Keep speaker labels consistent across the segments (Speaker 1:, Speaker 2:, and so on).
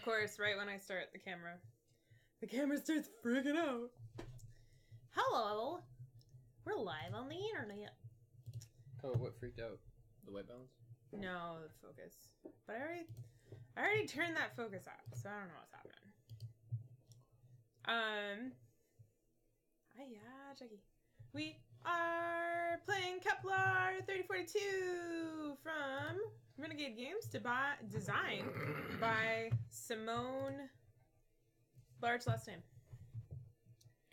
Speaker 1: Of course, right when I start the camera starts freaking out. Hello! We're live on the internet.
Speaker 2: Oh, what freaked out? The white balance?
Speaker 1: No, the focus. But I already turned that focus off, so I don't know what's happening. Hiya, Jackie. We are playing Kepler-3042 from Renegade Games, designed by Simone. Large last name.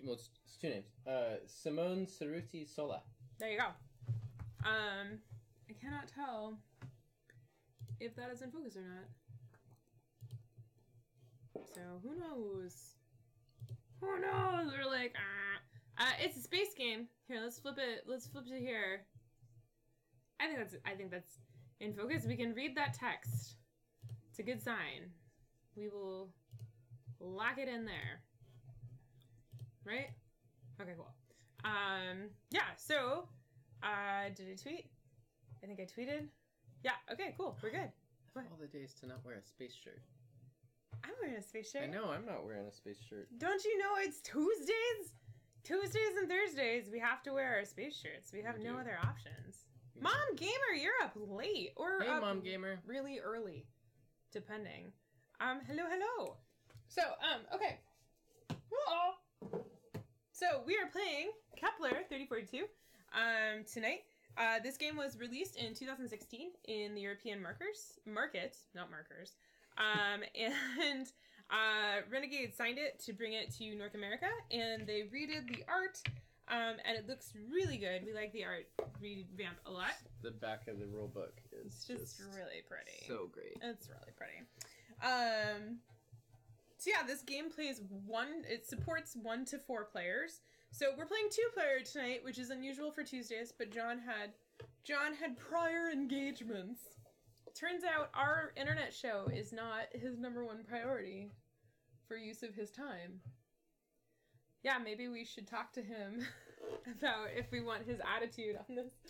Speaker 2: Well, it's two names. Simone Cerruti Sola.
Speaker 1: There you go. I cannot tell if that is in focus or not. So who knows? Who knows? We're like, it's a space game. Here, let's flip it. Let's flip to here. I think that's in focus. We can read that text. It's a good sign. We will lock it in there. Right? Okay, cool. Yeah, so, did I tweet? I think I tweeted. Yeah, okay, cool. We're good.
Speaker 2: All the days to not wear a space shirt.
Speaker 1: I'm wearing a space shirt.
Speaker 2: I know, I'm not wearing a space shirt.
Speaker 1: Don't you know it's Tuesdays? Tuesdays and Thursdays, we have to wear our space shirts. We have no other options. Mom Gamer, you're up late. Or
Speaker 2: hey,
Speaker 1: up
Speaker 2: Mom Gamer.
Speaker 1: Really early, depending. Hello. So, okay. Whoa. So, we are playing Kepler-3042 tonight. This game was released in 2016 in the European market. And Renegade signed it to bring it to North America, and they redid the art, and it looks really good. We like the art revamp a lot.
Speaker 2: The back of the rule book is
Speaker 1: just really pretty.
Speaker 2: So great.
Speaker 1: It's really pretty. So yeah, this game it supports 1 to 4 players. So we're playing 2-player tonight, which is unusual for Tuesdays, but John had prior engagements. Turns out our internet show is not his #1 priority for use of his time. Yeah, maybe we should talk to him about if we want his attitude on this.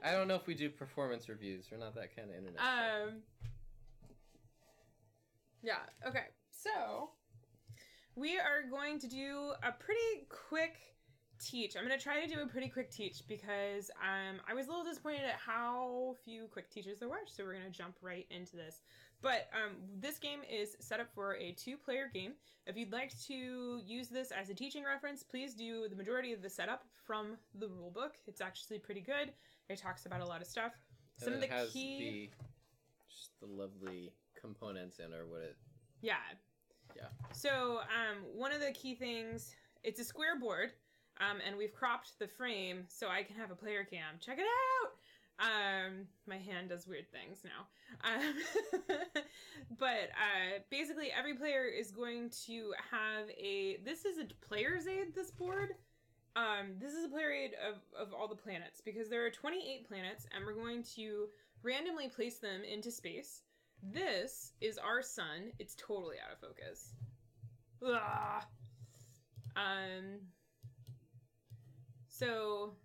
Speaker 2: I don't know if we do performance reviews. We're not that kind of internet show.
Speaker 1: Yeah, okay. So, we are going to do a pretty quick teach. I'm going to try to do a pretty quick teach because I was a little disappointed at how few quick teaches there were, so we're going to jump right into this. But this game is set up for a 2-player game. If you'd like to use this as a teaching reference, please do the majority of the setup from the rulebook. It's actually pretty good. It talks about a lot of stuff.
Speaker 2: Some of the key... just the lovely components in or what it...
Speaker 1: Yeah. So, one of the key things, it's a square board, and we've cropped the frame so I can have a player cam. Check it out! My hand does weird things now. But, basically every player is going to have this is a player's aid, this board. This is a player aid of all the planets, because there are 28 planets, and we're going to randomly place them into space. This is our sun. It's totally out of focus. Ugh. So...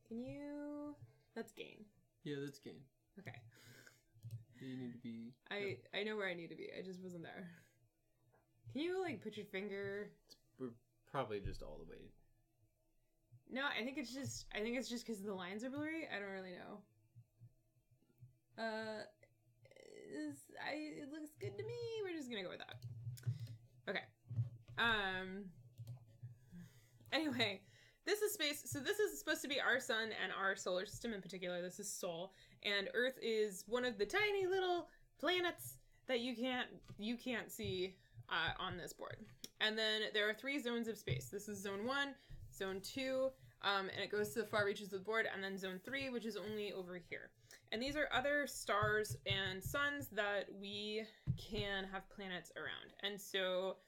Speaker 1: Can you... That's gain.
Speaker 2: Yeah, that's gain.
Speaker 1: Okay.
Speaker 2: You need to be...
Speaker 1: I know where I need to be. I just wasn't there. Can you, put your finger...
Speaker 2: We're probably just all the way...
Speaker 1: No, I think it's just because the lines are blurry. I don't really know. It looks good to me. We're just gonna go with that. Okay. Anyway, this is space. So this is supposed to be our sun and our solar system in particular. This is Sol, and Earth is one of the tiny little planets that you can't see on this board. And then there are 3 zones of space. This is Zone 1, Zone 2, and it goes to the far reaches of the board, and then Zone 3, which is only over here. And these are other stars and suns that we can have planets around. And so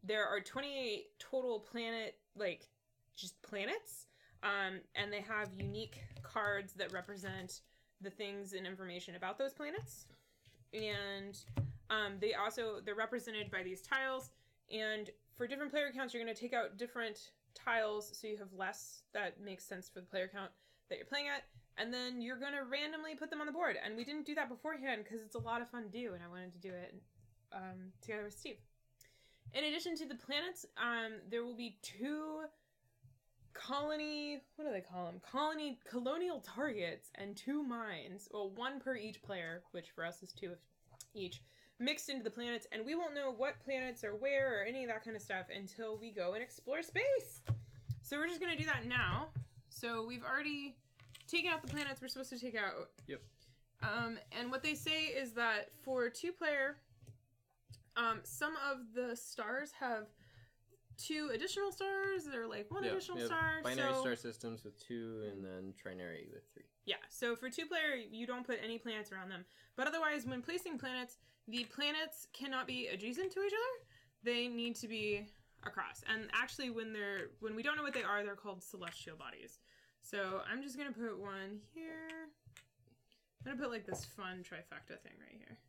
Speaker 1: there are 28 total just planets, and they have unique cards that represent the things and information about those planets. And they're represented by these tiles. And for different player counts, you're going to take out different tiles so you have less that makes sense for the player count that you're playing at. and then you're going to randomly put them on the board. And we didn't do that beforehand because it's a lot of fun to do, and I wanted to do it together with Steve. In addition to the planets, there will be 2 colonial targets and 2 mines. Well, 1 per each player, which for us is 2 each, mixed into the planets, and we won't know what planets are where or any of that kind of stuff until we go and explore space. So we're just going to do that now. So we've already taken out the planets we're supposed to take out.
Speaker 2: Yep.
Speaker 1: And what they say is that for 2-player, some of the stars have 2 additional stars. They're like 1 additional star.
Speaker 2: Binary star systems with 2, and then trinary with 3.
Speaker 1: Yeah, so for 2-player, you don't put any planets around them. But otherwise, when placing planets, the planets cannot be adjacent to each other. They need to be across. And actually, when we don't know what they are, they're called celestial bodies. So I'm just gonna put one here. I'm gonna put like this fun trifecta thing right here.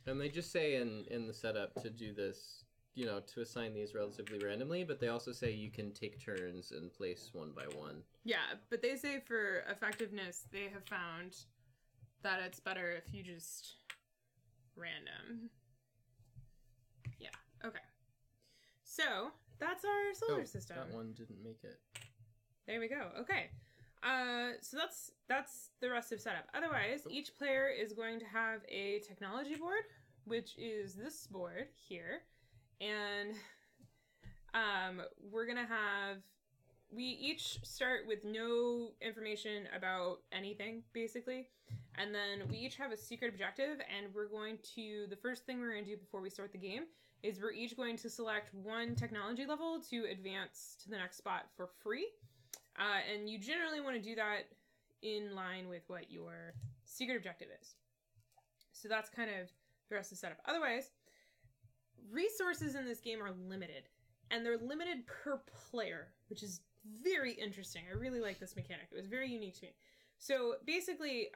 Speaker 2: And they just say in the setup to do this, you know, to assign these relatively randomly, but they also say you can take turns and place 1 by 1.
Speaker 1: Yeah, but they say for effectiveness, they have found that it's better if you just random. Yeah, okay. So, that's our solar system.
Speaker 2: That one didn't make it.
Speaker 1: There we go. Okay. So that's the rest of setup. Otherwise, each player is going to have a technology board, which is this board here. And we're gonna we each start with no information about anything, basically. And then we each have a secret objective, and the first thing we're gonna do before we start the game is we're each going to select 1 technology level to advance to the next spot for free. And you generally want to do that in line with what your secret objective is. So that's kind of the rest of the setup. Otherwise, resources in this game are limited, and they're limited per player, which is very interesting. I really like this mechanic. It was very unique to me. So basically,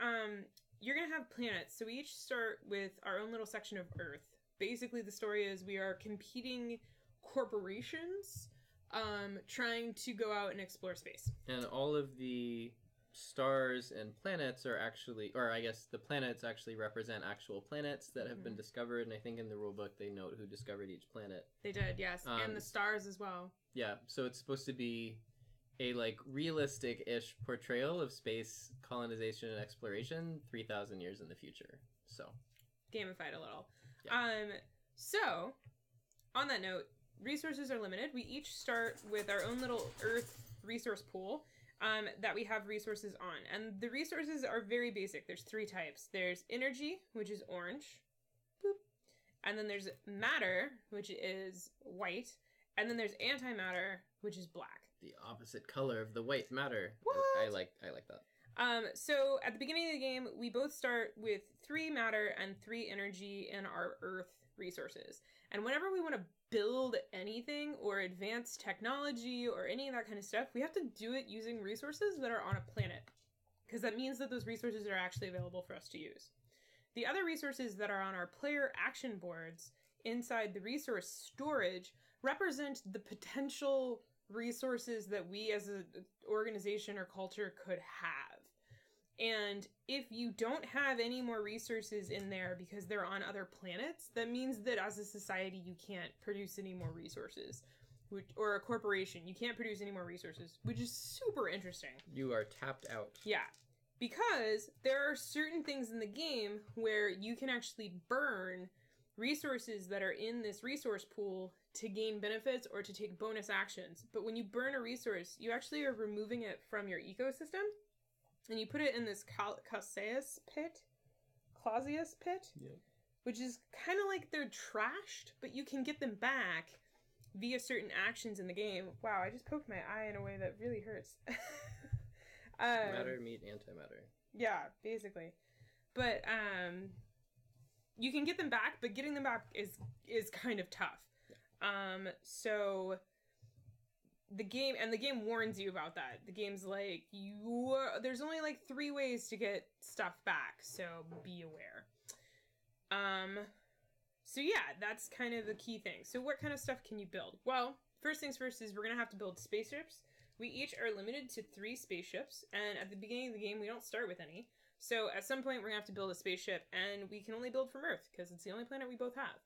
Speaker 1: you're going to have planets. So we each start with our own little section of Earth. Basically, the story is we are competing corporations trying to go out and explore space.
Speaker 2: And all of the stars and planets are actually, or I guess the planets actually represent actual planets that have been discovered, and I think in the rulebook they note who discovered each planet.
Speaker 1: They did, yes, and the stars as well.
Speaker 2: Yeah, so it's supposed to be a like realistic-ish portrayal of space colonization and exploration 3,000 years in the future. So
Speaker 1: gamified a little.
Speaker 2: Yeah.
Speaker 1: So on that note, resources are limited. We each start with our own little Earth resource pool that we have resources on. And the resources are very basic. There's 3 types. There's energy, which is orange. Boop. And then there's matter, which is white. And then there's antimatter, which is black.
Speaker 2: The opposite color of the white matter.
Speaker 1: What?
Speaker 2: I like that.
Speaker 1: So at the beginning of the game, we both start with 3 matter and 3 energy in our Earth resources. And whenever we want to build anything or advance technology or any of that kind of stuff, we have to do it using resources that are on a planet, because that means that those resources are actually available for us to use. The other resources that are on our player action boards inside the resource storage represent the potential resources that we as an organization or culture could have. And if you don't have any more resources in there because they're on other planets, that means that as a society you can't produce any more resources. Or a corporation, you can't produce any more resources, which is super interesting.
Speaker 2: You are tapped out.
Speaker 1: Yeah. Because there are certain things in the game where you can actually burn resources that are in this resource pool to gain benefits or to take bonus actions. But when you burn a resource, you actually are removing it from your ecosystem, and you put it in this Clausius pit,
Speaker 2: Yep.
Speaker 1: which is kind of like they're trashed, but you can get them back via certain actions in the game. Wow, I just poked my eye in a way that really hurts.
Speaker 2: Matter meet antimatter.
Speaker 1: Yeah, basically. But you can get them back, but getting them back is kind of tough. So the game warns you about that. The game's like, there's only like 3 ways to get stuff back, so be aware. So yeah, that's kind of the key thing. So what kind of stuff can you build? Well, first things first is we're gonna have to build spaceships. We each are limited to 3 spaceships, and at the beginning of the game, we don't start with any. So at some point, we're going to have to build a spaceship, and we can only build from Earth, because it's the only planet we both have.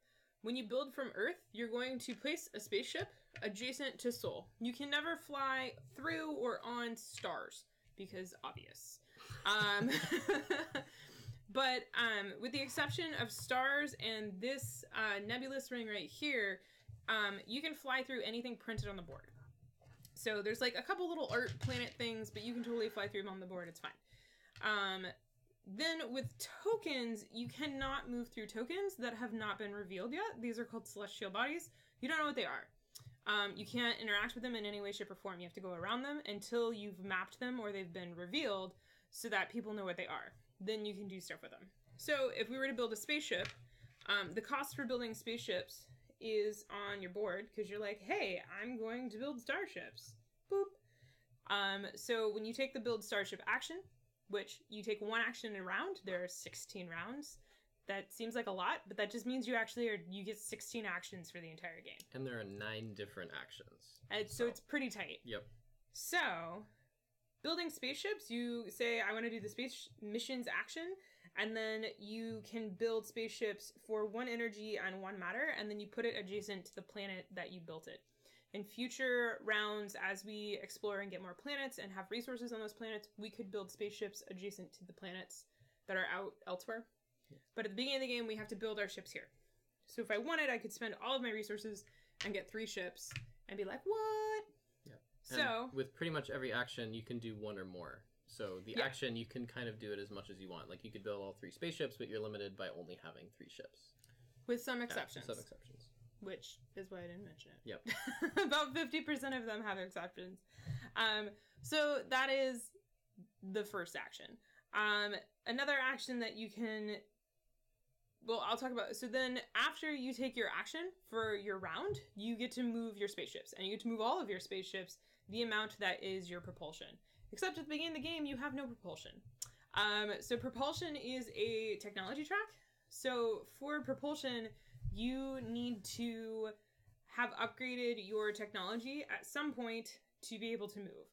Speaker 1: When you build from Earth, you're going to place a spaceship adjacent to Sol. You can never fly through or on stars, because obvious. But with the exception of stars and this nebulous ring right here, you can fly through anything printed on the board. So there's like a couple little art planet things, but you can totally fly through them on the board. It's fine. Then with tokens, you cannot move through tokens that have not been revealed yet. These are called celestial bodies. You don't know what they are. You can't interact with them in any way, shape, or form. You have to go around them until you've mapped them or they've been revealed so that people know what they are. Then you can do stuff with them. So if we were to build a spaceship, the cost for building spaceships is on your board because you're like, hey, I'm going to build starships. Boop. So when you take the build starship action, which you take 1 action in a round, there are 16 rounds. That seems like a lot, but that just means you get 16 actions for the entire game.
Speaker 2: And there are 9 different actions.
Speaker 1: And so it's pretty tight.
Speaker 2: Yep.
Speaker 1: So, building spaceships, you say, I want to do the space missions action, and then you can build spaceships for 1 energy and 1 matter, and then you put it adjacent to the planet that you built it. In future rounds, as we explore and get more planets and have resources on those planets, we could build spaceships adjacent to the planets that are out elsewhere. But at the beginning of the game, we have to build our ships here. So if I wanted, I could spend all of my resources and get 3 ships and be like, what?
Speaker 2: Yep.
Speaker 1: So
Speaker 2: and with pretty much every action, you can do 1 or more. So the action, you can kind of do it as much as you want. Like you could build all 3 spaceships, but you're limited by only having 3 ships.
Speaker 1: With some exceptions.
Speaker 2: Some exceptions.
Speaker 1: Which is why I didn't mention it.
Speaker 2: Yep.
Speaker 1: About 50% of them have exceptions. So that is the first action. Another action that you can... Well, I'll talk about... So then after you take your action for your round, you get to move your spaceships. And you get to move all of your spaceships the amount that is your propulsion. Except at the beginning of the game, you have no propulsion. So propulsion is a technology track. So for propulsion, you need to have upgraded your technology at some point to be able to move.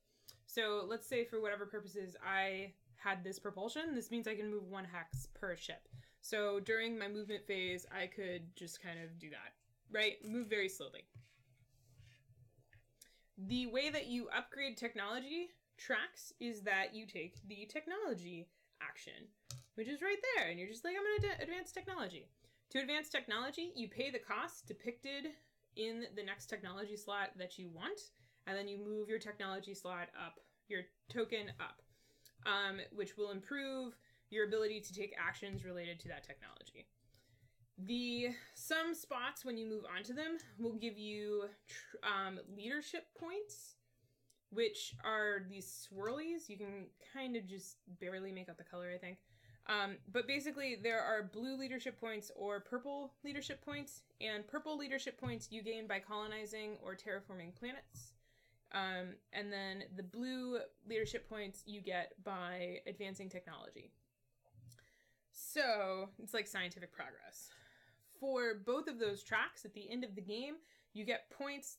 Speaker 1: So let's say for whatever purposes I had this propulsion, this means I can move 1 hex per ship. So during my movement phase, I could just kind of do that, right? Move very slowly. The way that you upgrade technology tracks is that you take the technology action, which is right there. And you're just like, I'm going to advance technology. To advance technology, you pay the cost depicted in the next technology slot that you want. And then you move your technology slot up, your token up, which will improve your ability to take actions related to that technology. Some spots, when you move onto them, will give you leadership points, which are these swirlies. You can kind of just barely make out the color, I think. But basically, there are blue leadership points or purple leadership points, and purple leadership points you gain by colonizing or terraforming planets. And then the blue leadership points you get by advancing technology. So, it's like scientific progress. For both of those tracks, at the end of the game, you get points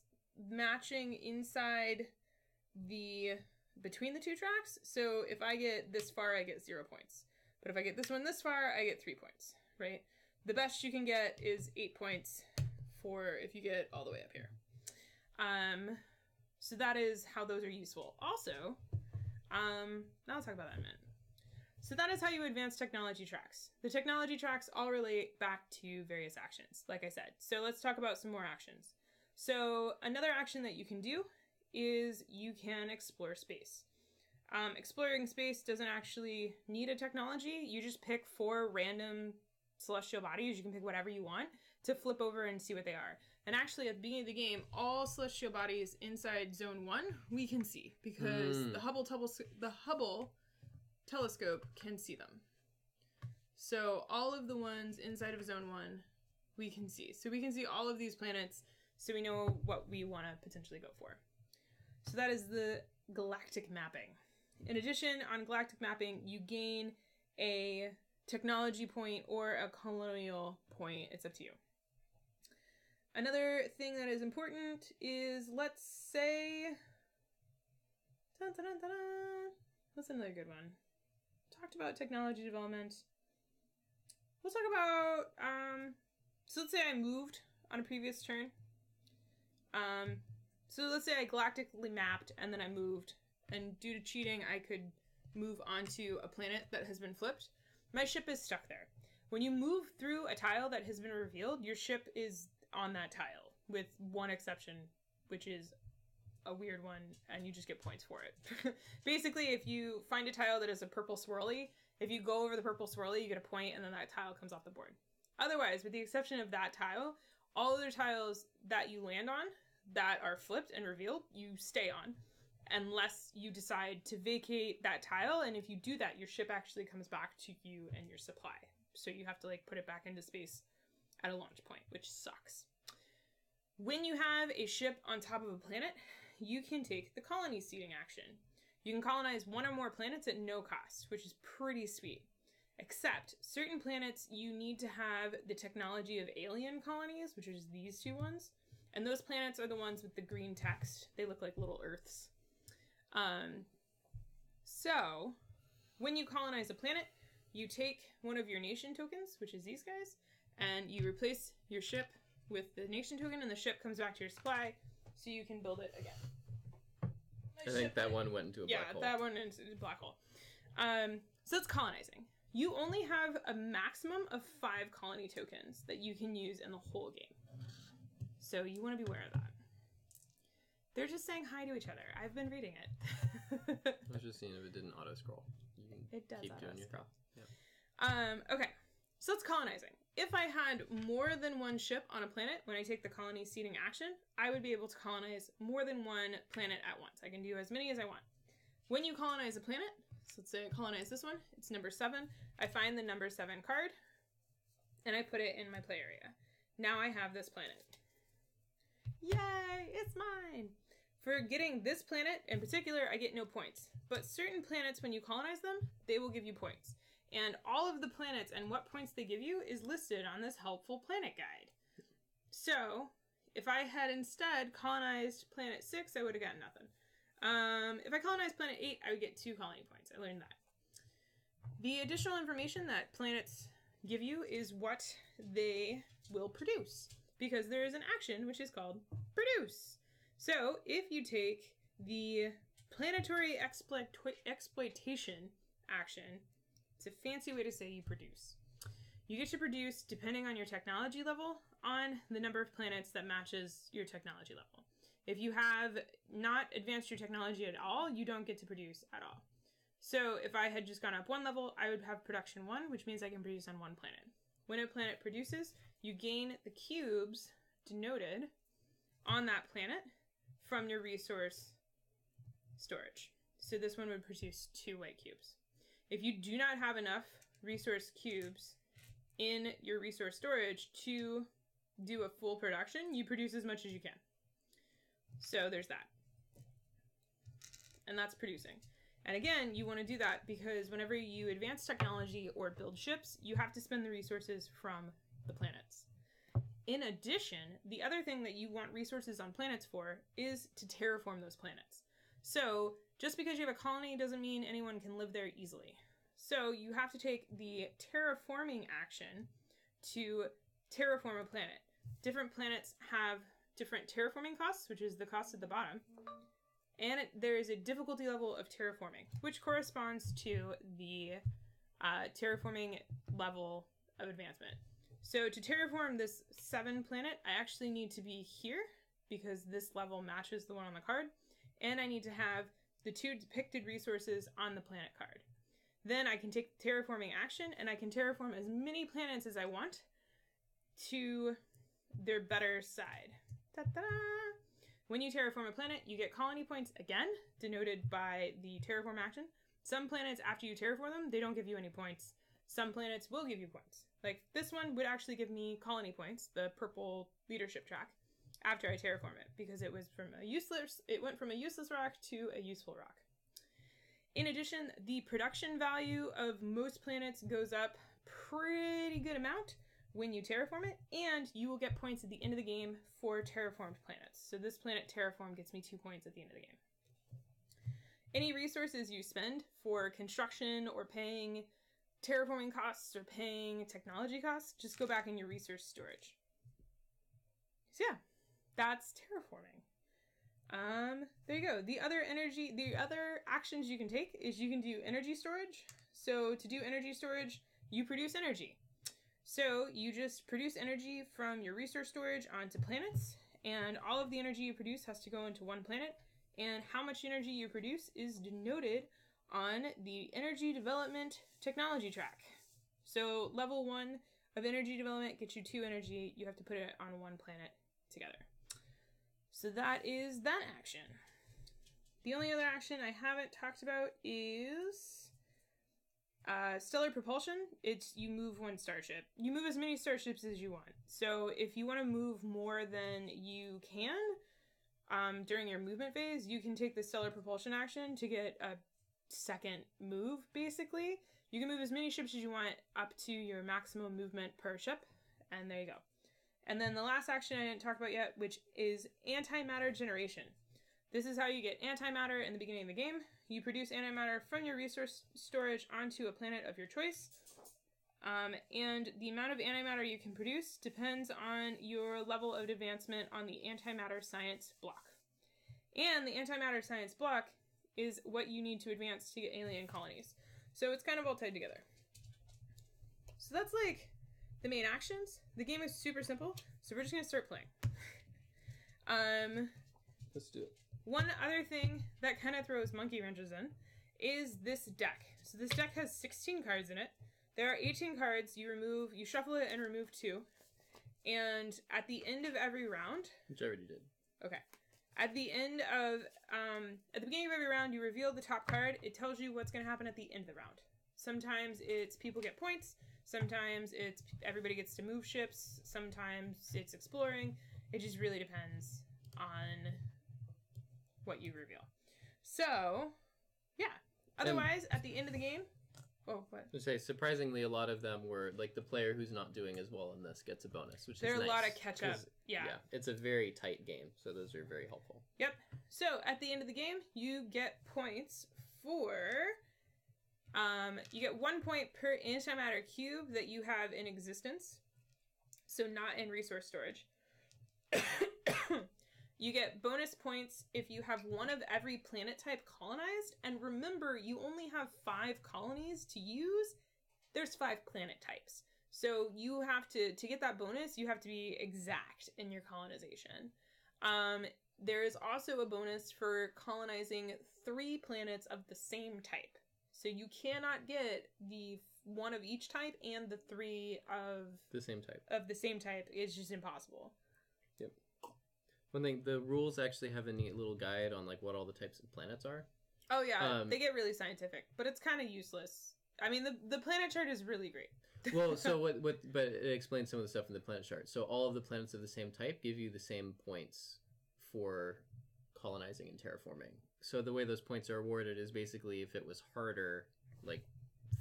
Speaker 1: matching inside between the 2 tracks. So, if I get this far, I get 0 points. But if I get this one this far, I get 3 points, right? The best you can get is 8 points for if you get all the way up here. So that is how those are useful. Also, now I'll talk about that in a minute. So that is how you advance technology tracks. The technology tracks all relate back to various actions, like I said. So let's talk about some more actions. So another action that you can do is you can explore space. Exploring space doesn't actually need a technology. You just pick 4 random celestial bodies. You can pick whatever you want to flip over and see what they are. And actually, at the beginning of the game, all celestial bodies inside Zone 1 we can see because the Hubble telescope can see them. So all of the ones inside of Zone 1 we can see. So we can see all of these planets so we know what we want to potentially go for. So that is the galactic mapping. In addition, on galactic mapping, you gain a technology point or a colonial point. It's up to you. Another thing that is important is, let's say Dun, dun, dun, dun, dun. What's another good one? Talked about technology development. We'll talk about, so let's say I moved on a previous turn. So let's say I galactically mapped and then I moved. And due to cheating, I could move onto a planet that has been flipped. My ship is stuck there. When you move through a tile that has been revealed, your ship is on that tile, with one exception, which is a weird one, and you just get points for it. Basically, if you find a tile that is a purple swirly, if you go over the purple swirly, you get a point, and then that tile comes off the board. Otherwise, with the exception of that tile, all other tiles that you land on that are flipped and revealed, you stay on, unless you decide to vacate that tile, and if you do that, your ship actually comes back to you and your supply. So you have to like put it back into space at a launch point, which sucks. When you have a ship on top of a planet, you can take the colony seeding action. You can colonize one or more planets at no cost, which is pretty sweet. Except, certain planets you need to have the technology of alien colonies, which is these two ones. And those planets are the ones with the green text. They look like little Earths. So, when you colonize a planet, you take one of your nation tokens, which is these guys, and you replace your ship with the nation token, and the ship comes back to your supply, so you can build it again.
Speaker 2: I think that one went into a black hole.
Speaker 1: Yeah, that one into a black hole. So it's colonizing. You only have a maximum of 5 colony tokens that you can use in the whole game. So you want to be aware of that. They're just saying hi to each other. I've been reading it.
Speaker 2: I was just seeing if it didn't auto-scroll. You can
Speaker 1: it does
Speaker 2: keep doing your craft.
Speaker 1: Yep. Okay, so it's colonizing. If I had more than one ship on a planet when I take the colony seeding action, I would be able to colonize more than one planet at once. I can do as many as I want. When you colonize a planet, so let's say I colonize this one, it's number 7. I find the number 7 card, and I put it in my play area. Now I have this planet. Yay, it's mine! For getting this planet in particular, I get no points. But certain planets, when you colonize them, they will give you points. And all of the planets and what points they give you is listed on this helpful planet guide. So, if I had instead colonized planet 6, I would have gotten nothing. If I colonized planet 8, I would get 2 colony points. I learned that. The additional information that planets give you is what they will produce. Because there is an action which is called produce. So, if you take the planetary exploitation action, it's a fancy way to say you produce. You get to produce, depending on your technology level, on the number of planets that matches your technology level. If you have not advanced your technology at all, you don't get to produce at all. So if I had just gone up 1 level, I would have production 1, which means I can produce on 1 planet. When a planet produces, you gain the cubes denoted on that planet from your resource storage. So this one would produce 2 white cubes. If you do not have enough resource cubes in your resource storage to do a full production, you produce as much as you can. So there's that. And that's producing. And again, you want to do that because whenever you advance technology or build ships, you have to spend the resources from the planets. In addition, the other thing that you want resources on planets for is to terraform those planets. So just because you have a colony doesn't mean anyone can live there easily. So you have to take the terraforming action to terraform a planet. Different planets have different terraforming costs, which is the cost at the bottom. And there is a difficulty level of terraforming, which corresponds to the terraforming level of advancement. So to terraform this 7 planet, I actually need to be here because this level matches the one on the card. And I need to have the 2 depicted resources on the planet card. Then I can take the terraforming action and I can terraform as many planets as I want to their better side. Ta-da! When you terraform a planet, you get colony points again, denoted by the terraform action. Some planets, after you terraform them, they don't give you any points. Some planets will give you points. Like this one would actually give me colony points, the purple leadership track, after I terraform it, because it went from a useless rock to a useful rock. In addition, the production value of most planets goes up pretty good amount when you terraform it, and you will get points at the end of the game for terraformed planets. So this planet terraform gets me 2 points at the end of the game. any resources you spend for construction or paying terraforming costs or paying technology costs, just go back in your resource storage. So yeah, that's terraforming. There you go. The other actions you can take is you can do energy storage. So to do energy storage, you produce energy. So you just produce energy from your resource storage onto planets, and all of the energy you produce has to go into one planet, and how much energy you produce is denoted on the energy development technology track. So level 1 of energy development gets you 2 energy. You have to put it on one planet together. So that is that action. The only other action I haven't talked about is stellar propulsion. It's you move one starship. You move as many starships as you want. So if you want to move more than you can during your movement phase, you can take the stellar propulsion action to get a second move, basically. You can move as many ships as you want up to your maximum movement per ship, and there you go. And then the last action I didn't talk about yet, which is antimatter generation. This is how you get antimatter in the beginning of the game. You produce antimatter from your resource storage onto a planet of your choice. And the amount of antimatter you can produce depends on your level of advancement on the antimatter science block. And the antimatter science block is what you need to advance to get alien colonies. So it's kind of all tied together. So that's like the main actions. The game is super simple, so we're just going to start playing.
Speaker 2: Let's do it.
Speaker 1: One other thing that kind of throws monkey wrenches in is this deck. So this deck has 16 cards in it. There are 18 cards. You shuffle it and remove 2. And at the end of every round...
Speaker 2: Which I already did.
Speaker 1: Okay. At the beginning of every round, you reveal the top card. It tells you what's going to happen at the end of the round. Sometimes it's people get points. Sometimes it's everybody gets to move ships. Sometimes it's exploring. It just really depends on what you reveal. So, yeah. Otherwise, at the end of the game... Oh, what?
Speaker 2: I say, surprisingly, a lot of them were, like, the player who's not doing as well in this gets a bonus, which is nice.
Speaker 1: There are a lot of catch-up. Yeah.
Speaker 2: It's a very tight game, so those are very helpful.
Speaker 1: Yep. So, at the end of the game, you get points for... you get 1 point per antimatter cube that you have in existence. So, not in resource storage. You get bonus points if you have one of every planet type colonized. And remember, you only have 5 colonies to use. There's 5 planet types. So you have to get that bonus, you have to be exact in your colonization. There is also a bonus for colonizing 3 planets of the same type. So you cannot get the 1 of each type and the 3 of
Speaker 2: the same type.
Speaker 1: Of the same type. It's just impossible.
Speaker 2: Yep. One thing, the rules actually have a neat little guide on like what all the types of planets are.
Speaker 1: Oh yeah, they get really scientific, but it's kind of useless. I mean, the planet chart is really great.
Speaker 2: Well, so but it explains some of the stuff in the planet chart. So all of the planets of the same type give you the same points for colonizing and terraforming. So the way those points are awarded is basically if it was harder, like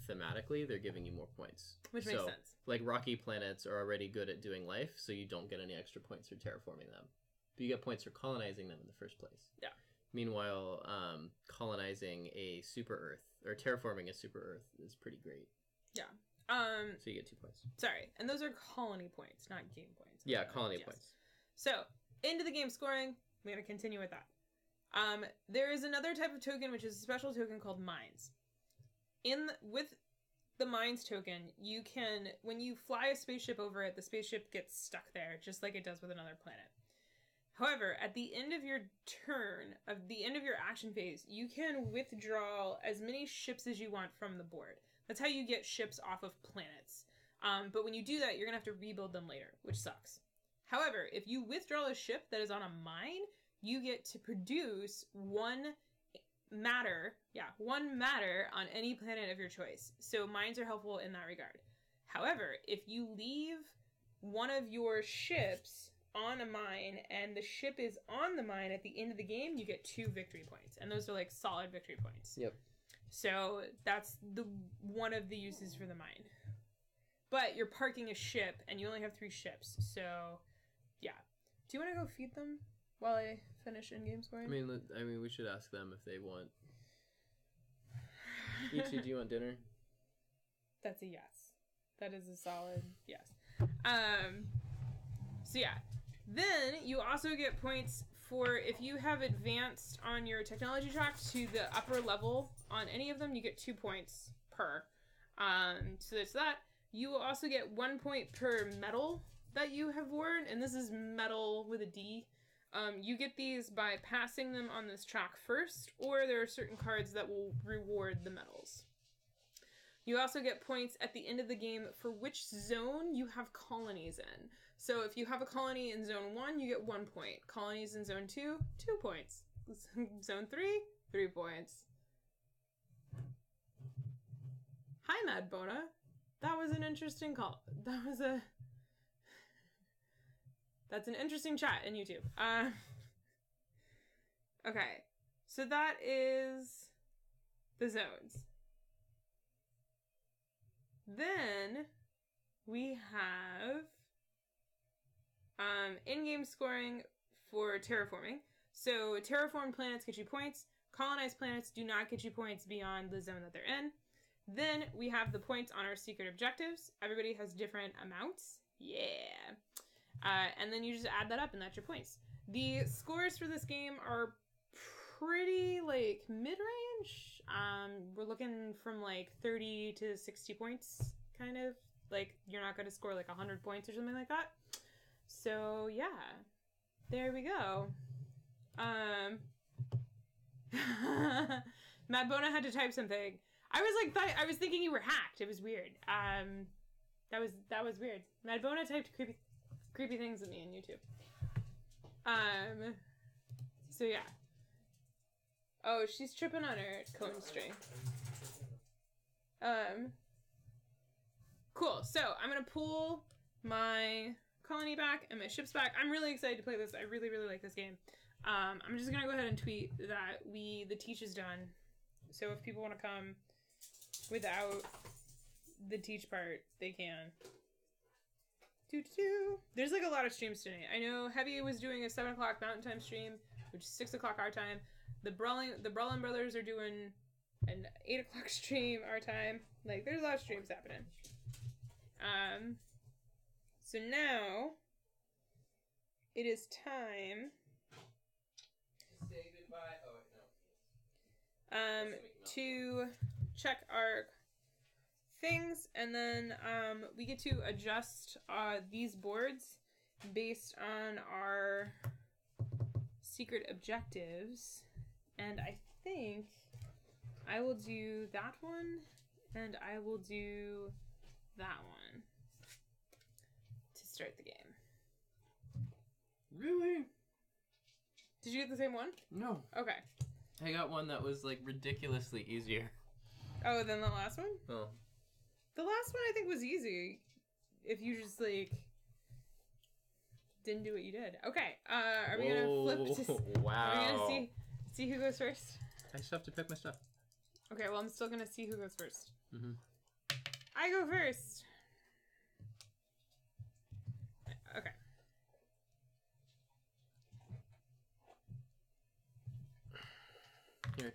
Speaker 2: thematically, they're giving you more points.
Speaker 1: Which makes sense.
Speaker 2: Like rocky planets are already good at doing life, so you don't get any extra points for terraforming them. But you get points for colonizing them in the first place.
Speaker 1: Yeah.
Speaker 2: Meanwhile, colonizing a super Earth, or terraforming a super Earth is pretty great.
Speaker 1: Yeah.
Speaker 2: So you get 2 points.
Speaker 1: Sorry, and those are colony points, not game points.
Speaker 2: Yeah, colony points.
Speaker 1: So, into the game scoring, we're going to continue with that. There is another type of token, which is a special token called mines. With the mines token, you can, when you fly a spaceship over it, the spaceship gets stuck there, just like it does with another planet. However, at the end of your turn, of the end of your action phase, you can withdraw as many ships as you want from the board. That's how you get ships off of planets. But when you do that, you're going to have to rebuild them later, which sucks. However, if you withdraw a ship that is on a mine, you get to produce one matter on any planet of your choice. So mines are helpful in that regard. However, if you leave one of your ships on a mine and the ship is on the mine at the end of the game, you get 2 victory points. And those are like solid victory points.
Speaker 2: Yep.
Speaker 1: So that's one of the uses for the mine. But you're parking a ship and you only have 3 ships. So yeah. Do you want to go feed them while I finish in-game scoring?
Speaker 2: I mean, we should ask them if they want Ichi, do you want dinner?
Speaker 1: That's a yes. That is a solid yes. So yeah. Then you also get points for if you have advanced on your technology track to the upper level on any of them, you get 2 points per. So there's that. You will also get 1 point per medal that you have worn, and this is medal with a D. You get these by passing them on this track first, or there are certain cards that will reward the medals. You also get points at the end of the game for which zone you have colonies in. So if you have a colony in Zone 1, you get 1 point. Colonies in Zone 2, 2 points. Zone 3, 3 points. Hi, Mad Bona. That was an interesting call. That's an interesting chat in YouTube. Okay. So that is the zones. Then we have in-game scoring for terraforming. So terraformed planets get you points. Colonized planets do not get you points beyond the zone that they're in. Then we have the points on our secret objectives. Everybody has different amounts. Yeah. And then you just add that up and that's your points. The scores for this game are pretty, like, mid-range. We're looking from, like, 30 to 60 points, kind of. Like, you're not going to score, like, 100 points or something like that. So, yeah. There we go. Mad Bona had to type something. I was thinking you were hacked. It was weird. That was weird. Mad Bona typed creepy things at me on YouTube. So yeah. Oh, she's tripping on her cone string. Cool. So I'm gonna pull my colony back and my ships back. I'm really excited to play this. I really, really like this game. I'm just gonna go ahead and tweet that the teach is done. So if people want to come without the teach part, they can. There's like a lot of streams tonight. I know Heavy was doing a 7 o'clock Mountain Time stream, which is 6 o'clock our time. The Brolin brothers are doing an 8 o'clock stream our time. Like, there's a lot of streams happening. So now it is time.
Speaker 2: Say goodbye. Oh, no.
Speaker 1: To check our things, and then we get to adjust these boards based on our secret objectives, and I think I will do that one, and I will do that one to start the game.
Speaker 2: Really?
Speaker 1: Did you get the same one?
Speaker 2: No.
Speaker 1: Okay.
Speaker 2: I got one that was, like, ridiculously easier.
Speaker 1: Oh, then the last one?
Speaker 2: Oh.
Speaker 1: The last one I think was easy. If you just, like, didn't do what you did. Okay, are we gonna flip to...
Speaker 2: Wow.
Speaker 1: Are we gonna see who goes first?
Speaker 2: I just have to pick my stuff.
Speaker 1: Okay, well, I'm still gonna see who goes first.
Speaker 2: Mm-hmm.
Speaker 1: I go first! Okay.
Speaker 2: Here,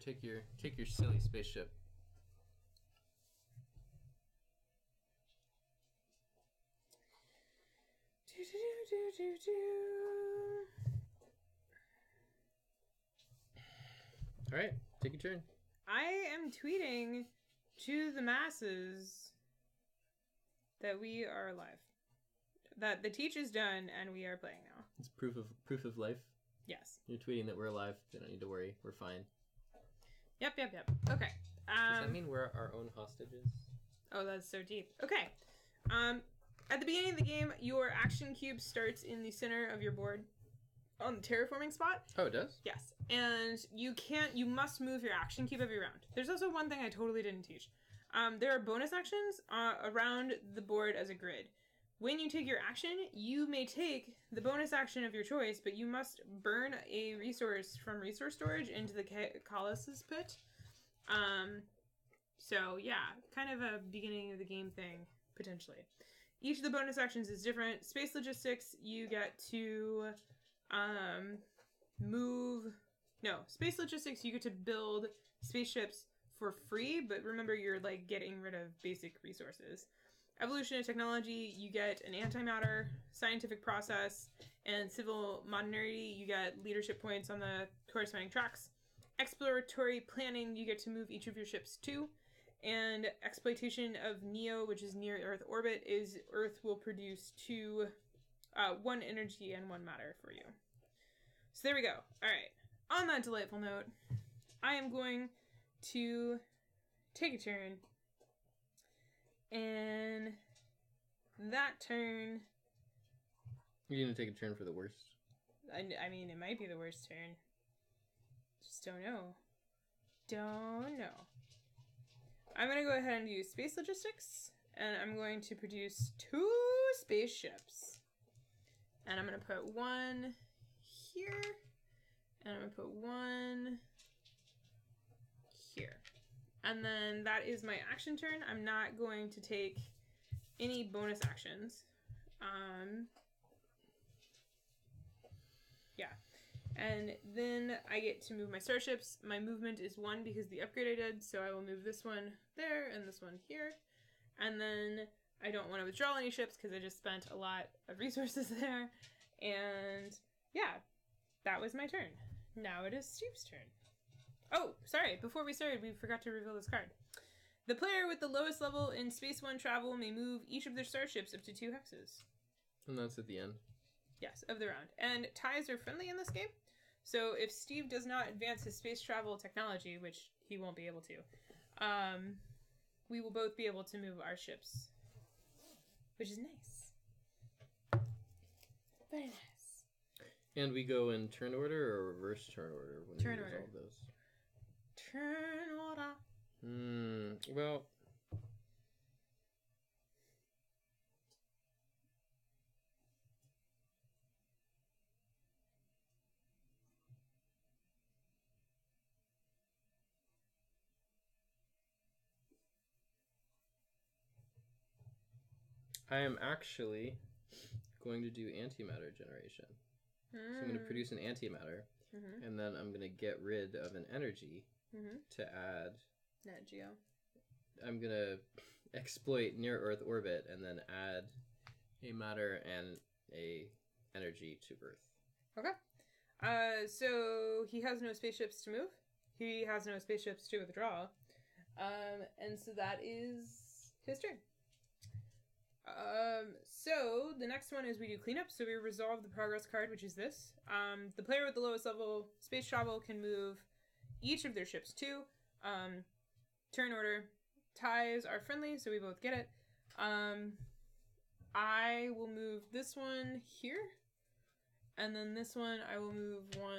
Speaker 2: take your silly spaceship. All right, take your turn.
Speaker 1: I am tweeting to the masses that we are live. That the teach is done and we are playing now.
Speaker 2: It's proof of life.
Speaker 1: Yes.
Speaker 2: You're tweeting that we're alive. They don't need to worry. We're fine.
Speaker 1: Yep. Okay.
Speaker 2: Does that mean we're our own hostages?
Speaker 1: Oh, that's so deep. Okay. At the beginning of the game, your action cube starts in the center of your board on the terraforming spot.
Speaker 2: Oh, it does?
Speaker 1: Yes. And you must move your action cube every round. There's also one thing I totally didn't teach. There are bonus actions around the board as a grid. When you take your action, you may take the bonus action of your choice, but you must burn a resource from resource storage into the Colossus pit. So yeah, kind of a beginning of the game thing, potentially. Each of the bonus actions is different. Space logistics, you get to space logistics, you get to build spaceships for free, but remember you're like getting rid of basic resources. Evolution and technology, you get an antimatter, scientific process, and civil modernity, you get leadership points on the corresponding tracks. Exploratory planning, you get to move each of your ships to. And exploitation of NEO, which is near Earth orbit, is Earth will produce 1 energy and 1 matter for you. So there we go. All right. On that delightful note, I am going to take a turn. And that turn...
Speaker 2: You're going to take a turn for the worst?
Speaker 1: I mean, it might be the worst turn. Just don't know. Don't know. I'm going to go ahead and do space logistics. And I'm going to produce 2 spaceships. And I'm going to put 1 here. And I'm going to put 1 here. And then that is my action turn. I'm not going to take any bonus actions. Yeah. And then I get to move my starships. My movement is 1 because the upgrade I did, so I will move this one there and this one here. And then I don't want to withdraw any ships because I just spent a lot of resources there. And yeah, that was my turn. Now it is Steve's turn. Oh, sorry. Before we started, we forgot to reveal this card. The player with the lowest level in Space 1 travel may move each of their starships up to 2 hexes.
Speaker 2: And that's at the end.
Speaker 1: Yes, of the round. And ties are friendly in this game. So if Steve does not advance his space travel technology, which he won't be able to, we will both be able to move our ships. Which is nice. Very nice.
Speaker 2: And we go in turn order or reverse turn order when
Speaker 1: turn
Speaker 2: we
Speaker 1: order.
Speaker 2: resolve those?
Speaker 1: Turn order.
Speaker 2: Well... I am actually going to do antimatter generation. So I'm going to produce an antimatter, and then I'm going to get rid of an energy to add...
Speaker 1: Net Geo.
Speaker 2: I'm going to exploit near-Earth orbit and then add a matter and a energy to Earth.
Speaker 1: Okay. So he has no spaceships to move. He has no spaceships to withdraw. And so that is his turn. So the next one is we do cleanup. So we resolve the progress card, which is this. The player with the lowest level space travel can move each of their ships to. Turn order. Ties are friendly, so we both get it. I will move this one here. And then this one, I will move 1,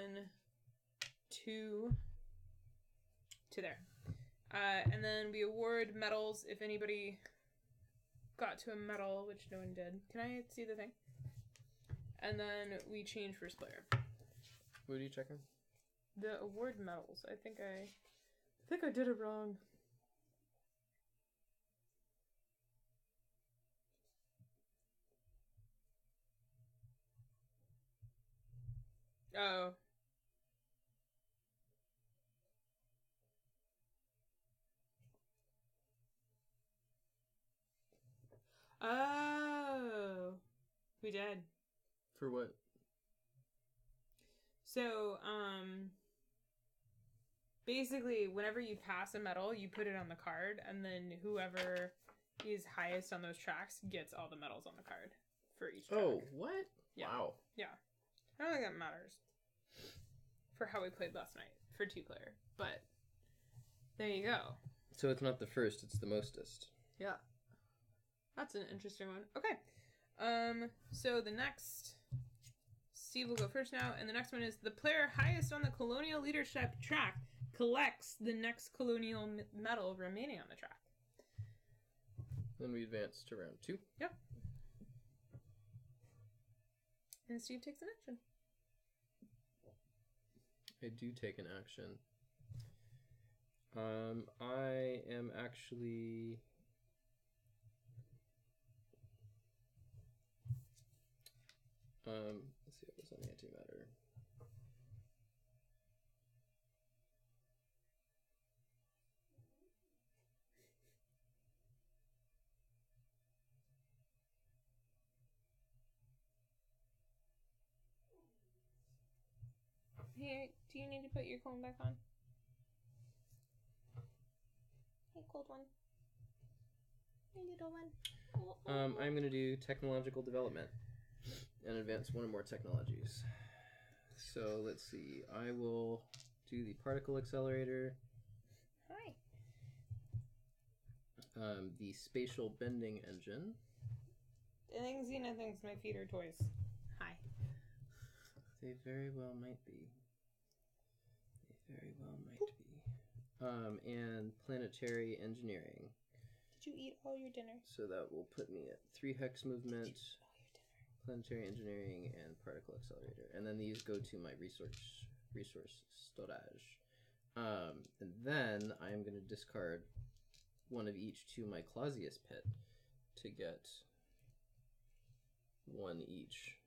Speaker 1: 2 to there. And then we award medals if anybody got to a medal, which no one did. Can I see the thing? And then we change first player.
Speaker 2: What are you checking?
Speaker 1: The award medals. I think I did it wrong. Oh. Oh. We did.
Speaker 2: For what?
Speaker 1: So, basically, whenever you pass a medal, you put it on the card, and then whoever is highest on those tracks gets all the medals on the card for each track.
Speaker 2: Oh, what?
Speaker 1: Yeah.
Speaker 2: Wow.
Speaker 1: Yeah. I don't think that matters for how we played last night for 2-player, but there you go.
Speaker 2: So it's not the first, it's the mostest.
Speaker 1: Yeah. That's an interesting one. Okay. So the next... Steve will go first now, and the next one is the player highest on the colonial leadership track collects the next colonial medal remaining on the track.
Speaker 2: Then we advance to round 2.
Speaker 1: Yep. And Steve takes an action.
Speaker 2: I do take an action. I am actually... let's see what was on antimatter.
Speaker 1: Here, do you need to put your cone back on? Hey, cold one. Hey, little one.
Speaker 2: I'm going to do technological development and advance one or more technologies. So let's see. I will do the particle accelerator.
Speaker 1: Hi.
Speaker 2: The spatial bending engine.
Speaker 1: I think Xena thinks my feet are toys. Hi.
Speaker 2: They very well might be. They very well might be. And planetary engineering.
Speaker 1: Did you eat all your dinner?
Speaker 2: So that will put me at 3 hex movement, planetary engineering, and particle accelerator. And then these go to my resource storage. And then I am going to discard one of each to my Clausius pit to get one each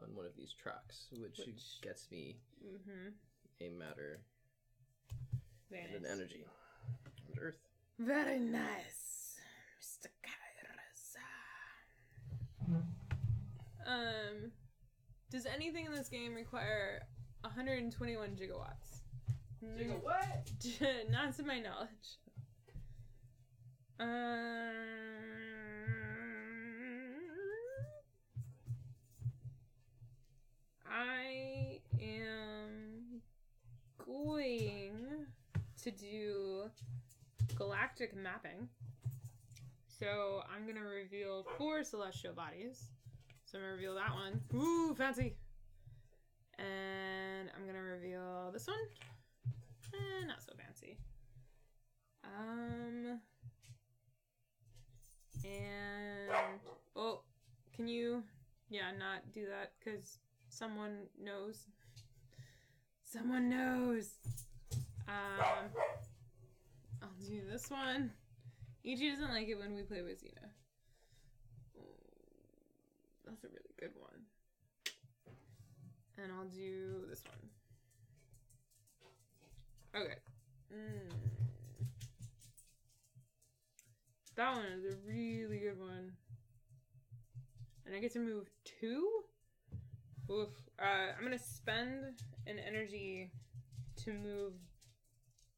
Speaker 2: on one of these tracks, which gets me a matter and an energy on Earth.
Speaker 1: Very nice, Mr. Kairos. Does anything in this game require 121 gigawatts?
Speaker 2: Gigawatt?
Speaker 1: Not to my knowledge. I am going to do galactic mapping. So I'm going to reveal 4 celestial bodies. So I'm going to reveal that one. Ooh, fancy. And I'm going to reveal this one. Not so fancy. And oh, can you not do that, because someone knows. Someone knows. I'll do this one. Ichi doesn't like it when we play with Xena. That's a really good one. And I'll do this one. Okay. That one is a really good one. And I get to move 2? Oof. I'm gonna spend an energy to move...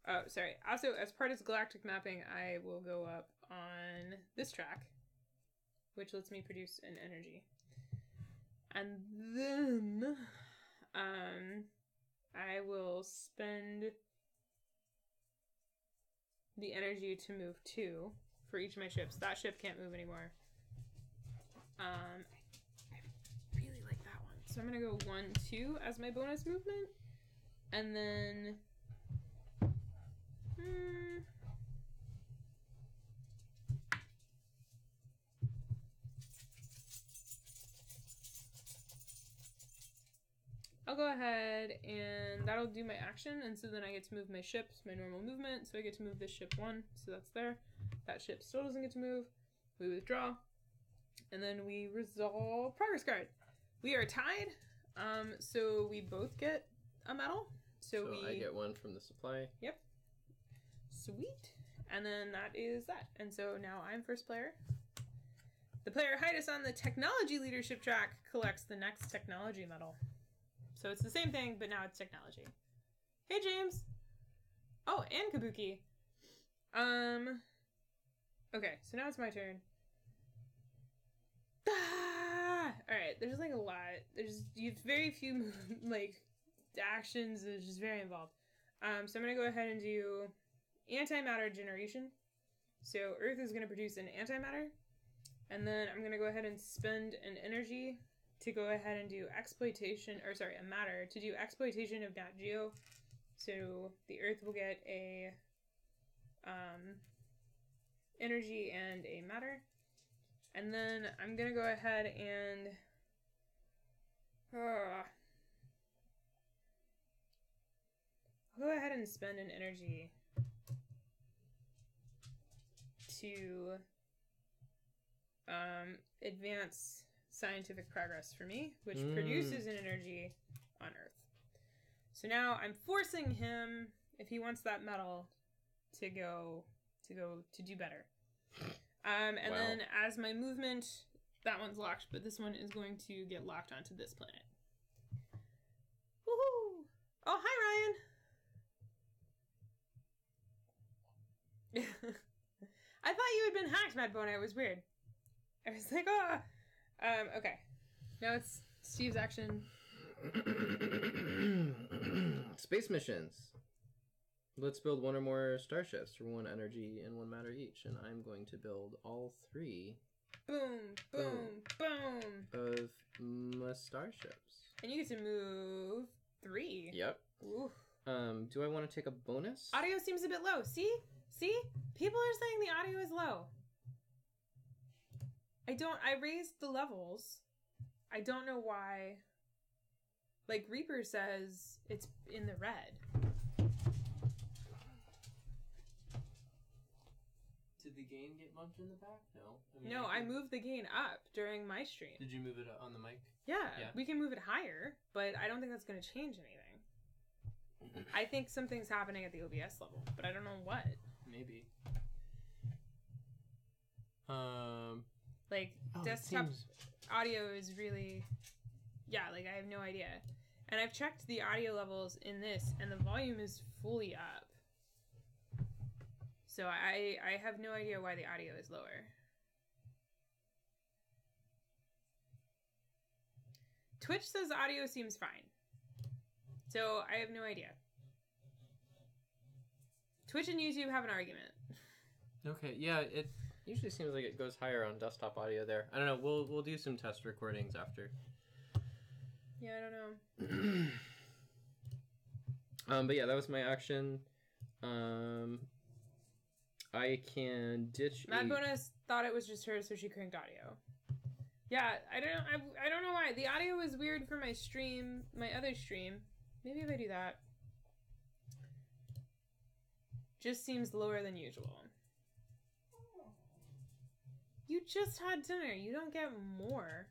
Speaker 1: Oh, sorry. Also, as part of galactic mapping, I will go up on this track, which lets me produce an energy. And then... I will spend the energy to move 2 for each of my ships. That ship can't move anymore. I really like that one. So I'm going to go 1, 2 as my bonus movement. And then... I'll go ahead and that'll do my action, and so then I get to move my ships, my normal movement, so I get to move this ship 1, so that's there. That ship still doesn't get to move. We withdraw, and then we resolve progress card. We are tied, so we both get a medal. So
Speaker 2: I get 1 from the supply.
Speaker 1: Yep. Sweet. And then that is that. And so now I'm first player. The player highest on the technology leadership track collects the next technology medal. So it's the same thing, but now it's technology. Hey, James. Oh, and Kabuki. Okay, so now it's my turn. Alright, there's like a lot. You have very few, like, actions. It's just very involved. So I'm going to go ahead and do antimatter generation. So Earth is going to produce an antimatter. And then I'm going to go ahead and spend an energy to go ahead and do exploitation, or sorry, a matter, to do exploitation of Nat Geo. So the Earth will get a energy and a matter. And then I'm going to go ahead and I'll go ahead and spend an energy to advance scientific progress for me, which produces an energy on Earth. So now I'm forcing him, if he wants that medal, to do better. And then as my movement, that one's locked, but this one is going to get locked onto this planet. Woohoo! I thought you had been hacked, Mad Bona. It was weird. I was like, ah. Okay. Now it's Steve's action.
Speaker 2: Space missions. Let's build one or more starships for 1 energy and 1 matter each, and I'm going to build all 3.
Speaker 1: Boom, boom, boom.
Speaker 2: Of my starships.
Speaker 1: And you get to move 3.
Speaker 2: Yep.
Speaker 1: Ooh.
Speaker 2: Do I want to take a bonus?
Speaker 1: Audio seems a bit low. See? People are saying the audio is low. I raised the levels. I don't know why. Like, Reaper says it's in the red.
Speaker 2: Did the gain get bumped in the back? No.
Speaker 1: No, I moved the gain up during my stream.
Speaker 2: Did you move it on the mic?
Speaker 1: Yeah, we can move it higher, but I don't think that's going to change anything. I think something's happening at the OBS level, but I don't know what.
Speaker 2: Maybe.
Speaker 1: Desktop audio is really... Yeah, like, I have no idea. And I've checked the audio levels in this, and the volume is fully up. So I have no idea why the audio is lower. Twitch says audio seems fine. So I have no idea. Twitch and YouTube have an argument.
Speaker 2: Okay, yeah, it usually seems like it goes higher on desktop audio there. I don't know, we'll do some test recordings after.
Speaker 1: Yeah, I don't know.
Speaker 2: But yeah, that was my action. I can ditch.
Speaker 1: Mad Bonus thought it was just her, so she cranked audio. Yeah, I don't know why. The audio is weird for my stream, my other stream. Maybe if I do that. Just seems lower than usual. You just had dinner. You don't get more.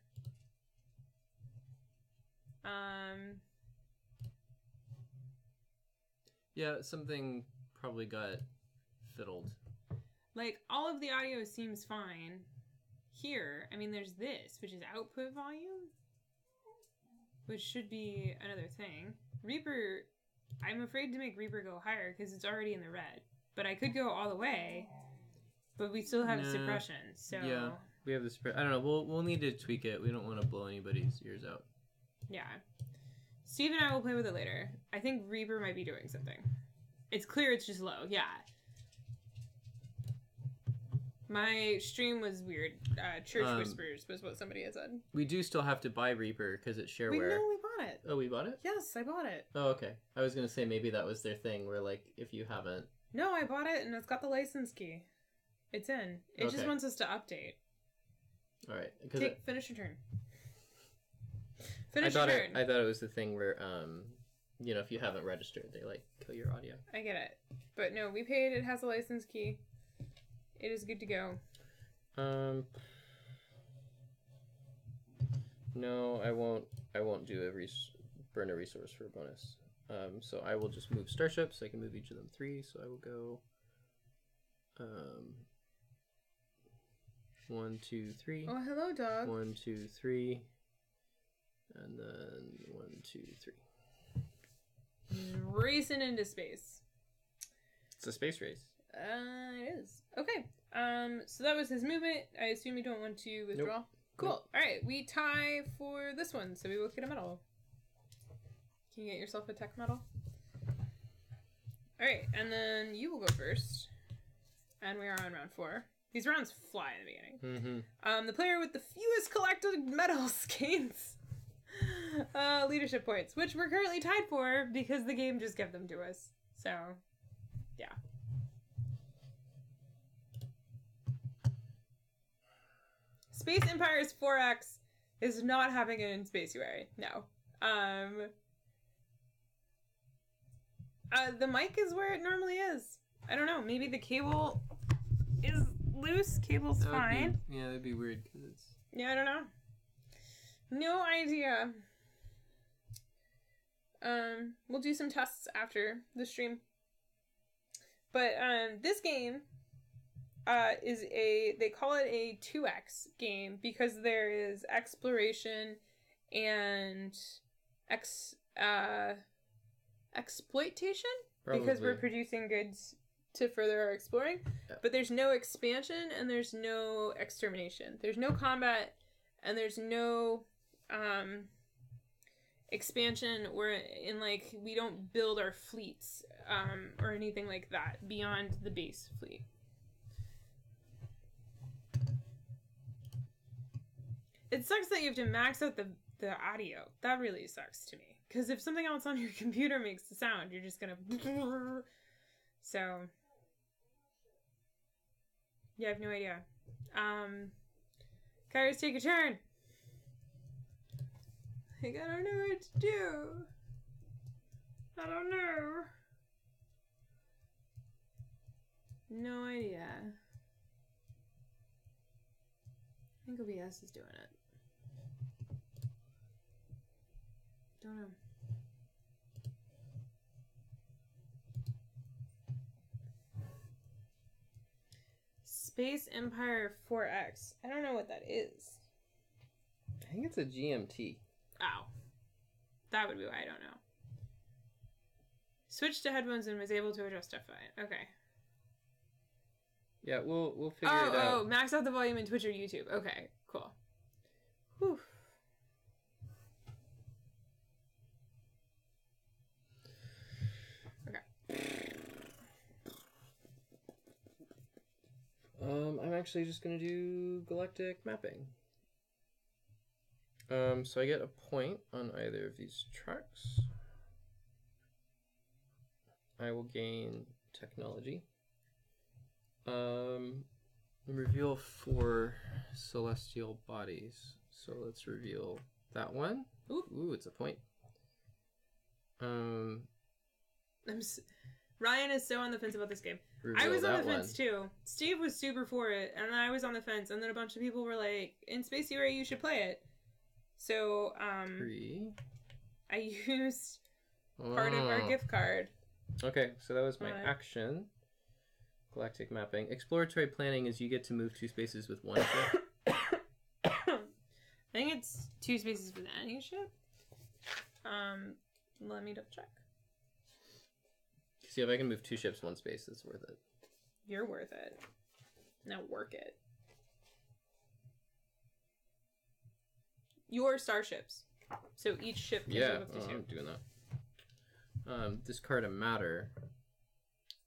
Speaker 2: Yeah, something probably got fiddled.
Speaker 1: Like, all of the audio seems fine. Here, I mean, there's this, which is output volume, which should be another thing. Reaper, I'm afraid to make Reaper go higher because it's already in the red. But I could go all the way, but we still have suppression, so...
Speaker 2: Yeah, we have the suppression. I don't know, we'll need to tweak it. We don't want to blow anybody's ears out.
Speaker 1: Yeah. Steve and I will play with it later. I think Reaper might be doing something. It's clear it's just low, yeah. My stream was weird. Church Whispers was what somebody had said.
Speaker 2: We do still have to buy Reaper because it's shareware.
Speaker 1: We bought it.
Speaker 2: Oh, we bought it?
Speaker 1: Yes, I bought it.
Speaker 2: Oh, okay. I was going to say maybe that was their thing where, like, if you haven't...
Speaker 1: No, I bought it and it's got the license key. It's in. It just wants us to update.
Speaker 2: All right.
Speaker 1: Finish your turn. Finish your turn.
Speaker 2: I thought it was the thing where, if you haven't registered, they, like, kill your audio.
Speaker 1: I get it. But no, we paid. It has a license key. It is good to go.
Speaker 2: No, I won't do burn a resource for a bonus. So I will just move starships. I can move each of them 3. So I will go 1, 2, 3.
Speaker 1: Oh, hello, dog.
Speaker 2: 1, 2, 3. And then 1, 2, 3.
Speaker 1: Racing into space.
Speaker 2: It's a space race.
Speaker 1: It is. Okay. So that was his movement. I assume you don't want to withdraw?
Speaker 2: Nope.
Speaker 1: Cool.
Speaker 2: Nope.
Speaker 1: Alright, we tie for this one, so we both get a medal. Can you get yourself a tech medal? Alright, and then you will go first. And we are on round 4. These rounds fly in the beginning.
Speaker 2: Mm-hmm.
Speaker 1: The player with the fewest collected medals gains leadership points, which we're currently tied for because the game just gave them to us. So, yeah. Space Empires 4X is not having it in Spacuary. No. The mic is where it normally is. I don't know. Maybe the cable is loose. Cable's fine.
Speaker 2: That'd be weird because it's...
Speaker 1: Yeah, I don't know. No idea. We'll do some tests after the stream. But this game they call it a 2X game because there is exploration and exploitation.
Speaker 2: Probably.
Speaker 1: Because we're producing goods to further our exploring.
Speaker 2: Yeah.
Speaker 1: But there's no expansion and there's no extermination. There's no combat and there's no expansion where in like we don't build our fleets or anything like that beyond the base fleet. It sucks that you have to max out the audio. That really sucks to me. Because if something else on your computer makes the sound, you're just gonna... So... Yeah, I have no idea. Kairos, take a turn! Like, I don't know what to do. I don't know. No idea. I think OBS is doing it. Don't know. Space Empire 4X. I don't know what that is.
Speaker 2: I think it's a GMT.
Speaker 1: Ow. That would be why I don't know. Switched to headphones and was able to adjust fine. Okay.
Speaker 2: Yeah, we'll figure it out.
Speaker 1: Oh, max out the volume in Twitch or YouTube. Okay, cool. Whew.
Speaker 2: I'm actually just gonna do galactic mapping. So I get a point on either of these tracks. I will gain technology. Reveal 4 celestial bodies. So let's reveal that one. Ooh, it's a point.
Speaker 1: Ryan is so on the fence about this game.
Speaker 2: Reveal
Speaker 1: I was on the
Speaker 2: one.
Speaker 1: fence too. Steve was super for it, and I was on the fence, and then a bunch of people were like, in Space Era, you should play it. So,
Speaker 2: 3.
Speaker 1: I used part of our gift card.
Speaker 2: Okay, so that was my action. Galactic mapping. Exploratory planning is you get to move 2 spaces with 1 ship.
Speaker 1: I think it's 2 spaces with any ship. Let me double check.
Speaker 2: See, if I can move 2 ships 1 space, it's worth it.
Speaker 1: You're worth it. Now work it. Your starships. So each ship can move up to 2.
Speaker 2: I'm doing that. Discard a matter.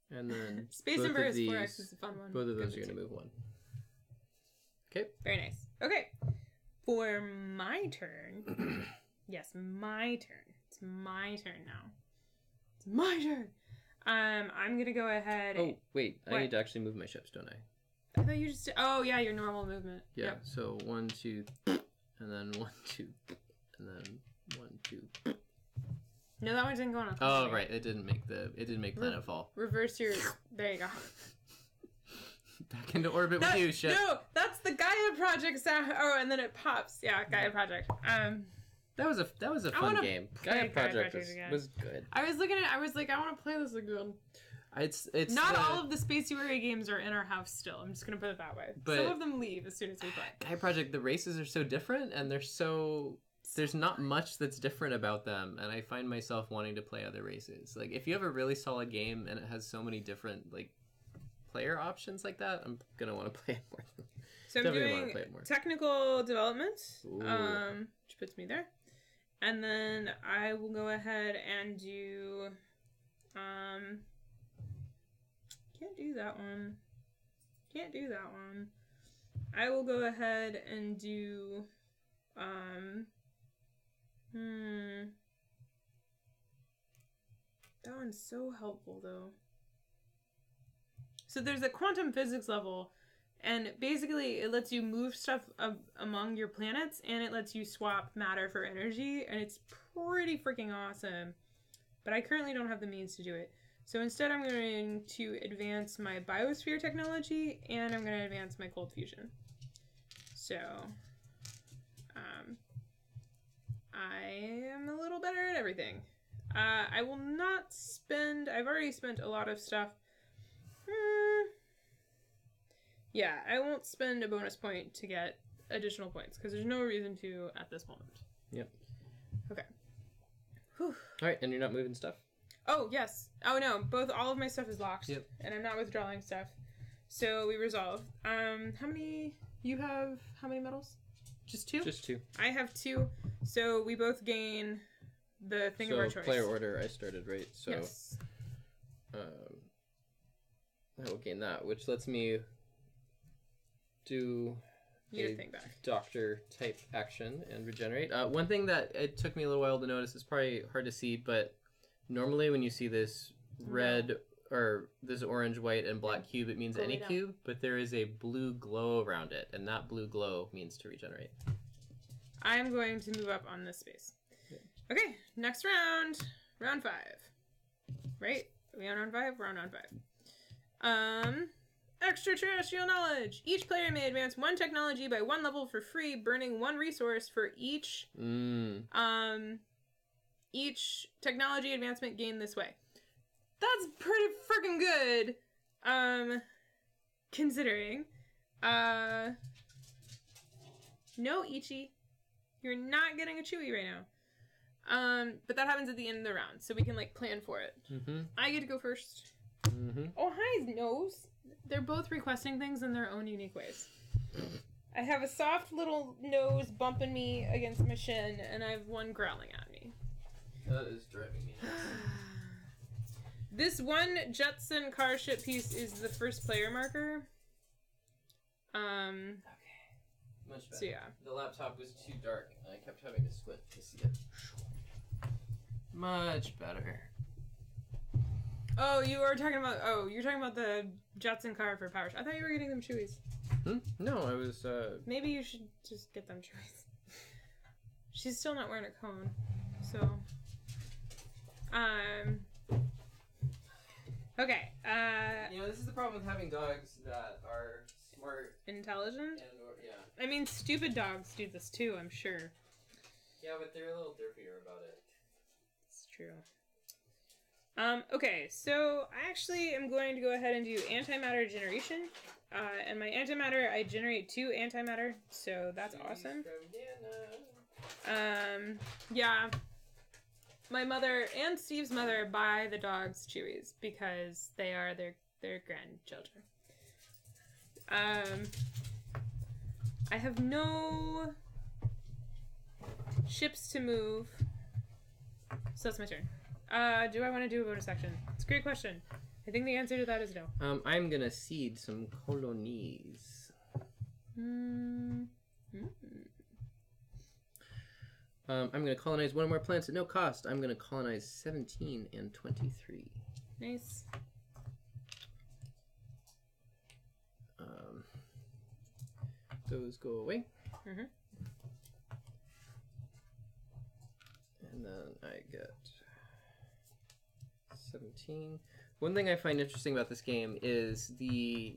Speaker 2: And then
Speaker 1: Space Emperor 4X is a fun one.
Speaker 2: Both of those are going to move 1. Okay.
Speaker 1: Very nice. Okay. For my turn. Yes, my turn. It's my turn now. It's my turn. I'm gonna go ahead.
Speaker 2: Oh wait,
Speaker 1: What?
Speaker 2: I need to actually move my ships, don't I?
Speaker 1: I thought you just. Oh yeah, your normal movement.
Speaker 2: Yeah.
Speaker 1: Yep.
Speaker 2: So 1, 2, and then 1, 2, and then 1, 2.
Speaker 1: No, that one didn't go on.
Speaker 2: Oh right, it didn't make planetfall.
Speaker 1: Reverse your. There you go.
Speaker 2: Back into orbit with you, ship.
Speaker 1: No, that's the Gaia Project sound. Oh, and then it pops. Yeah, Gaia Project.
Speaker 2: That was a fun game. Gaia Project was good.
Speaker 1: I was looking at. I was like, I want to play this again.
Speaker 2: It's
Speaker 1: not all of the Space URA games are in our house still. I'm just gonna put it that way. But some of them leave as soon as we play.
Speaker 2: Gaia Project, the races are so different, and there's not much that's different about them, and I find myself wanting to play other races. Like if you have a really solid game and it has so many different like player options like that, I'm gonna want to play it more.
Speaker 1: So I'm doing technical development, which puts me there. And then I will go ahead and do, can't do that one. Can't do that one. I will go ahead and do, that one's so helpful though. So there's a quantum physics level, and basically it lets you move stuff among your planets, and it lets you swap matter for energy, and it's pretty freaking awesome. But I currently don't have the means to do it. So instead I'm going to advance my biosphere technology, and I'm going to advance my cold fusion. So, I am a little better at everything. I will not spend... I've already spent a lot of stuff. Yeah, I won't spend a bonus point to get additional points, because there's no reason to at this moment.
Speaker 2: Yep.
Speaker 1: Okay. Whew.
Speaker 2: Alright, and you're not moving stuff?
Speaker 1: Oh, yes. Oh, no. All of my stuff is locked.
Speaker 2: Yep.
Speaker 1: And I'm not withdrawing stuff. So we resolve. How many... You have how many medals? Just 2?
Speaker 2: Just 2.
Speaker 1: I have 2. So we both gain the thing of our choice.
Speaker 2: Player order, I started, right? So,
Speaker 1: yes.
Speaker 2: I will gain that, which lets me do
Speaker 1: a thing back.
Speaker 2: Doctor type action and regenerate. One thing that it took me a little while to notice, is probably hard to see, but normally when you see this red or this orange, white, and black cube, it means any cube, but there is a blue glow around it, and that blue glow means to regenerate.
Speaker 1: I'm going to move up on this space. Okay, next round. Round 5. Right? Are we on round 5? We're on round 5. Extraterrestrial knowledge. Each player may advance 1 technology by 1 level for free, burning 1 resource for each each technology advancement gained this way. That's pretty freaking good. Considering. No, Ichi. You're not getting a Chewy right now. But that happens at the end of the round, so we can, like, plan for it.
Speaker 2: Mm-hmm.
Speaker 1: I get to go first.
Speaker 2: Mm-hmm.
Speaker 1: Oh, hi, Nose. They're both requesting things in their own unique ways. I have a soft little nose bumping me against my shin, and I have one growling at me.
Speaker 2: That is driving me nuts.
Speaker 1: This one Jetson car ship piece is the first player marker.
Speaker 2: Okay. Much better.
Speaker 1: So yeah.
Speaker 2: The laptop was too dark, and I kept having to squint to see it. Much better.
Speaker 1: Oh, you're talking about the Jetson car for Power. I thought you were getting them Chewies.
Speaker 2: No, I was,
Speaker 1: Maybe you should just get them Chewies. She's still not wearing a cone, so... Okay,
Speaker 2: this is the problem with having dogs that are smart...
Speaker 1: Intelligent?
Speaker 2: And, yeah.
Speaker 1: I mean, stupid dogs do this too, I'm sure.
Speaker 2: Yeah, but they're a little derpier about it.
Speaker 1: It's true. Okay, so I actually am going to go ahead and do antimatter generation. And my antimatter, I generate 2 antimatter, so that's awesome. Yeah. My mother and Steve's mother buy the dogs Chewies because they are their grandchildren. I have no ships to move, so that's my turn. Do I want to do a bonus action? It's a great question. I think the answer to that is no.
Speaker 2: I'm gonna seed some colonies. I'm gonna colonize 1 more planet at no cost. I'm gonna colonize 17 and 23.
Speaker 1: Nice.
Speaker 2: Those go away.
Speaker 1: Mm-hmm.
Speaker 2: And then I get 17. One thing I find interesting about this game is the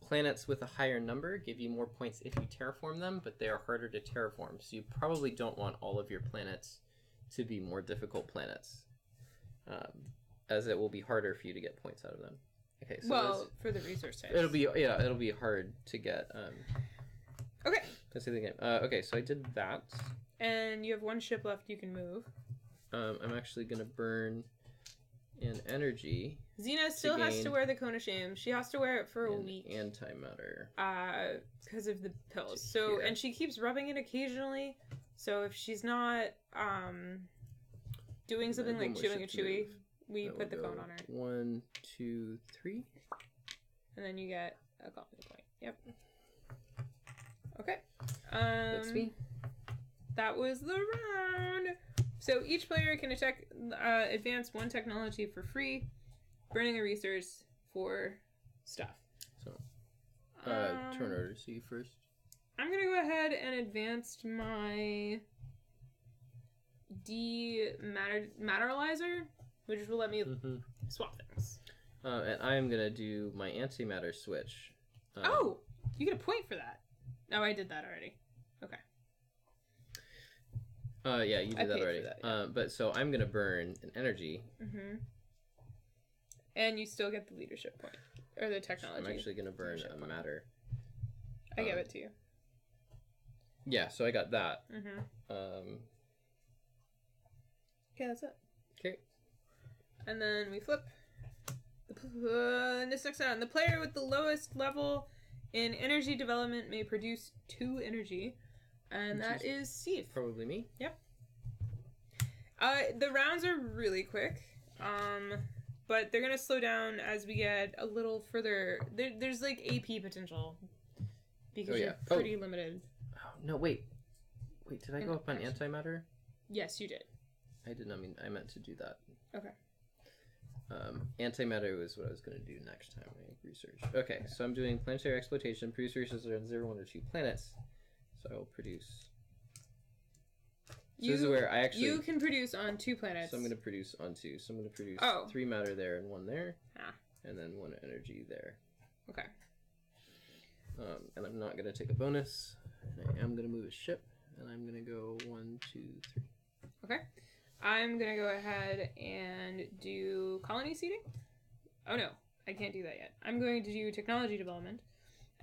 Speaker 2: planets with a higher number give you more points if you terraform them, but they are harder to terraform. So you probably don't want all of your planets to be more difficult planets, as it will be harder for you to get points out of them. Okay, so
Speaker 1: for the resource types.
Speaker 2: It'll be hard to get.
Speaker 1: Okay.
Speaker 2: Let's see the game. Okay, so I did that.
Speaker 1: And you have 1 ship left you can move.
Speaker 2: I'm actually gonna burn an energy.
Speaker 1: Xena still has to wear the cone of shame. She has to wear it for a week.
Speaker 2: Antimatter.
Speaker 1: Because of the pills. So, and she keeps rubbing it occasionally. So if she's not doing something like chewing a chewy, we put the cone on her.
Speaker 2: 1, 2, 3.
Speaker 1: And then you get a colony point. Yep. Okay.
Speaker 2: That's me.
Speaker 1: That was the round. So each player can advance 1 technology for free, burning a resource for stuff.
Speaker 2: So, turn order to you first.
Speaker 1: I'm gonna go ahead and advance my dematerializer, which will let me swap things.
Speaker 2: And I'm gonna do my antimatter switch.
Speaker 1: You get a point for that. Oh, I did that already. Okay.
Speaker 2: Yeah, you did that already.
Speaker 1: That, yeah.
Speaker 2: But so I'm gonna burn an energy.
Speaker 1: Mm-hmm. And you still get the leadership point or the technology.
Speaker 2: I'm actually gonna burn a matter.
Speaker 1: I gave it to you.
Speaker 2: Yeah, so I got that.
Speaker 1: Mm-hmm. Okay, that's it.
Speaker 2: Okay.
Speaker 1: And then we flip. This next round, the player with the lowest level in energy development may produce 2 energy. And that is Steve.
Speaker 2: Probably me.
Speaker 1: Yep. The rounds are really quick. But they're going to slow down as we get a little further. There's like AP potential. Because you're pretty limited.
Speaker 2: Oh, no, wait. Wait, did I go up on antimatter?
Speaker 1: Yes, you did.
Speaker 2: I did not mean, I meant to do that.
Speaker 1: Okay.
Speaker 2: Antimatter was what I was going to do next time I research. Okay, so I'm doing planetary exploitation. Produce resources on 0, 1, or 2 planets. So I will produce... So this is where I actually...
Speaker 1: You can produce on 2 planets.
Speaker 2: So I'm going to produce on 2. So I'm going to produce 3 matter there and 1 there. And then 1 energy there.
Speaker 1: Okay.
Speaker 2: And I'm not going to take a bonus. And I am going to move a ship. And I'm going to go 1, 2, 3.
Speaker 1: Okay. I'm going to go ahead and do colony seeding. Oh no, I can't do that yet. I'm going to do technology development.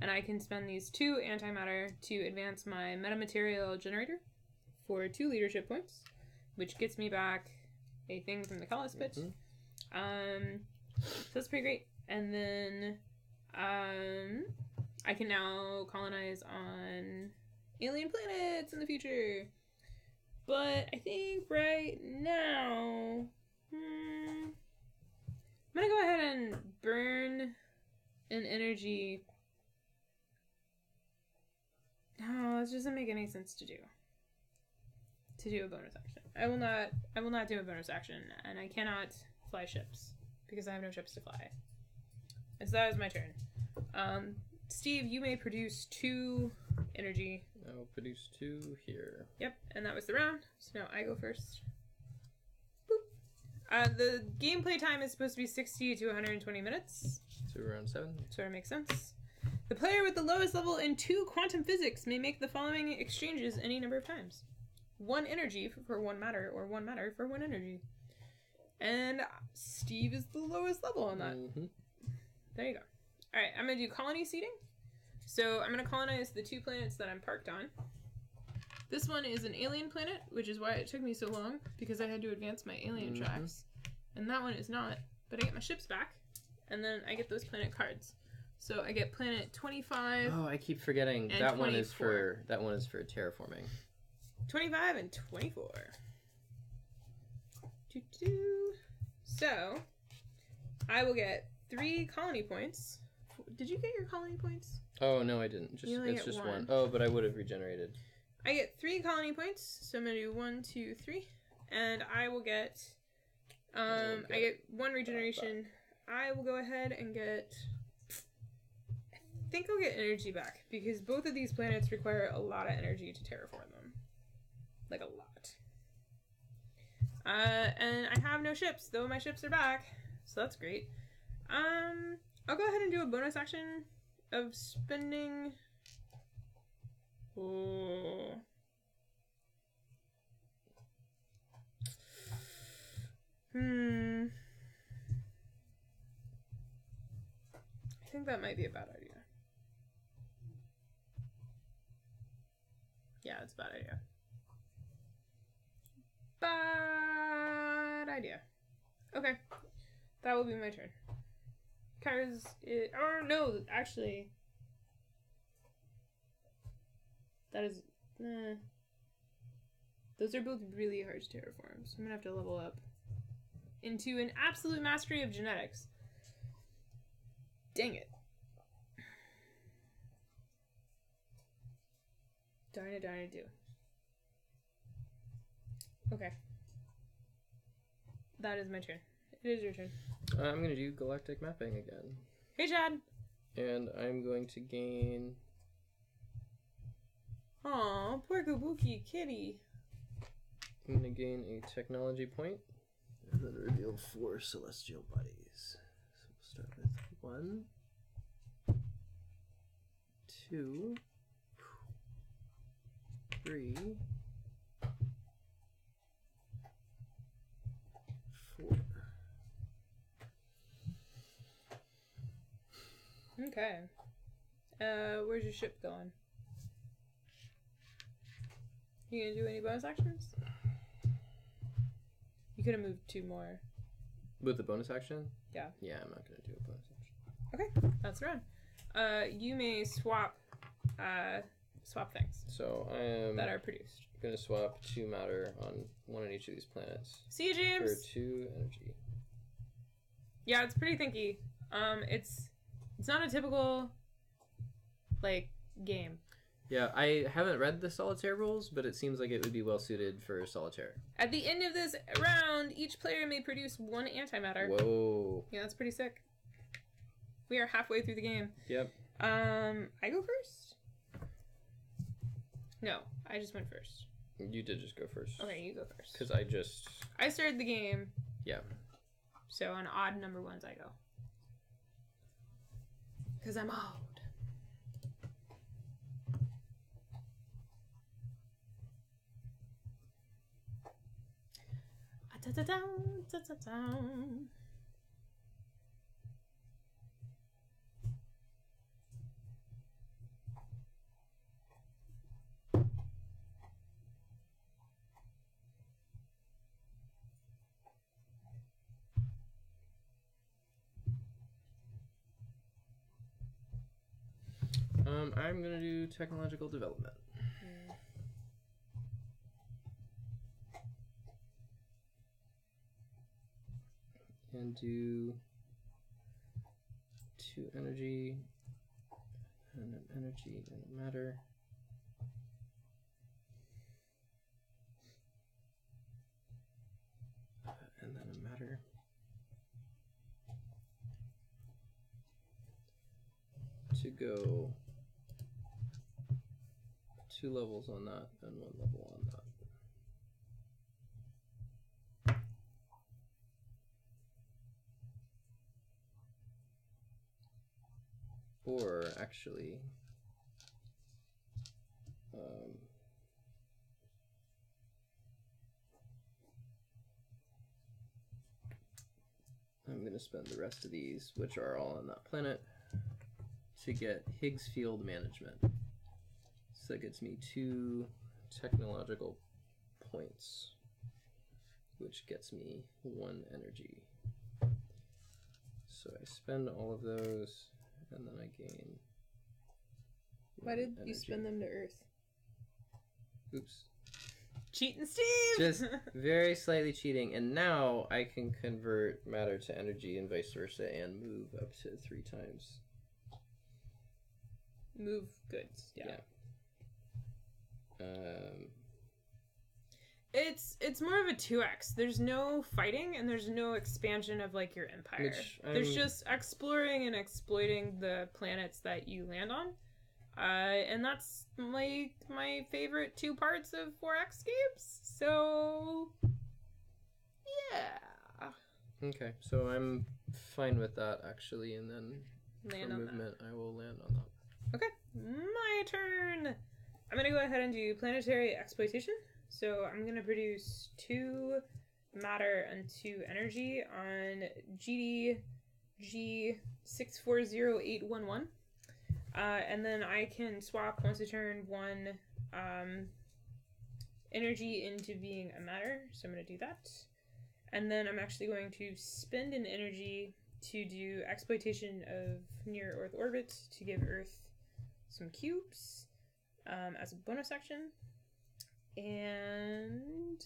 Speaker 1: And I can spend these 2 antimatter to advance my metamaterial generator for 2 leadership points, which gets me back a thing from the Colossus pit. So that's pretty great. And then I can now colonize on alien planets in the future. But I think right now, I'm gonna go ahead and burn an energy. No, this doesn't make any sense to do a bonus action. I will not do a bonus action, and I cannot fly ships because I have no ships to fly. And so that is my turn. Steve, you may produce 2 energy.
Speaker 2: I will produce 2 here.
Speaker 1: Yep, and that was the round. So now I go first. Boop. The gameplay time is supposed to be 60 to 120 minutes.
Speaker 2: So round 7.
Speaker 1: Sort of makes sense. The player with the lowest level in 2 quantum physics may make the following exchanges any number of times. 1 energy for 1 matter, or 1 matter for 1 energy. And Steve is the lowest level on that.
Speaker 2: Mm-hmm.
Speaker 1: There you go. Alright, I'm going to do colony seeding. So I'm going to colonize the 2 planets that I'm parked on. This one is an alien planet, which is why it took me so long, because I had to advance my alien tracks. And that one is not, but I get my ships back, and then I get those planet cards. So I get planet 25.
Speaker 2: Oh, I keep forgetting that
Speaker 1: 24.
Speaker 2: one is for terraforming.
Speaker 1: 25 and 24. So I will get 3 colony points. Did you get your colony points?
Speaker 2: Oh no, I didn't. It's just 1. Oh, but I would have regenerated.
Speaker 1: I get 3 colony points, so I'm gonna do 1, 2, 3, and I will get. I get 1 regeneration. I will go ahead and get. I think I'll get energy back because both of these planets require a lot of energy to terraform them, like a lot. And I have no ships, though my ships are back, so that's great. I'll go ahead and do a bonus action of spending. Oh. I think that might be a bad idea. Yeah, it's a bad idea. Bad idea. Okay. That will be my turn. Cars. Or no, actually. That is. Those are both really hard to terraform, so I'm gonna have to level up into an absolute mastery of genetics. Dang it. Darn it, do. Okay. That is my turn. It is your turn.
Speaker 2: I'm going to do galactic mapping again.
Speaker 1: Hey, Chad!
Speaker 2: And I'm going to gain...
Speaker 1: Aw, poor Kabuki kitty.
Speaker 2: I'm going to gain a technology point. And then reveal 4 celestial bodies. So we'll start with 1, 2, 3, 4.
Speaker 1: Okay. Where's your ship going? You gonna do any bonus actions? You could have moved 2 more.
Speaker 2: With the bonus action?
Speaker 1: Yeah.
Speaker 2: Yeah, I'm not going to do a bonus action.
Speaker 1: Okay, that's right. You may swap things
Speaker 2: So I am
Speaker 1: that are produced.
Speaker 2: going to swap 2 matter on one on each of these planets.
Speaker 1: See you, James.
Speaker 2: For 2 energy.
Speaker 1: Yeah, it's pretty thinky. It's not a typical like game.
Speaker 2: Yeah, I haven't read the solitaire rules, but it seems like it would be well suited for solitaire.
Speaker 1: At the end of this round, each player may produce 1 antimatter.
Speaker 2: Whoa.
Speaker 1: Yeah, that's pretty sick. We are halfway through the game.
Speaker 2: Yep.
Speaker 1: I go first? No, I just went first.
Speaker 2: You did just go first.
Speaker 1: Okay, you go first.
Speaker 2: Because
Speaker 1: I started the game.
Speaker 2: Yeah.
Speaker 1: So on odd number ones I go. Because I'm old.
Speaker 2: I'm gonna do technological development. And do 2 energy, and an energy and a matter. And then a matter. To go 2 levels on that and 1 level on that. Or actually, I'm going to spend the rest of these, which are all on that planet, to get Higgs field management. So that gets me 2 technological points, which gets me 1 energy. So I spend all of those, and then I gain.
Speaker 1: Why did you spend them to Earth?
Speaker 2: Oops.
Speaker 1: Cheating Steve!
Speaker 2: Just very slightly cheating, and now I can convert matter to energy and vice versa and move up to 3 times.
Speaker 1: Move goods, yeah. It's more of a 2x. There's no fighting and there's no expansion of like your empire. There's just exploring and exploiting the planets that you land on. And that's like my favorite 2 parts of 4X games. So yeah.
Speaker 2: Okay, so I'm fine with that actually, and then
Speaker 1: Land
Speaker 2: for
Speaker 1: on
Speaker 2: movement I will land on that.
Speaker 1: Okay, my turn. I'm gonna go ahead and do planetary exploitation. So I'm gonna produce 2 matter and 2 energy on GDG 640811. And then I can swap once a turn 1 energy into being a matter. So I'm gonna do that. And then I'm actually going to spend an energy to do exploitation of near Earth orbit to give Earth some cubes as a bonus action. And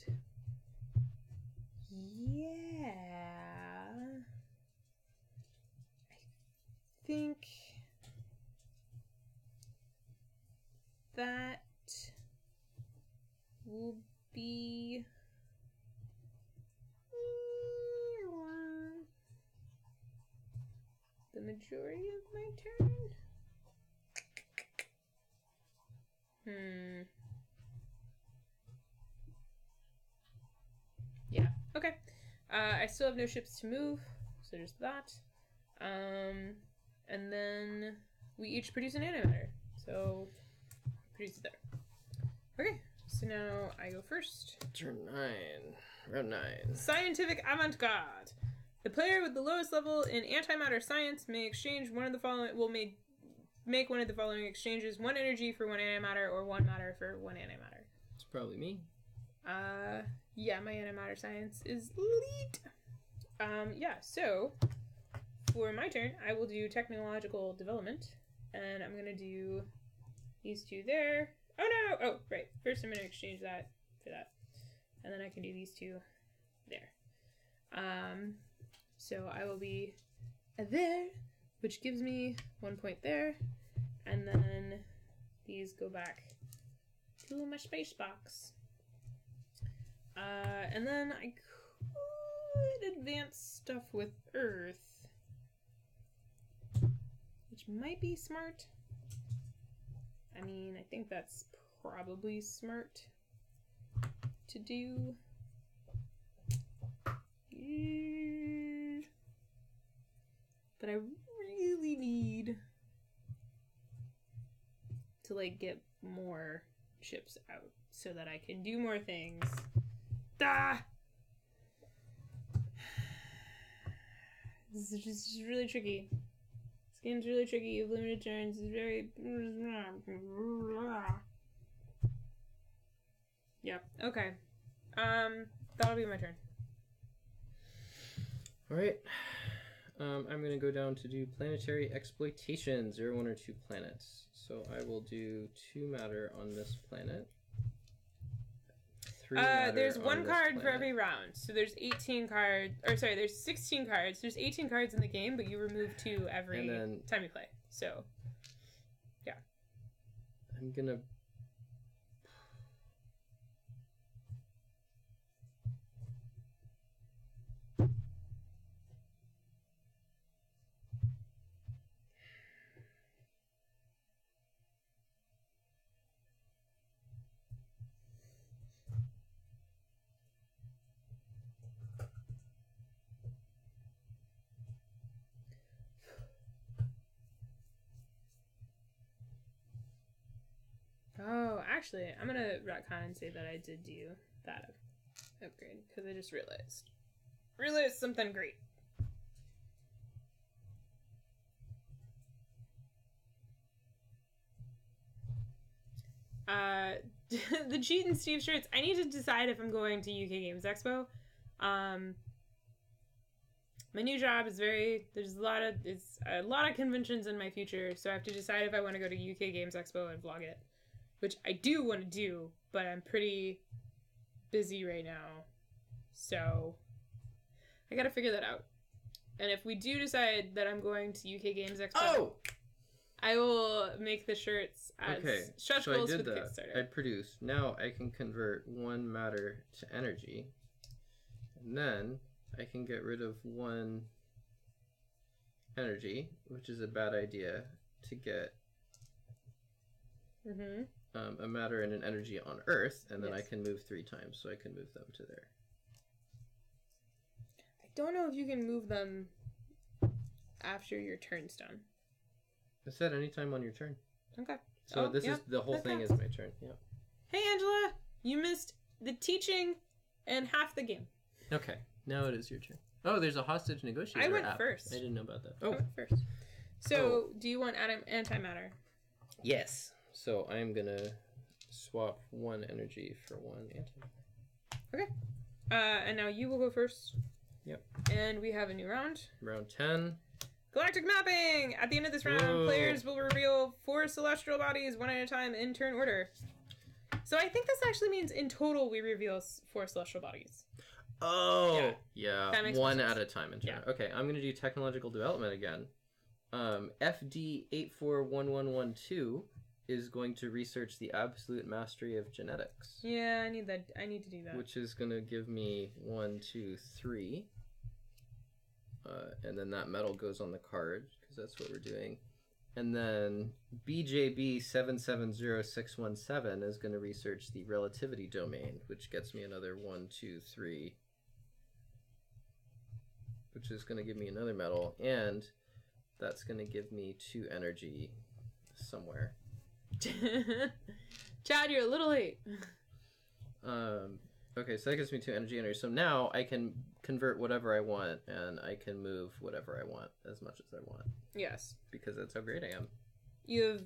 Speaker 1: yeah, I think that will be the majority of my turn. Yeah, okay. I still have no ships to move, so there's that. And then we each produce an antimatter. So, produce it there. Okay, so now I go first.
Speaker 2: Turn 9. Round 9.
Speaker 1: Scientific avant-garde. The player with the lowest level in antimatter science may exchange one of the following. Make one of the following exchanges: 1 energy for 1 antimatter, or 1 matter for 1 antimatter.
Speaker 2: It's probably me.
Speaker 1: Yeah, my antimatter science is elite. Yeah, so for my turn, I will do technological development, and I'm gonna do these two there. Oh no! Oh, right. First, I'm gonna exchange that for that, and then I can do these two there. So I will be there, which gives me 1 point there, and then these go back to my space box. And then I could advance stuff with Earth, which might be smart. I mean, I think that's probably smart to do. But I really need to, like, get more ships out so that I can do more things. Ah! This is just really tricky. This game's really tricky. You have limited turns. It's very... Yeah, okay. That'll be my turn.
Speaker 2: Alright. I'm going to go down to do planetary exploitation, 0, 1, or 2 planets. So I will do 2 matter on this planet. 3 matter
Speaker 1: there's
Speaker 2: on
Speaker 1: one
Speaker 2: this
Speaker 1: card for
Speaker 2: planet.
Speaker 1: every round. So there's 18 cards, or sorry, there's 16 cards. There's 18 cards in the game, but you remove 2 every time you play. So, yeah.
Speaker 2: I'm going to...
Speaker 1: Oh, actually, I'm gonna retcon and say that I did do that upgrade because I just realized something great. The Cheat and Steve shirts. I need to decide if I'm going to UK Games Expo. My new job is there's a lot of conventions in my future, so I have to decide if I want to go to UK Games Expo and vlog it, which I do want to do, but I'm pretty busy right now, so I gotta figure that out. And if we do decide that I'm going to UK Games Expo, I will make the shirts as stretch goals for the Kickstarter.
Speaker 2: I produced. Now I can convert 1 matter to energy, and then I can get rid of 1 energy, which is a bad idea, to get a matter and an energy on Earth, and then I can move 3 times, so I can move them to there.
Speaker 1: I don't know if you can move them after your turn's done.
Speaker 2: It said anytime on your turn.
Speaker 1: Okay.
Speaker 2: So this is the whole thing is my turn. Yeah.
Speaker 1: Hey Angela, you missed the teaching and half the game.
Speaker 2: Okay. Now it is your turn. Oh, there's a hostage negotiator.
Speaker 1: I went
Speaker 2: app.
Speaker 1: first.
Speaker 2: I didn't know about that.
Speaker 1: I went first. So, do you want antimatter?
Speaker 2: Yes. So I'm gonna swap 1 energy for 1 antimatter.
Speaker 1: Okay. And now you will go first.
Speaker 2: Yep.
Speaker 1: And we have a new round.
Speaker 2: Round 10.
Speaker 1: Galactic mapping! At the end of this round, players will reveal 4 celestial bodies, 1 at a time, in turn order. So I think this actually means in total we reveal 4 celestial bodies.
Speaker 2: Oh! Yeah.
Speaker 1: That makes
Speaker 2: 1
Speaker 1: sense.
Speaker 2: at a time in turn.
Speaker 1: Yeah.
Speaker 2: Okay, I'm gonna do technological development again. FD841112 is going to research the absolute mastery of genetics.
Speaker 1: Yeah, I need to do that.
Speaker 2: Which is gonna give me 1, 2, 3. And then that metal goes on the card, because that's what we're doing. And then BJB770617 is going to research the relativity domain, which gets me another 1, 2, 3. Which is going to give me another metal, and that's going to give me 2 energy somewhere.
Speaker 1: Chad, you're a little late.
Speaker 2: Okay, so that gives me 2 energy. So now I can convert whatever I want, and I can move whatever I want as much as I want.
Speaker 1: Yes.
Speaker 2: Because that's how great I am.
Speaker 1: You have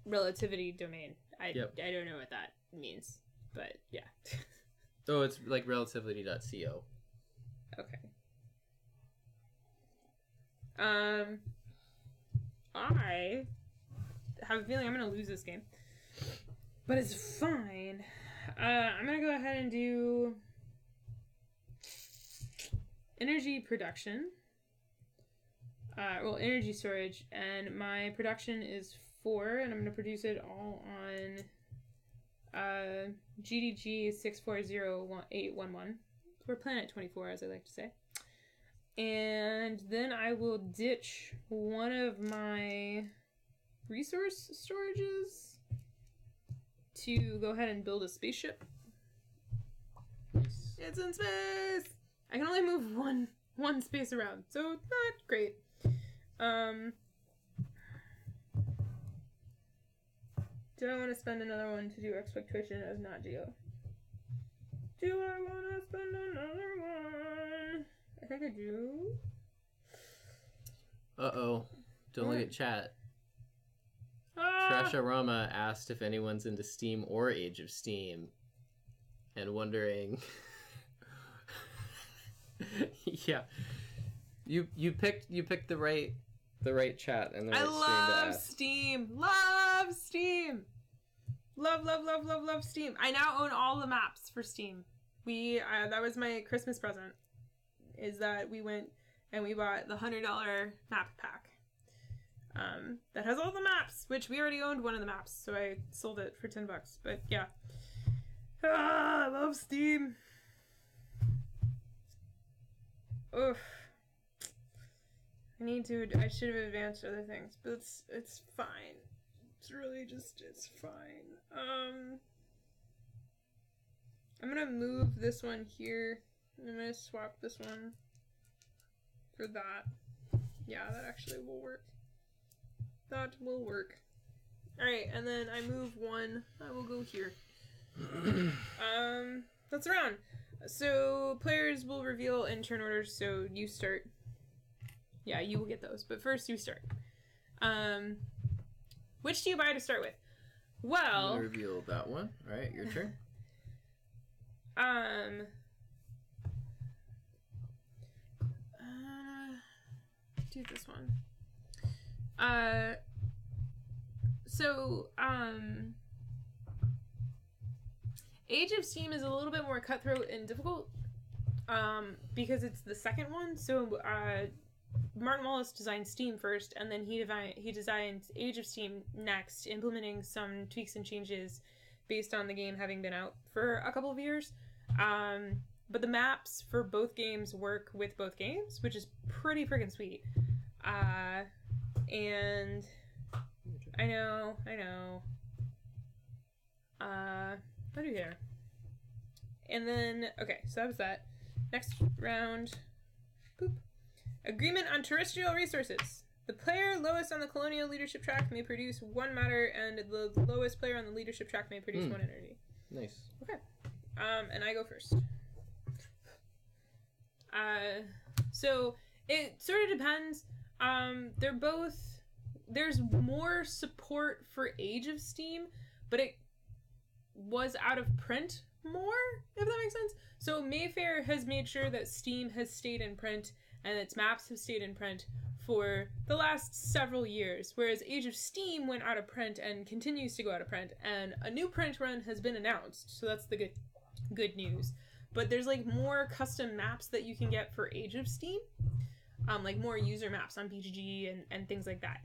Speaker 1: relativity domain. I don't know what that means, but yeah.
Speaker 2: Oh, it's like relativity.co.
Speaker 1: Okay. I have a feeling I'm gonna lose this game, but it's fine. I'm gonna go ahead and do energy production. Energy storage, and my production is 4, and I'm gonna produce it all on GDG 6401811, or Planet 24, as I like to say. And then I will ditch one of my resource storages to go ahead and build a spaceship.
Speaker 2: Nice.
Speaker 1: It's in space! I can only move one space around, so not great. Do I want to spend another one to do expectation of not Geo? Do I want to spend another one? I think I do.
Speaker 2: Uh-oh. Don't look at chat.
Speaker 1: Ah!
Speaker 2: Trasharama asked if anyone's into Steam or Age of Steam. And wondering... yeah. You picked the right chat and the right
Speaker 1: I
Speaker 2: stream to
Speaker 1: love
Speaker 2: ask.
Speaker 1: Steam. Love Steam. Love Steam. I now own all the maps for Steam. That was my Christmas present. Is that we went and we bought the $100 map pack. That has all the maps, which we already owned one of the maps, so I sold it for $10. But yeah. I love Steam. Oof. I should have advanced other things, but it's fine. It's fine. I'm gonna move this one here. I'm gonna swap this one for that. Yeah, that actually will work. That will work. Alright, and then I move one. I will go here. That's around. So, players will reveal in turn order, so you start. Yeah, you will get those, but first you start. Which do you buy to start with? Well...
Speaker 2: I'm gonna reveal that one. Alright, your turn.
Speaker 1: Do this one. Age of Steam is a little bit more cutthroat and difficult, because it's the second one. So, Martin Wallace designed Steam first, and then he designed Age of Steam next, implementing some tweaks and changes based on the game having been out for a couple of years. But the maps for both games work with both games, which is pretty freaking sweet. And I know. What do we hear? And then, okay, so that was that. Next round. Boop. Agreement on terrestrial resources. The player lowest on the colonial leadership track may produce 1 matter, and the lowest player on the leadership track may produce 1 energy.
Speaker 2: Nice.
Speaker 1: Okay. And I go first. So it sort of depends. There's more support for Age of Steam, but it was out of print more, if that makes sense. So Mayfair has made sure that Steam has stayed in print and its maps have stayed in print for the last several years, whereas Age of Steam went out of print and continues to go out of print, and a new print run has been announced, so that's the good news. But there's like more custom maps that you can get for Age of Steam, like more user maps on BGG and things like that.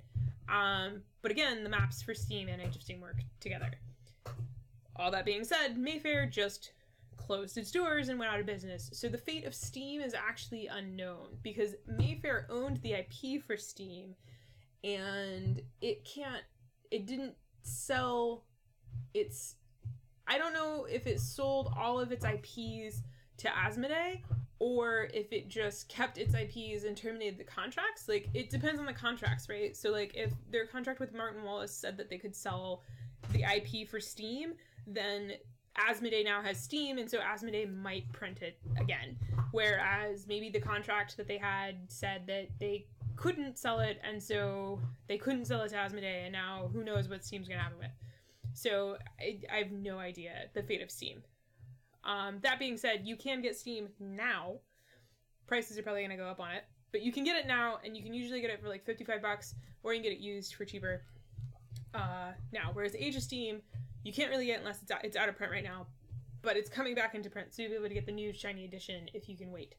Speaker 1: But again, the maps for Steam and Age of Steam work together. All that being said, Mayfair just closed its doors and went out of business. So the fate of Steam is actually unknown, because Mayfair owned the IP for Steam, and it didn't sell its... I don't know if it sold all of its IPs to Asmodee, or if it just kept its IPs and terminated the contracts. Like, it depends on the contracts, right? So, like, if their contract with Martin Wallace said that they could sell the IP for Steam, then Asmodee now has Steam, and so Asmodee might print it again. Whereas maybe the contract that they had said that they couldn't sell it, and so they couldn't sell it to Asmodee, and now who knows what Steam's gonna happen with. So I have no idea the fate of Steam. That being said, you can get Steam now. Prices are probably gonna go up on it. But you can get it now, and you can usually get it for like $55, or you can get it used for cheaper now. Whereas Age of Steam, you can't really get unless it's out of print right now, but it's coming back into print, so you'll be able to get the new shiny edition if you can wait.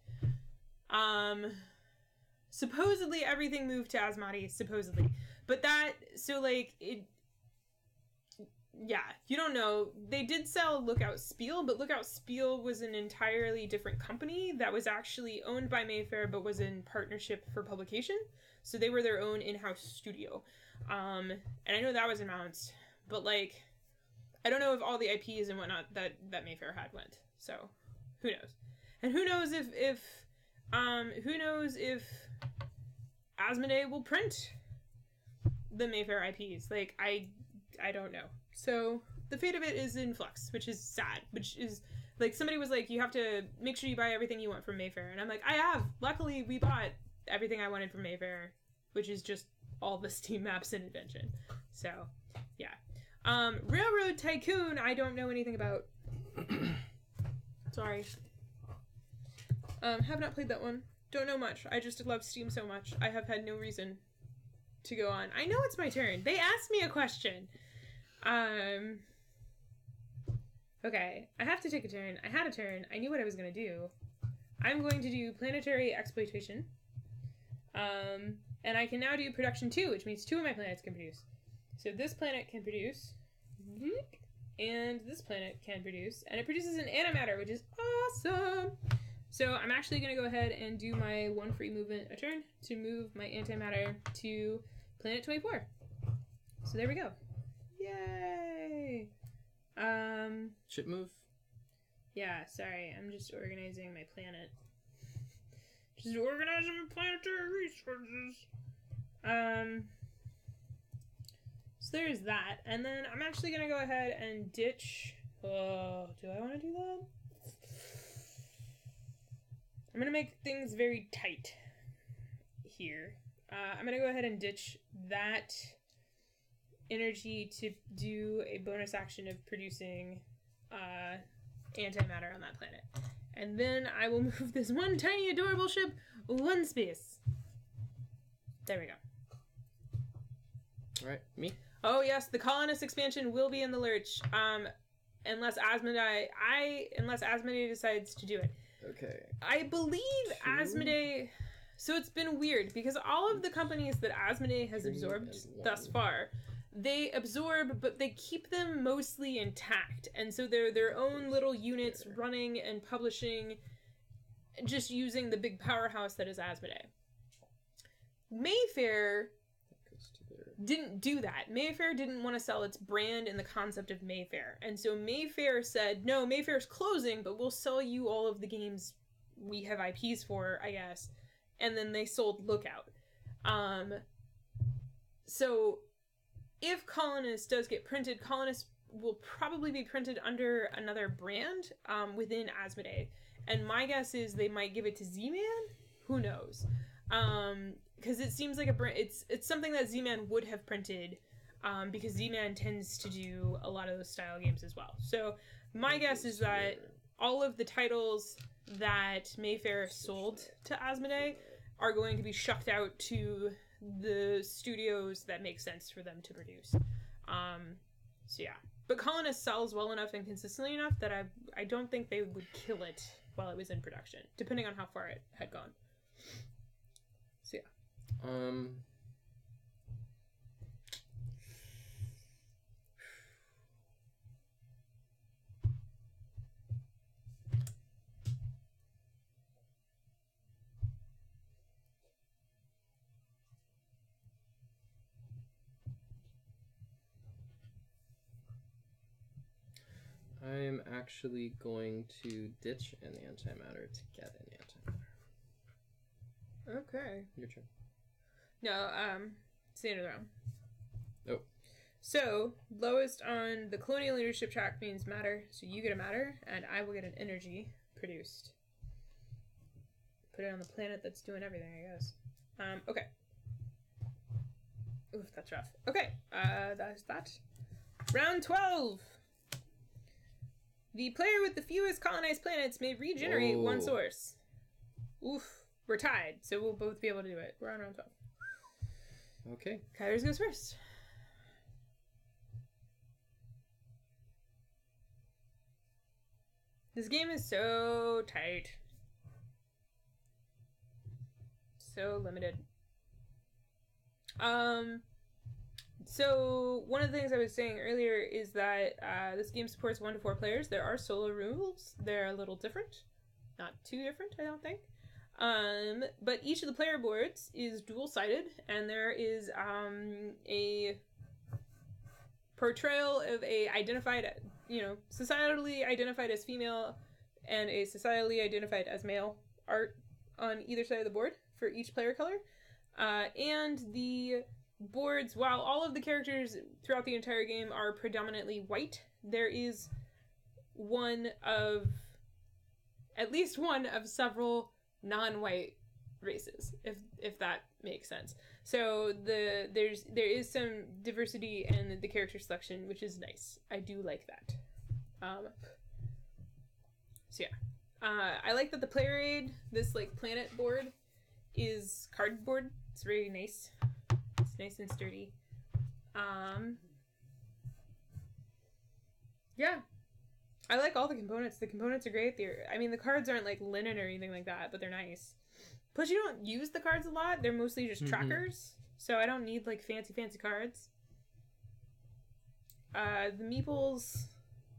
Speaker 1: Supposedly everything moved to Asmati, supposedly. But that, so like, it, yeah, you don't know. They did sell Lookout Spiel, but Lookout Spiel was an entirely different company that was actually owned by Mayfair, but was in partnership for publication. So they were their own in-house studio. And I know that was announced, but like, I don't know if all the IPs and whatnot that Mayfair had went. So who knows? And who knows if Asmodee will print the Mayfair IPs. Like, I don't know. So the fate of it is in flux, which is sad, which is like, somebody was like, you have to make sure you buy everything you want from Mayfair. And I'm like, I have. Luckily, we bought everything I wanted from Mayfair, which is just all the Steam maps and Invention. So, yeah. Railroad Tycoon, I don't know anything about. Sorry. Have not played that one. Don't know much. I just love Steam so much. I have had no reason to go on. I know it's my turn. They asked me a question. Okay. I have to take a turn. I had a turn. I knew what I was going to do. I'm going to do planetary exploitation. And I can now do production 2, which means 2 of my planets can produce. So this planet can produce, and this planet can produce, and it produces an antimatter, which is awesome. So I'm actually going to go ahead and do my 1 free movement a turn to move my antimatter to planet 24. So there we go. Yay!
Speaker 2: Ship move?
Speaker 1: Yeah, sorry. I'm just organizing my planet. Just organizing my planetary resources. So there's that. And then I'm actually going to go ahead and ditch... Oh, do I want to do that? I'm going to make things very tight here. I'm going to go ahead and ditch that energy to do a bonus action of producing antimatter on that planet. And then I will move this one tiny adorable ship 1 space. There we go.
Speaker 2: Alright, me?
Speaker 1: Oh yes, the colonist expansion will be in the lurch. Unless Asmodee decides to do it.
Speaker 2: Okay.
Speaker 1: I believe Asmodee... So it's been weird, because all of the companies that Asmodee has absorbed thus far, they absorb, but they keep them mostly intact. And so they're their own little units running and publishing, just using the big powerhouse that is Asmodee. Mayfair didn't do that. Mayfair didn't want to sell its brand and the concept of Mayfair. And so Mayfair said, no, Mayfair's closing, but we'll sell you all of the games we have IPs for, I guess. And then they sold Lookout. So if Colonist does get printed, Colonist will probably be printed under another brand within Asmodee. And my guess is they might give it to Z-Man? Who knows? Because it seems like a brand. It's something that Z-Man would have printed, because Z-Man tends to do a lot of those style games as well. So my guess is that all of the titles that Mayfair sold to Asmodee are going to be shucked out to the studios that make sense for them to produce. So yeah, but Colonist sells well enough and consistently enough that I don't think they would kill it while it was in production, depending on how far it had gone. So yeah.
Speaker 2: I'm actually going to ditch an antimatter to get an antimatter.
Speaker 1: Okay.
Speaker 2: Your turn.
Speaker 1: No, it's the end of the round.
Speaker 2: Oh.
Speaker 1: So, lowest on the colonial leadership track means matter, so you get a matter, and I will get an energy produced. Put it on the planet that's doing everything, I guess. Okay. Oof, that's rough. Okay, that's that. Round 12! The player with the fewest colonized planets may regenerate one source. Oof. we're tied, so we'll both be able to do it. We're on round 12.
Speaker 2: Okay.
Speaker 1: Kyrus goes first. This game is so tight. So limited. So one of the things I was saying earlier is that this game supports 1 to 4 players. There are solo rules. They're a little different. Not too different, I don't think. But each of the player boards is dual-sided, and there is a portrayal of a identified, societally identified as female and a societally identified as male art on either side of the board for each player color. And the boards, while all of the characters throughout the entire game are predominantly white, there is at least one of several non-white races, if that makes sense. So there is some diversity in the character selection, which is nice. I do like that. So yeah, I like that the player aid, this like planet board, is cardboard. It's very nice. It's nice and sturdy. Yeah. I like all the components. The components are great. The cards aren't like linen or anything like that, but they're nice. Plus, you don't use the cards a lot. They're mostly just trackers, so I don't need like fancy cards. The meeples,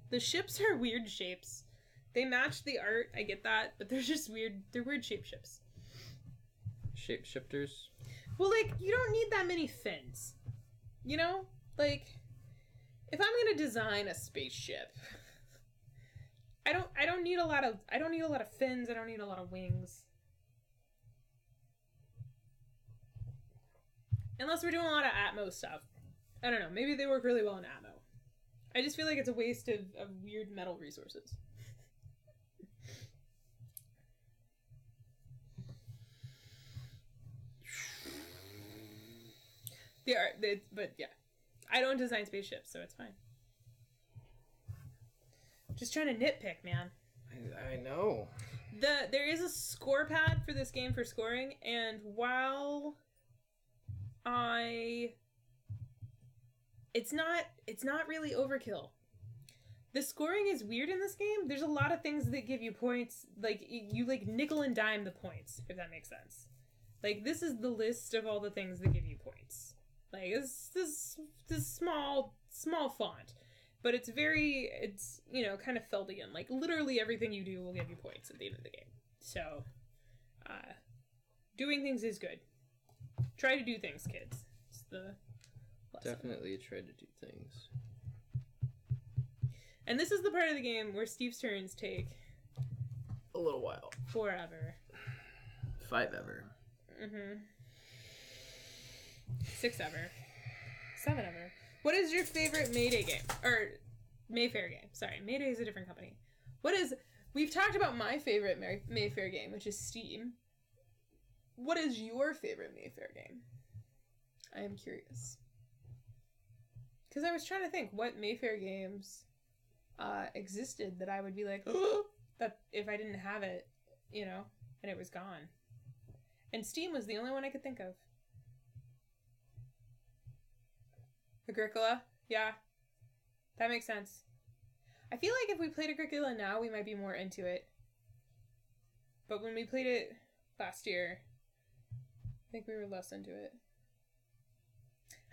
Speaker 1: the ships are weird shapes. They match the art. I get that, but they're just weird. They're weird shape ships.
Speaker 2: Shape shifters.
Speaker 1: Well, like you don't need that many fins. You know, like if I'm gonna design a spaceship. I don't need a lot of fins. I don't need a lot of wings. Unless we're doing a lot of Atmo stuff. I don't know. Maybe they work really well in Atmo. I just feel like it's a waste of weird metal resources. But yeah. I don't design spaceships, so it's fine. Just trying to nitpick, man.
Speaker 2: I know.
Speaker 1: There is a score pad for this game for scoring, and while it's not really overkill. The scoring is weird in this game. There's a lot of things that give you points, like you like nickel and dime the points, if that makes sense. Like this is the list of all the things that give you points. Like this small font. But it's kind of Feldian. Like, literally everything you do will give you points at the end of the game. So, doing things is good. Try to do things, kids. It's the lesson.
Speaker 2: Definitely try to do things.
Speaker 1: And this is the part of the game where Steve's turns take...
Speaker 2: a little while.
Speaker 1: Forever.
Speaker 2: 5 ever.
Speaker 1: 6 ever. 7 ever. What is your favorite Mayday game? Or Mayfair game. Sorry, Mayday is a different company. We've talked about my favorite Mayfair game, which is Steam. What is your favorite Mayfair game? I am curious. Because I was trying to think what Mayfair games existed that I would be like, oh, that if I didn't have it, and it was gone. And Steam was the only one I could think of. Agricola? Yeah. That makes sense. I feel like if we played Agricola now, we might be more into it. But when we played it last year, I think we were less into it.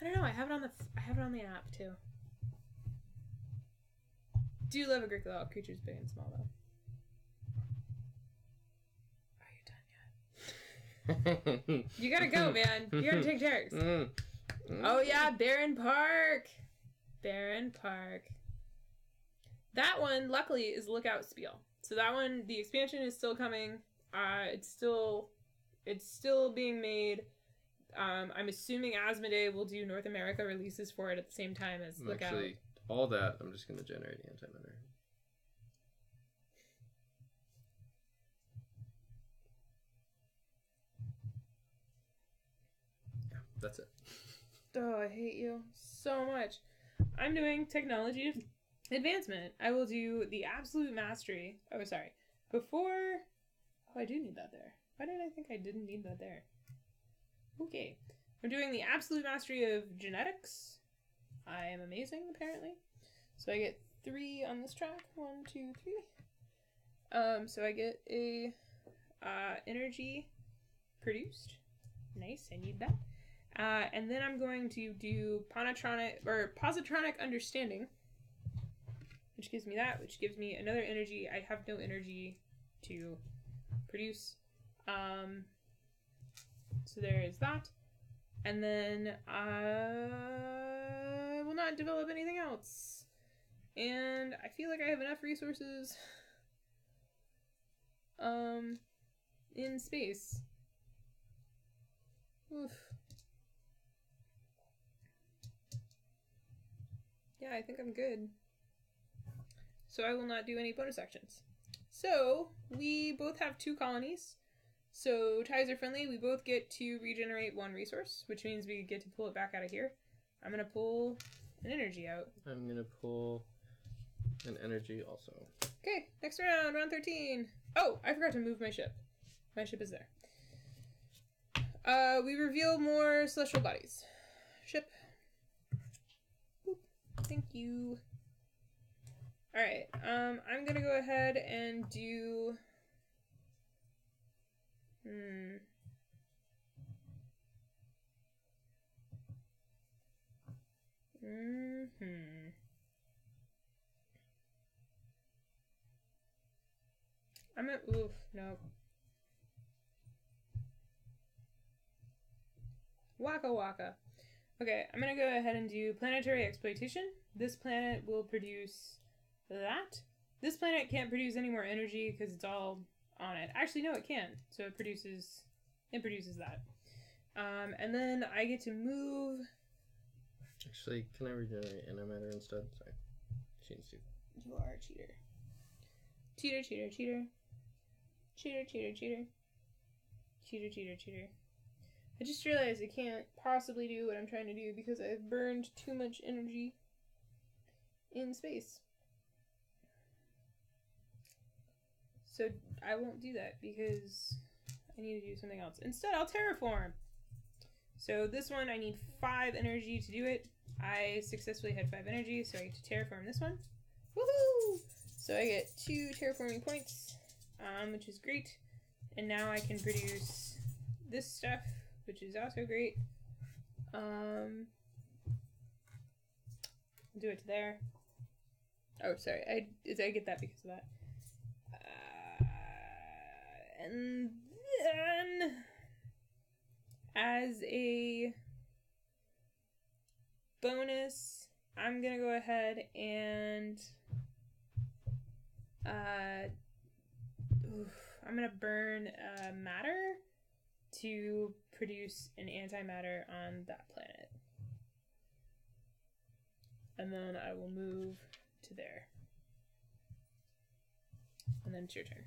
Speaker 1: I don't know, I have it on the app too. Do love Agricola. All creatures big and small though. Are you done yet? You gotta go, man. You gotta take turns. Oh yeah, Barren Park. Barren Park. That one, luckily, is Lookout Spiel. So that one, the expansion is still coming. It's still being made. I'm assuming Asmodee will do North America releases for it at the same time as Lookout.
Speaker 2: Actually, all that, I'm just going to generate antimatter. Yeah, that's it.
Speaker 1: Oh, I hate you so much. I'm doing technology advancement. I will do the absolute mastery. Oh, sorry. I do need that there. Why did I think I didn't need that there? Okay. We're doing the absolute mastery of genetics. I am amazing, apparently. So I get 3 on this track. 1, 2, 3. So I get a energy produced. Nice, I need that. And then I'm going to do positronic understanding, which gives me that, which gives me another energy. I have no energy to produce. So there is that. And then I will not develop anything else. And I feel like I have enough resources in space. Oof. Yeah, I think I'm good. So I will not do any bonus actions. So we both have 2 colonies. So ties are friendly. We both get to regenerate 1 resource, which means we get to pull it back out of here. I'm going to pull an energy out.
Speaker 2: I'm going to pull an energy also.
Speaker 1: Okay, next round, round 13. Oh, I forgot to move my ship. My ship is there. We reveal more celestial bodies. Ship. Boop. Thank you. Alright, I'm gonna go ahead and do... Oof, no. Waka waka. Okay, I'm gonna go ahead and do planetary exploitation. This planet will produce that. This planet can't produce any more energy because it's all on it. Actually, no, it can. So it produces that. And then I get to move.
Speaker 2: Actually, can I regenerate antimatter instead? Sorry. Cheats too.
Speaker 1: You are a cheater. Cheater, cheater, cheater. Cheater, cheater, cheater. Cheater, cheater, cheater. I just realized I can't possibly do what I'm trying to do because I've burned too much energy in space. So I won't do that because I need to do something else. Instead, I'll terraform. So this one, I need 5 energy to do it. I successfully had 5 energy, so I get to terraform this one. Woohoo! So I get 2 terraforming points, which is great. And now I can produce this stuff, which is also great. Do it to there. Oh, sorry. I get that because of that. And then, as a bonus, I'm gonna go ahead and I'm gonna burn matter to produce an antimatter on that planet. And then I will move to there. And then it's your turn.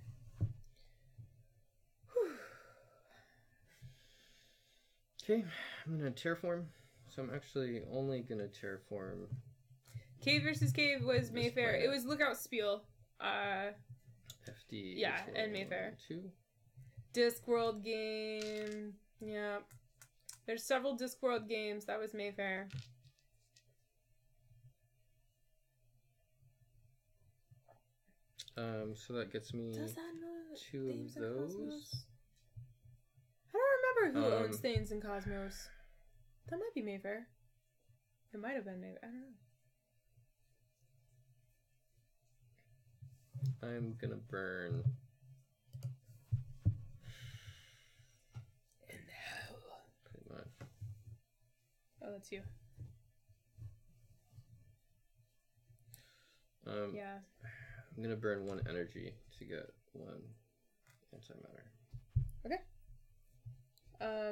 Speaker 2: Okay, I'm gonna terraform. So I'm actually only gonna terraform.
Speaker 1: Cave versus Cave was Mayfair.
Speaker 2: planet.
Speaker 1: It was Lookout Spiel.
Speaker 2: FD.
Speaker 1: Yeah, and Mayfair.
Speaker 2: 2.
Speaker 1: Discworld game. Yeah. There's several Discworld games. That was Mayfair.
Speaker 2: So that gets me
Speaker 1: Does that know
Speaker 2: 2
Speaker 1: Thames
Speaker 2: of
Speaker 1: and
Speaker 2: those.
Speaker 1: Cosmos? I don't remember who owns Thames and Cosmos. That might be Mayfair. It might have been Mayfair. I don't know.
Speaker 2: I'm gonna burn.
Speaker 1: In hell.
Speaker 2: Pretty much.
Speaker 1: Oh, that's you. Yeah.
Speaker 2: I'm gonna burn 1 energy to get 1 antimatter.
Speaker 1: Okay.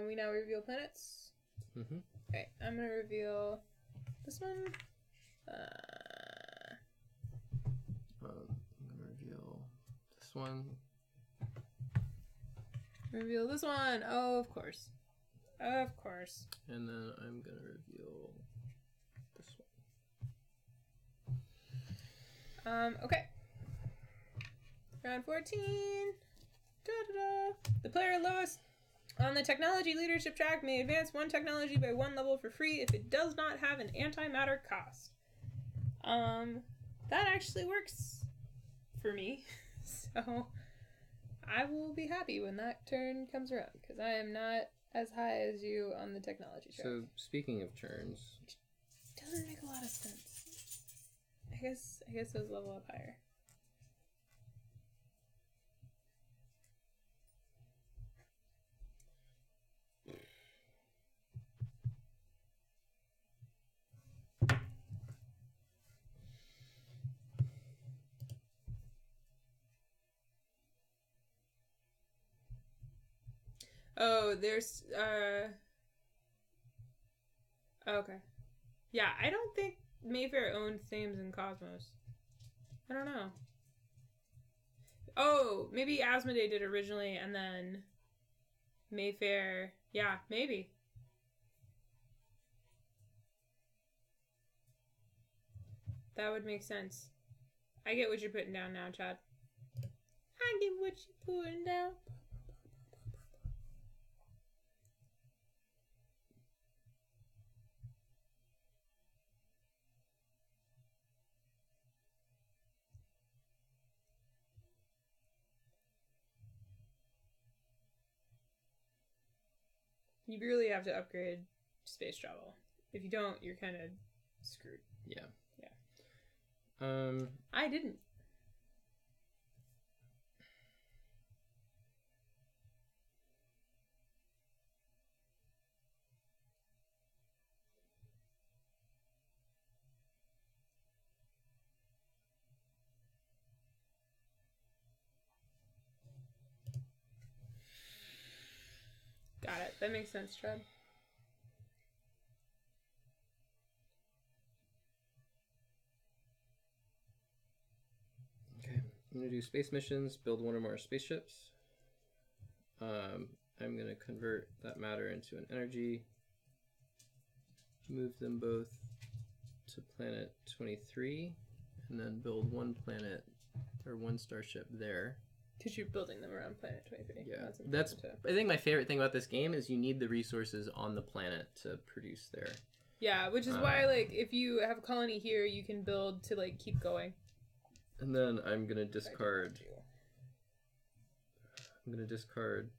Speaker 1: We now reveal planets.
Speaker 2: Mm-hmm.
Speaker 1: Okay, I'm gonna reveal this one.
Speaker 2: I'm gonna reveal this one.
Speaker 1: Reveal this one. Oh, of course. Of course.
Speaker 2: And then I'm gonna reveal this one.
Speaker 1: Okay. Round 14. Da-da-da. The player lowest on the technology leadership track may advance one technology by one level for free if it does not have an antimatter cost. That actually works for me. So I will be happy when that turn comes around, because I am not as high as you on the technology track.
Speaker 2: So, speaking of turns...
Speaker 1: Doesn't make a lot of sense. I guess those level up higher. Oh, there's, okay. Yeah, I don't think Mayfair owned Thames and Cosmos. I don't know. Oh, maybe Asmodee did originally, and then Mayfair... Yeah, maybe. That would make sense. I get what you're putting down now, Chad. I get what you're putting down. You really have to upgrade space travel. If you don't, you're kind of screwed.
Speaker 2: Yeah.
Speaker 1: Yeah. I didn't. Got it. That makes sense, Tread.
Speaker 2: Okay. I'm going to do space missions, build one or more spaceships. I'm going to convert that matter into an energy, move them both to planet 23, and then build one planet or one starship there.
Speaker 1: Because you're building them around planet 23.
Speaker 2: Yeah, that's I think my favorite thing about this game is you need the resources on the planet to produce there.
Speaker 1: Yeah, which is why, like, if you have a colony here, you can build to, like, keep going.
Speaker 2: And then I'm going to discard... I'm going to discard...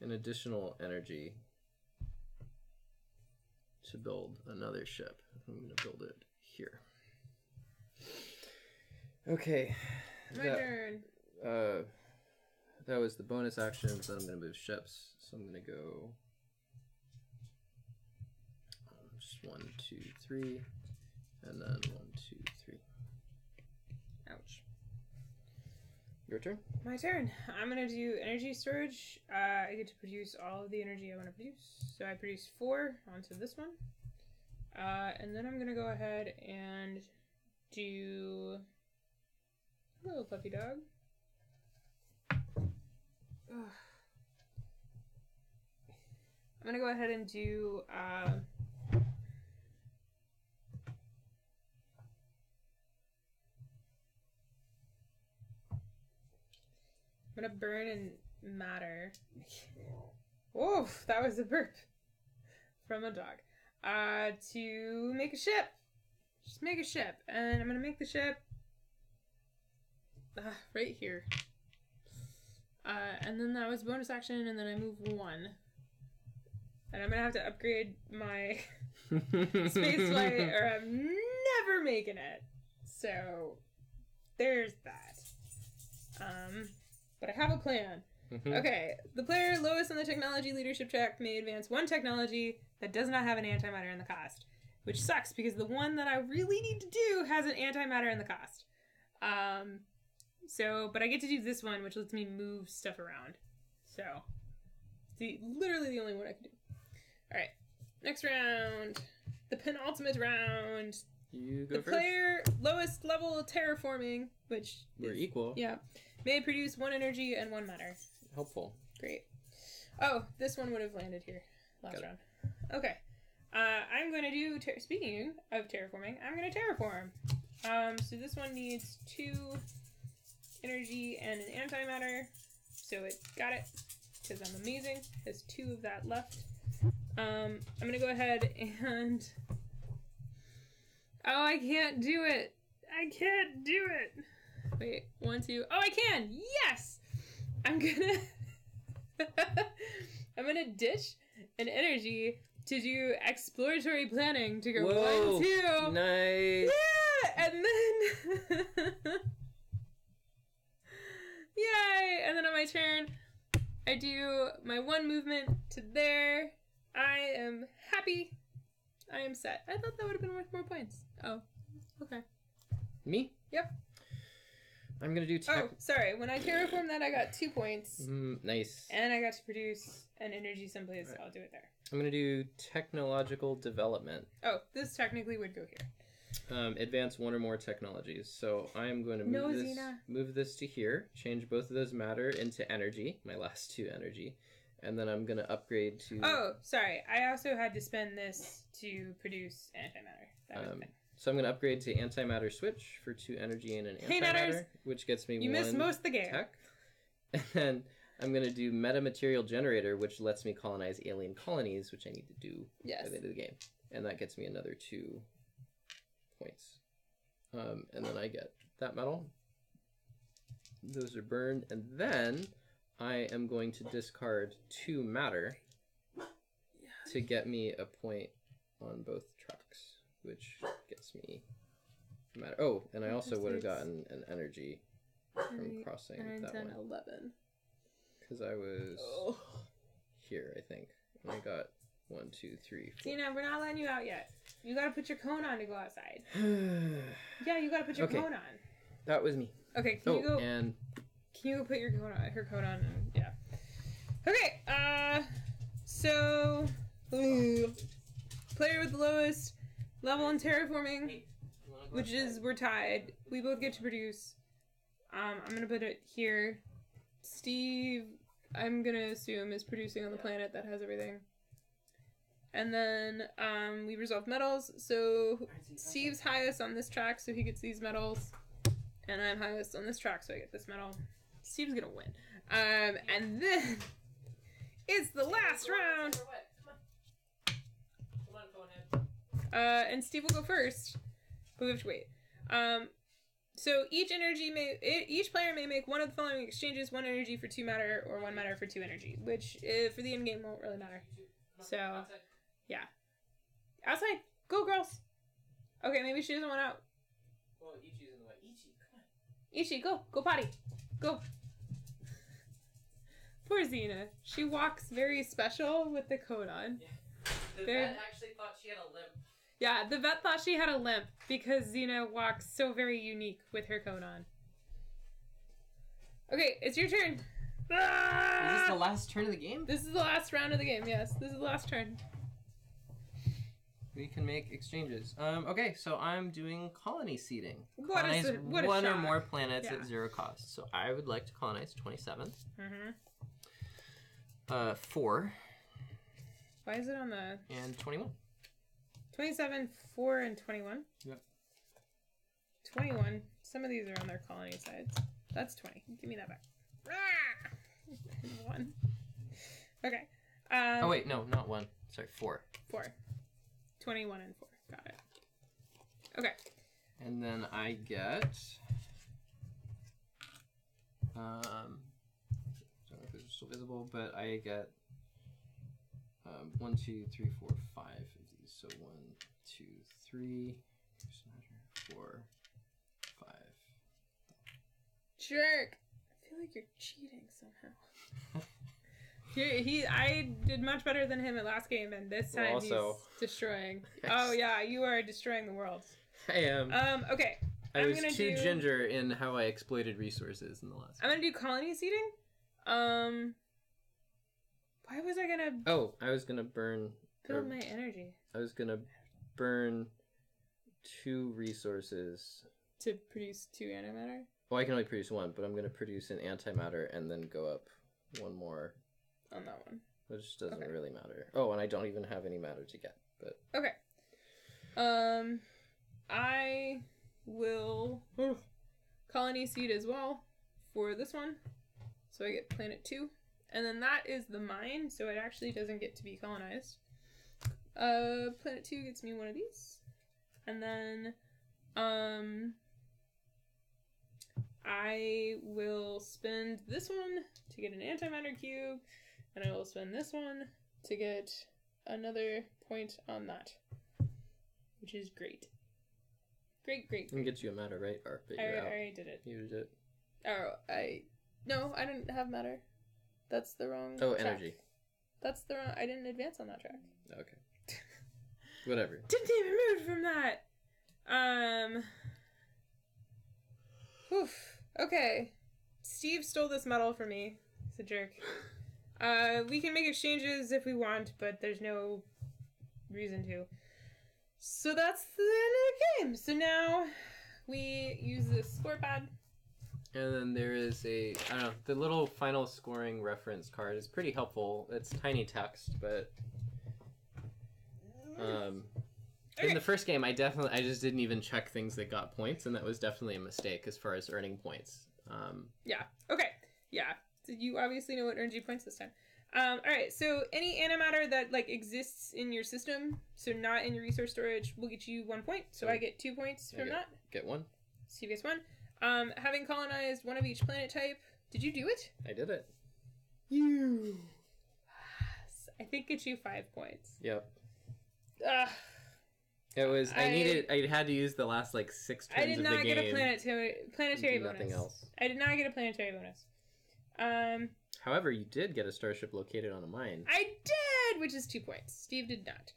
Speaker 2: an additional energy to build another ship. I'm going to build it here. Okay.
Speaker 1: My turn.
Speaker 2: That was the bonus action, but then I'm going to move ships. So I'm going to go just 1, 2, 3, and then 1, 2, 3.
Speaker 1: Ouch.
Speaker 2: Your turn?
Speaker 1: My turn. I'm going to do energy storage. I get to produce all of the energy I want to produce. So I produce 4 onto this one. And then I'm going to go ahead and do... Hello, puppy dog. Ugh. I'm going to go ahead and do... I'm going to burn and matter. Whoa, that was a burp from a dog. To make a ship. Just make a ship. And I'm going to make the ship right here. And then that was bonus action, and then I move 1. And I'm going to have to upgrade my space flight, or I'm never making it. So, there's that. But I have a plan. Okay, the player lowest on the technology leadership track may advance one technology that does not have an antimatter in the cost. Which sucks, because the one that I really need to do has an antimatter in the cost. But I get to do this one, which lets me move stuff around. So, it's literally the only one I can do. Alright, next round. The penultimate round.
Speaker 2: You go
Speaker 1: first. The
Speaker 2: first.
Speaker 1: player lowest level terraforming, which
Speaker 2: we're equal.
Speaker 1: Yeah. May produce 1 energy and 1 matter.
Speaker 2: Helpful.
Speaker 1: Great. Oh, this one would have landed here last round. Okay. I'm going to do... Speaking of terraforming, I'm going to terraform. So this one needs 2 energy and an antimatter. So it got it, because I'm amazing. Has 2 of that left. I'm gonna go ahead and... Oh, I can't do it! I can't do it! Wait, 1, 2... Oh, I can! Yes! I'm gonna... I'm gonna ditch an energy to do exploratory planning to go
Speaker 2: Whoa,
Speaker 1: 1, 2.
Speaker 2: Nice!
Speaker 1: Yeah! And then... Yay! And then on my turn, I do my 1 movement to there. I am happy. I am set. I thought that would have been worth more points. Oh, okay.
Speaker 2: Me?
Speaker 1: Yep.
Speaker 2: I'm gonna do
Speaker 1: Oh, sorry. When I terraformed that, I got 2 points.
Speaker 2: Nice.
Speaker 1: And I got to produce an energy someplace, so I'll do it there.
Speaker 2: I'm gonna do technological development.
Speaker 1: Oh, this technically would go here.
Speaker 2: Advance 1 or more technologies. So I'm going to move this to here, change both of those matter into energy, my last 2 energy, and then I'm going to upgrade to...
Speaker 1: Oh, sorry. I also had to spend this to produce antimatter. That was the thing.
Speaker 2: So I'm going to upgrade to antimatter switch for 2 energy and an antimatter, which gets me 1
Speaker 1: missed most of the game.
Speaker 2: Tech. And then I'm going to do metamaterial generator, which lets me colonize alien colonies, which I need to do by the end of the game. And that gets me another 2 points. And then I get that metal. Those are burned. And then I am going to discard 2 matter to get me a point on both tracks, which gets me matter. Oh, and I also would have gotten an energy from crossing that
Speaker 1: 10,
Speaker 2: one.
Speaker 1: 11.
Speaker 2: Because I was here, I think. And I got 1, 2, 3, 4.
Speaker 1: Tina, we're not letting you out yet. You gotta put your cone on to go outside. Yeah, you gotta put your cone on.
Speaker 2: That was me.
Speaker 1: Okay, can you go?
Speaker 2: And
Speaker 1: can you go put your cone on? Her cone on. And, yeah. Okay. So, player with the lowest level in terraforming, which is we're tied. We both get to produce. I'm gonna put it here. Steve, I'm gonna assume is producing on the planet that has everything. And then we resolve metals, so Steve's highest on this track, so he gets these metals. And I'm highest on this track, so I get this metal. Steve's gonna win. And then it's the last round.
Speaker 2: Come on, go ahead.
Speaker 1: And Steve will go first, but we have to wait. So each player may make one of the following exchanges: 1 energy for 2 matter, or 1 matter for 2 energy, which for the end game won't really matter. So. Yeah. Outside! Go, girls! Okay, maybe she doesn't want out.
Speaker 2: Well, Ichi's in the way. Ichi, come on.
Speaker 1: Ichi, go! Go potty! Go! Poor Xena. She walks very special with the coat on.
Speaker 2: Yeah. The vet actually thought she had a limp.
Speaker 1: Yeah, the vet thought she had a limp because Xena walks so very unique with her coat on. Okay, it's your turn!
Speaker 2: Is this the last turn of the game?
Speaker 1: This is the last round of the game, yes. This is the last turn.
Speaker 2: We can make exchanges. Okay, so I'm doing colony seeding.
Speaker 1: Colonize what
Speaker 2: one or more planets at 0 cost. So I would like to colonize 27. 4.
Speaker 1: Why is it on the...
Speaker 2: And 21.
Speaker 1: 27, 4, and 21?
Speaker 2: Yep.
Speaker 1: 21. Some of these are on their colony sides. That's 20. Give me that back. 1. Okay.
Speaker 2: Oh, wait, no, not 1. Sorry, 4.
Speaker 1: 4. 21 and 4. Got it. Okay.
Speaker 2: And then I get... I don't know if it's still visible, but I get 1, 2, 3, 4, 5 of these. So 1, 2, 3, 4, 5.
Speaker 1: Jerk! I feel like you're cheating somehow. I did much better than him at last game, and this time he's destroying. Yes. Oh yeah, you are destroying the world.
Speaker 2: I am.
Speaker 1: Okay.
Speaker 2: I was too ginger in how I exploited resources in the last
Speaker 1: I'm gonna do colony seeding. Why was I gonna...
Speaker 2: Oh, I was gonna burn...
Speaker 1: Build my energy.
Speaker 2: I was gonna burn 2 resources.
Speaker 1: To produce 2 antimatter?
Speaker 2: Well, I can only produce 1, but I'm gonna produce an antimatter and then go up 1 more.
Speaker 1: On that one.
Speaker 2: Which doesn't really matter. Oh, and I don't even have any matter to get, but...
Speaker 1: Okay. I will colony seed as well for this one. So I get planet 2. And then that is the mine, so it actually doesn't get to be colonized. Planet 2 gets me one of these. And then I will spend this one to get an antimatter cube, and I will spend this one to get another point on that, which is great. Great.
Speaker 2: It gets you a matter, right? Or, but
Speaker 1: I already did it.
Speaker 2: You did it.
Speaker 1: Oh, no, I didn't have matter. That's the wrong
Speaker 2: Oh,
Speaker 1: track.
Speaker 2: energy.
Speaker 1: That's the wrong... I didn't advance on that track.
Speaker 2: Okay. Whatever.
Speaker 1: Didn't even move from that! Oof. Okay. Steve stole this medal from me. He's a jerk. We can make exchanges if we want, but there's no reason to. So that's the end of the game. So now we use this score pad.
Speaker 2: And then there is I don't know, the little final scoring reference card is pretty helpful. It's tiny text, but in the first game, I just didn't even check things that got points, and that was definitely a mistake as far as earning points.
Speaker 1: Yeah. Okay. Yeah. So you obviously know what earns you points this time. All right. So any antimatter that like exists in your system, so not in your resource storage, will get you 1 point. So I get 2 points from that.
Speaker 2: Get 1.
Speaker 1: Steve gets 1. Having colonized one of each planet type. Did you do it?
Speaker 2: I did it.
Speaker 1: You. I think get you 5 points.
Speaker 2: Yep. It was. I had to use the last like 6 turns of the game.
Speaker 1: I did not get a planetary bonus.
Speaker 2: Nothing else.
Speaker 1: I did not get a planetary bonus.
Speaker 2: However, you did get a starship located on a mine.
Speaker 1: I did, which is 2 points. Steve did not.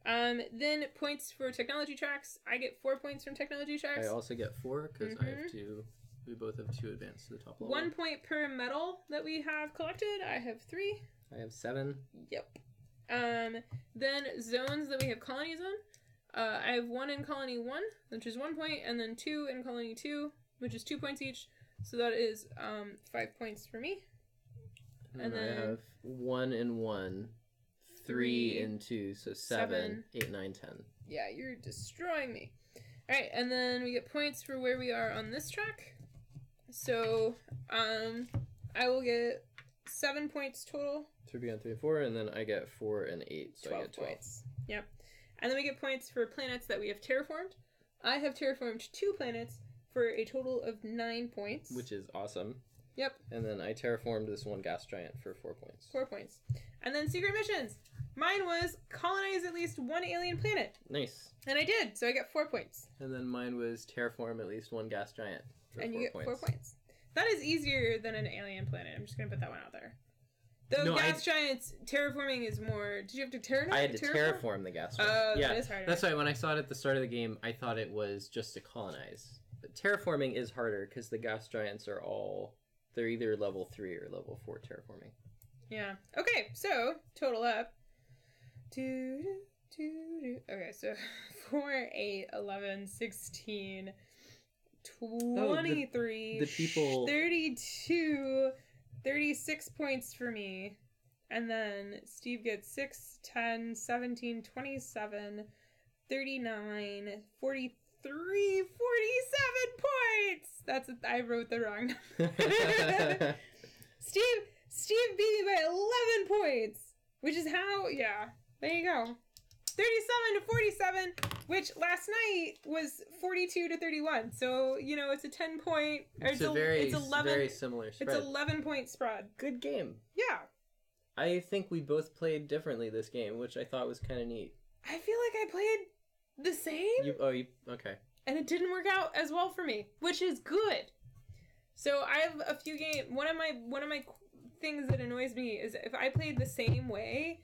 Speaker 1: Then points for technology tracks. I get 4 points from technology tracks.
Speaker 2: I also get 4 because I have 2. We both have 2 advanced to the top level.
Speaker 1: 1 point per medal that we have collected. I have 3.
Speaker 2: I have 7.
Speaker 1: Yep. Then zones that we have colonies on. I have 1 in colony 1, which is 1 point, and then 2 in colony 2, which is 2 points each. So that is 5 points for me.
Speaker 2: And then I have 1 in 1, 3 in 2, so 7, 8, 9, 10.
Speaker 1: Yeah, you're destroying me. All right, and then we get points for where we are on this track. So I will get 7 points total.
Speaker 2: 3 beyond 3 and 4, and then I get 4 and 8, so
Speaker 1: 12
Speaker 2: I get 12
Speaker 1: points. Yep. And then we get points for planets that we have terraformed. I have terraformed 2 planets for a total of 9 points.
Speaker 2: Which is awesome.
Speaker 1: Yep.
Speaker 2: And then I terraformed this one gas giant for 4 points.
Speaker 1: 4 points. And then secret missions. Mine was colonize at least 1 alien planet.
Speaker 2: Nice.
Speaker 1: And I did, so I get 4 points.
Speaker 2: And then mine was terraform at least 1 gas giant.
Speaker 1: And you get 4 points. That is easier than an alien planet. I'm just going to put that one out there. Though gas giants, terraforming is more... Did you have to terraform?
Speaker 2: I had to terraform the gas giant.
Speaker 1: Oh,
Speaker 2: yeah,
Speaker 1: that is harder.
Speaker 2: That's why when I saw it at the start of the game, I thought it was just to colonize. But terraforming is harder because the gas giants are all... They're either level 3 or level 4 terraforming.
Speaker 1: Yeah. Okay, so total up. Okay, so 4, 8, 11, 16, 23,
Speaker 2: the people...
Speaker 1: 32, 36 points for me. And then Steve gets 6, 10, 17, 27, 39, 43, 47 points! I wrote the wrong number. Steve beat me by 11 points! Which is how, yeah, there you go. 37 to 47, which last night was 42 to 31. So, you know, it's a 10 point, or it's 11,
Speaker 2: very similar spread.
Speaker 1: It's 11 point spread.
Speaker 2: Good game.
Speaker 1: Yeah.
Speaker 2: I think we both played differently this game, which I thought was kind of neat.
Speaker 1: I feel like I played the same.
Speaker 2: Okay.
Speaker 1: And it didn't work out as well for me, which is good. So I have a few games. One of my things that annoys me is if I played the same way,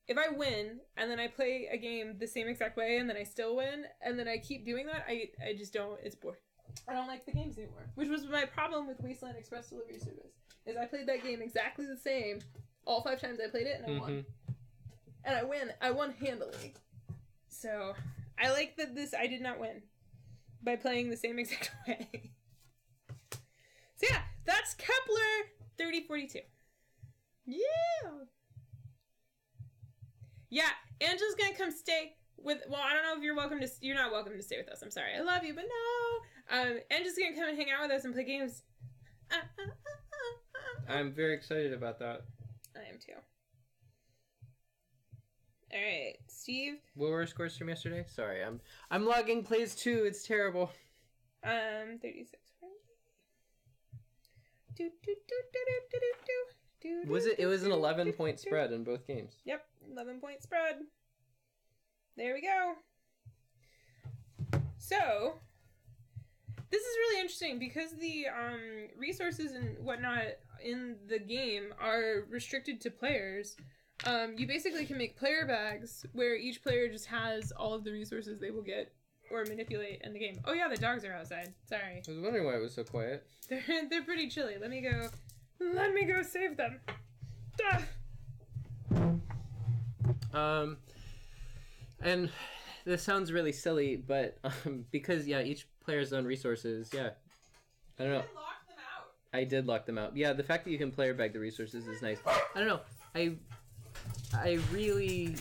Speaker 1: if I win and then I play a game the same exact way and then I still win and then I keep doing that, I just don't. It's boring. I don't like the games anymore. Which was my problem with Wasteland Express Delivery Service. Is I played that game exactly the same all 5 times I played it and I won. And I won handily. So I like that I did not win by playing the same exact way. So yeah, that's Kepler-3042. Yeah! Yeah, Angela's gonna come stay I don't know if you're not welcome to stay with us. I'm sorry. I love you, but no. And just gonna come and hang out with us and play games.
Speaker 2: I'm very excited about that.
Speaker 1: I am too. All right, Steve.
Speaker 2: What were our scores from yesterday? Sorry, I'm logging plays too. It's terrible.
Speaker 1: 36.
Speaker 2: It was an 11-point spread in both games.
Speaker 1: Yep, 11-point spread. There we go. So, this is really interesting because the resources and whatnot in the game are restricted to players. You basically can make player bags where each player just has all of the resources they will get or manipulate in the game. Oh yeah, the dogs are outside. Sorry.
Speaker 2: I was wondering why it was so quiet.
Speaker 1: They're pretty chilly. Let me go save them.
Speaker 2: And this sounds really silly, but because each player's own resources, I don't know. I did lock them out. Yeah, the fact that you can player bag the resources is nice. I don't know. I really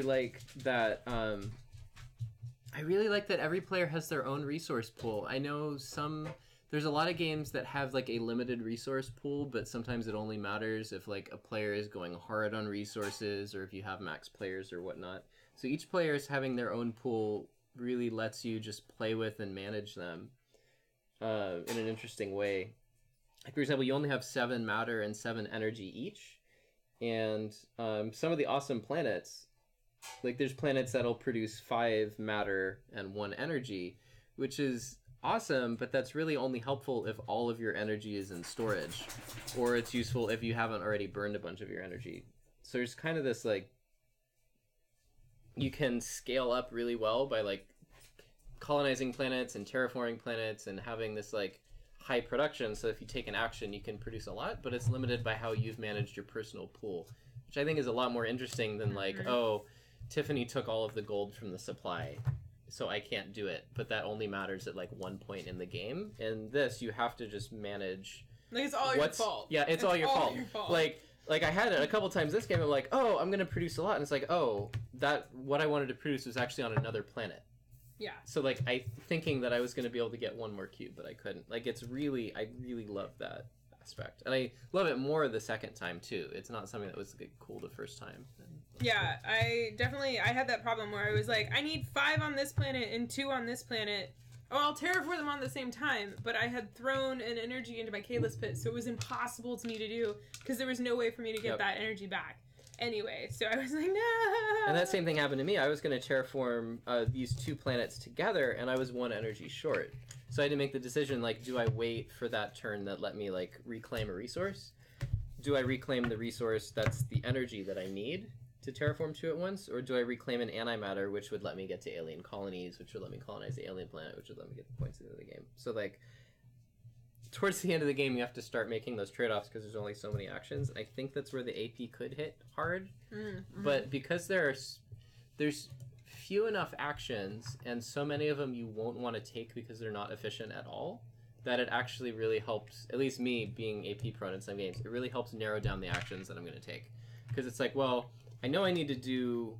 Speaker 2: like that. I really like that every player has their own resource pool. I know there's a lot of games that have like a limited resource pool, but sometimes it only matters if like a player is going hard on resources or if you have max players or whatnot. So each player is having their own pool really lets you just play with and manage them in an interesting way. Like for example, you only have 7 matter and 7 energy each, and some of the awesome planets, like there's planets that'll produce 5 matter and 1 energy, which is awesome, but that's really only helpful if all of your energy is in storage, or it's useful if you haven't already burned a bunch of your energy. So there's kind of this like, you can scale up really well by like colonizing planets and terraforming planets and having this like high production. So if you take an action, you can produce a lot, but it's limited by how you've managed your personal pool, which I think is a lot more interesting than like, oh, Tiffany took all of the gold from the supply, so I can't do it. But that only matters at like 1 point in the game. And this, you have to just manage.
Speaker 1: Like it's all your fault.
Speaker 2: Yeah, it's all your fault. Like I had it a couple times this game. I'm like, oh, I'm gonna produce a lot, and it's like, oh, that what I wanted to produce was actually on another planet.
Speaker 1: Yeah.
Speaker 2: So like thinking that I was gonna be able to get 1 more cube, but I couldn't. Like I really love that aspect, and I love it more the second time too. It's not something that was like, cool the first time.
Speaker 1: Yeah, I had that problem where I was like, I need 5 on this planet and 2 on this planet. Oh, I'll terraform them on the same time, but I had thrown an energy into my Kalis pit, so it was impossible to me to do because there was no way for me to get that energy back. Anyway, so I was like, no.
Speaker 2: And that same thing happened to me. I was going to terraform these 2 planets together, and I was 1 energy short. So I had to make the decision, like, do I wait for that turn that let me, like, reclaim a resource? Do I reclaim the resource that's the energy that I need to terraform 2 at once? Or do I reclaim an antimatter, which would let me get to alien colonies, which would let me colonize the alien planet, which would let me get the points into the game? So, like, towards the end of the game, you have to start making those trade-offs because there's only so many actions. I think that's where the AP could hit hard. Mm-hmm. But because there's few enough actions, and so many of them you won't want to take because they're not efficient at all, that it actually really helps, at least me being AP prone in some games, it really helps narrow down the actions that I'm going to take. Because it's like, well, I know I need to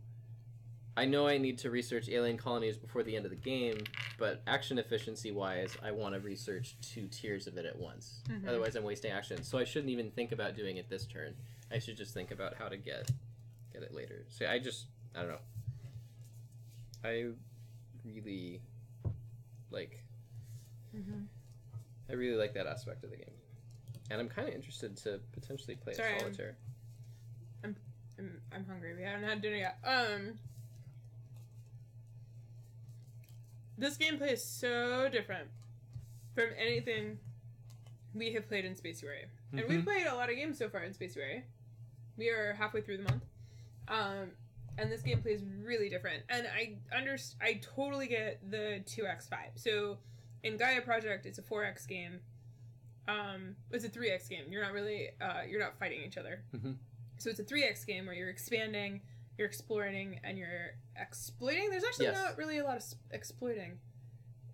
Speaker 2: research alien colonies before the end of the game, but action efficiency wise, I want to research 2 tiers of it at once. Mm-hmm. Otherwise I'm wasting action. So I shouldn't even think about doing it this turn. I should just think about how to get it later. So I don't know. I really like I really like that aspect of the game. And I'm kind of interested to potentially play a solitaire.
Speaker 1: I'm hungry. We haven't had dinner yet. This gameplay is so different from anything we have played in Spaciary. Mm-hmm. And we've played a lot of games so far in Spaciary. We are halfway through the month. And this gameplay is really different. And I totally get the 2x vibe. So in Gaia Project, it's a 4x game. It's a 3x game. You're not really, you're not fighting each other. Mm-hmm. So it's a 3x game where you're expanding, you're exploring, and you're exploiting. There's actually not really a lot of exploiting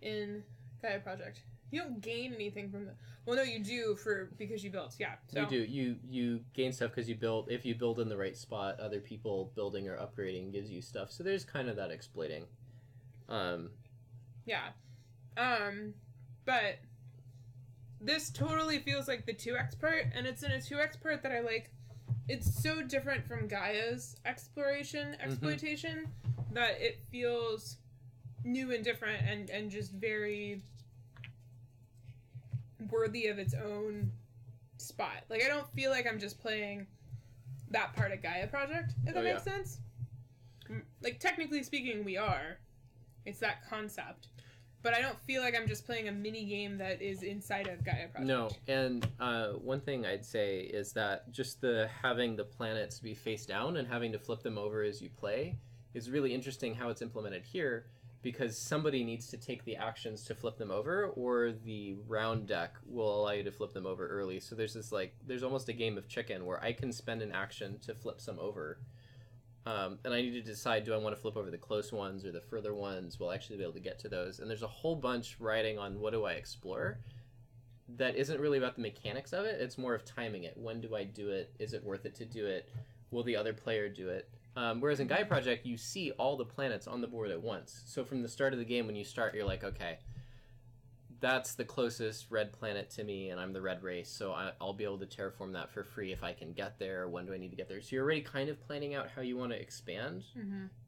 Speaker 1: in Gaia Project. You don't gain anything from the... Well, no, you do because you built, yeah. So.
Speaker 2: You do. You gain stuff because you build... If you build in the right spot, other people building or upgrading gives you stuff. So there's kind of that exploiting.
Speaker 1: Yeah. But this totally feels like the 2X part, and it's in a 2X part that I like. It's so different from Gaia's exploitation, that it feels new and different and just very worthy of its own spot. Like, I don't feel like I'm just playing that part of Gaia Project, if that makes sense. Like, technically speaking, we are. It's that concept. But I don't feel like I'm just playing a mini game that is inside of Gaia Project.
Speaker 2: No, and one thing I'd say is that just having the planets be face down and having to flip them over as you play is really interesting how it's implemented here, because somebody needs to take the actions to flip them over, or the round deck will allow you to flip them over early. So there's this, like, there's almost a game of chicken where I can spend an action to flip some over. And I need to decide, do I want to flip over the close ones or the further ones? Will I actually be able to get to those? And there's a whole bunch riding on what do I explore that isn't really about the mechanics of it. It's more of timing it. When do I do it? Is it worth it to do it? Will the other player do it? Whereas in Gaia Project, you see all the planets on the board at once. So from the start of the game, when you start, you're like, okay, that's the closest red planet to me, and I'm the red race, so I'll be able to terraform that for free if I can get there. When do I need to get there? So you're already kind of planning out how you want to expand,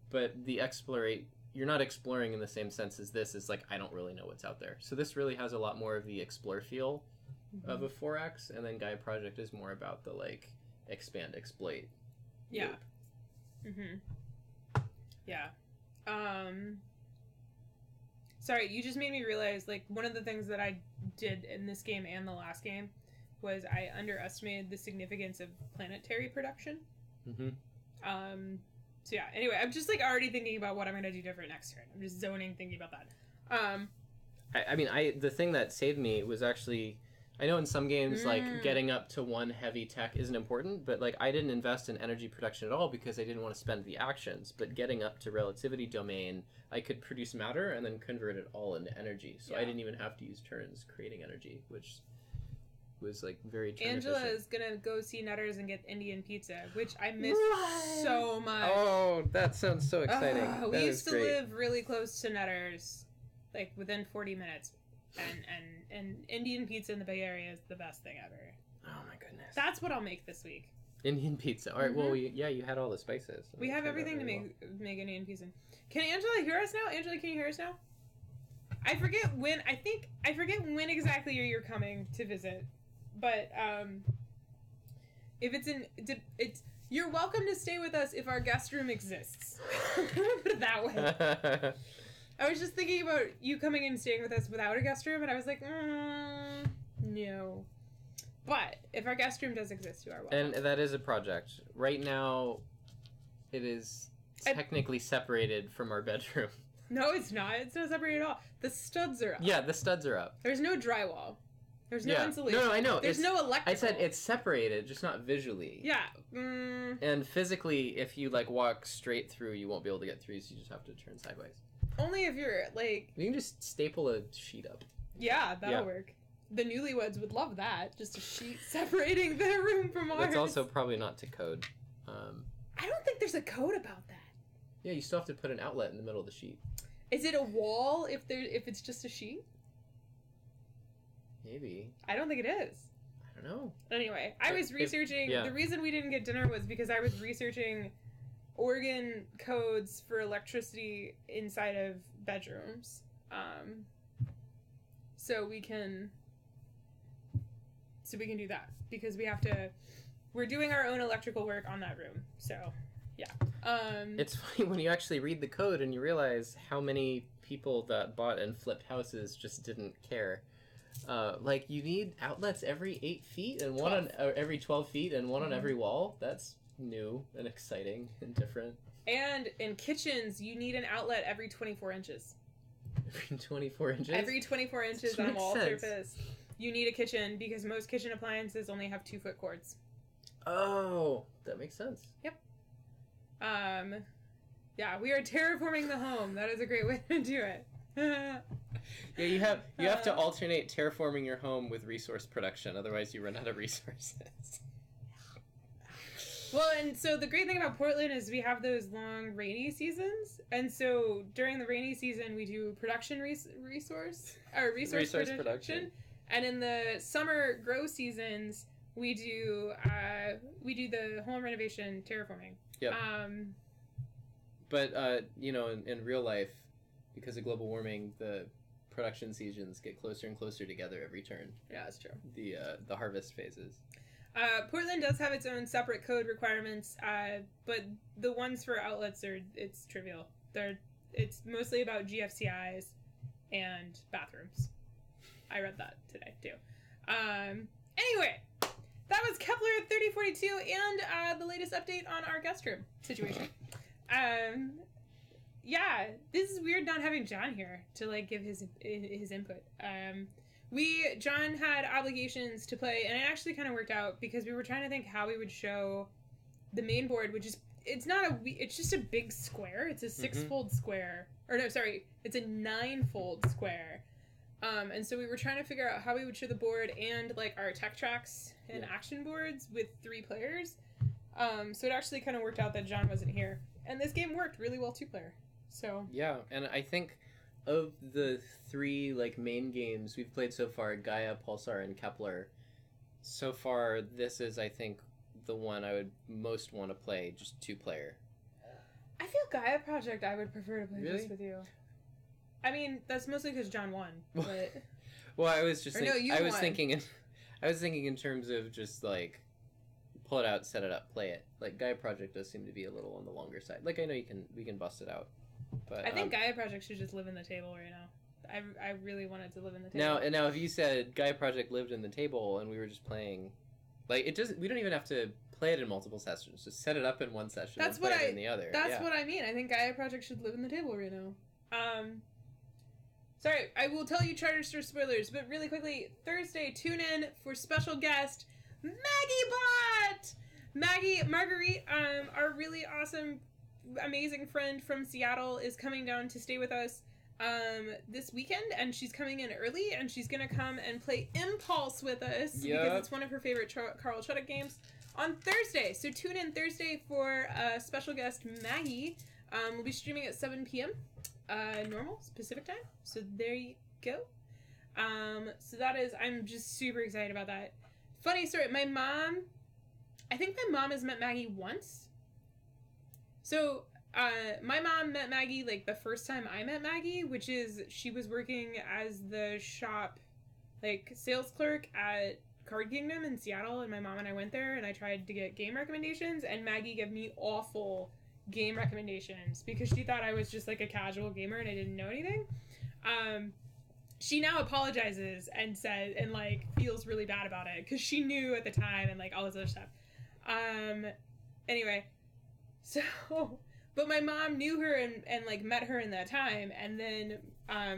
Speaker 2: but you're not exploring in the same sense as this. Is like, I don't really know what's out there. So this really has a lot more of the explore feel of a 4X, and then Gaia Project is more about the, like, expand, exploit.
Speaker 1: Yeah.
Speaker 2: Loop.
Speaker 1: Yeah. Sorry, you just made me realize, like, one of the things that I did in this game and the last game was I underestimated the significance of planetary production. So yeah, anyway, I'm just, like, already thinking about what I'm going to do different next turn. I'm just zoning thinking about that.
Speaker 2: I mean, the thing that saved me was actually... I know in some games, like, getting up to one heavy tech isn't important, but, like, I didn't invest in energy production at all because I didn't want to spend the actions. But getting up to relativity domain, I could produce matter and then convert it all into energy. So I didn't even have to use turns creating energy, which was, like, very turn
Speaker 1: Angela
Speaker 2: efficient.
Speaker 1: is going to go see Nutters and get Indian pizza, which I miss so much.
Speaker 2: Oh, that sounds so exciting.
Speaker 1: We used to live really close to Nutters, like, within 40 minutes. And Indian pizza in the Bay Area is the best thing ever.
Speaker 2: Oh my goodness.
Speaker 1: That's what I'll make this week.
Speaker 2: Indian pizza. All right. Well, you had all the spices.
Speaker 1: We have everything to make Indian pizza. Can Angela hear us now? Angela, can you hear us now? I forget when exactly you're coming to visit, but if it's you're welcome to stay with us if our guest room exists. Put it that way. I was just thinking about you coming and staying with us without a guest room, and I was like, no. But if our guest room does exist, you are welcome.
Speaker 2: And that is a project. Right now, it is technically separated from our bedroom.
Speaker 1: No, it's not. It's not separated at all. The studs are up.
Speaker 2: Yeah, the studs are up.
Speaker 1: There's no drywall. There's no insulation.
Speaker 2: No, I know.
Speaker 1: There's no electrical.
Speaker 2: I said it's separated, just not visually.
Speaker 1: Yeah.
Speaker 2: And physically, if you, like, walk straight through, you won't be able to get through, so you just have to turn sideways.
Speaker 1: Only if you're, like...
Speaker 2: You can just staple a sheet up.
Speaker 1: Yeah, that'll work. The newlyweds would love that. Just a sheet separating their room from ours.
Speaker 2: That's also probably not to code.
Speaker 1: I don't think there's a code about that.
Speaker 2: Yeah, you still have to put an outlet in the middle of the sheet.
Speaker 1: Is it a wall if it's just a sheet?
Speaker 2: Maybe.
Speaker 1: I don't think it is.
Speaker 2: I don't know.
Speaker 1: Anyway, I was researching... The reason we didn't get dinner was because I was researching... Oregon codes for electricity inside of bedrooms. So we can do that because we're doing our own electrical work on that room. So, yeah.
Speaker 2: It's funny when you actually read the code and you realize how many people that bought and flipped houses just didn't care. Like, you need outlets every 8 feet and
Speaker 1: 12.
Speaker 2: one on every 12 feet and one on every wall. That's new and exciting and different.
Speaker 1: And in kitchens, you need an outlet every 24 inches.
Speaker 2: Every 24 inches?
Speaker 1: Every 24 inches on a wall surface. You need a kitchen because most kitchen appliances only have 2-foot cords.
Speaker 2: Oh, that makes sense.
Speaker 1: Yep. Yeah, we are terraforming the home. That is a great way to do it.
Speaker 2: Yeah, you have to alternate terraforming your home with resource production, otherwise you run out of resources.
Speaker 1: Well, and so the great thing about Portland is we have those long rainy seasons, and so during the rainy season we do production resource production, and in the summer grow seasons we do the home renovation terraforming.
Speaker 2: Yep. But in real life, because of global warming, the production seasons get closer and closer together every turn.
Speaker 1: Yeah, that's true.
Speaker 2: The harvest phases.
Speaker 1: Portland does have its own separate code requirements, but the ones for outlets it's trivial. It's mostly about GFCIs and bathrooms. I read that today too. Anyway, that was Kepler-3042 and the latest update on our guest room situation. Yeah, this is weird not having John here to give his input. John had obligations to play, and it actually kind of worked out because we were trying to think how we would show the main board, which is, it's just a big square. It's a 6-fold square. Or no, sorry, it's a 9-fold square. And so we were trying to figure out how we would show the board and our tech tracks and action boards with 3 players. So it actually kind of worked out that John wasn't here. And this game worked really well 2-player. So yeah,
Speaker 2: and I think of the 3 main games we've played so far, Gaia, Pulsar, and Kepler, so far this is, I think, the one I would most want to play just 2-player.
Speaker 1: I feel Gaia Project I would prefer to play
Speaker 2: really?
Speaker 1: Just with you. I mean, that's mostly because John won. But
Speaker 2: well, I was just
Speaker 1: I was
Speaker 2: thinking in terms of just pull it out, set it up, play it. Gaia Project does seem to be a little on the longer side. I know we can bust it out. But,
Speaker 1: I think Gaia Project should just live in the table right now. I really wanted to live in the table.
Speaker 2: Now, if you said Gaia Project lived in the table and we were just playing, it doesn't. We don't even have to play it in multiple sessions. Just set it up in one session. And play it in the other.
Speaker 1: That's what I mean. I think Gaia Project should live in the table right now. Sorry, I will tell you Charter Store spoilers, but really quickly, Thursday, tune in for special guest Maggie Bot. Marguerite, our really awesome, amazing friend from Seattle, is coming down to stay with us this weekend, and she's coming in early, and she's gonna come and play Impulse with us because it's one of her favorite Carl Chuddick games on Thursday. So tune in Thursday for special guest Maggie. We'll be streaming at 7 p.m. Normal Pacific time. So there you go. So that is, I'm just super excited about that. Funny story. I think my mom has met Maggie once. So, my mom met Maggie, the first time I met Maggie, which is, she was working as the shop, sales clerk at Card Kingdom in Seattle, and my mom and I went there, and I tried to get game recommendations, and Maggie gave me awful game recommendations, because she thought I was just, a casual gamer, and I didn't know anything. She now apologizes and says, and, feels really bad about it, because she knew at the time, and, all this other stuff. Anyway, so, but my mom knew her and met her in that time, and then,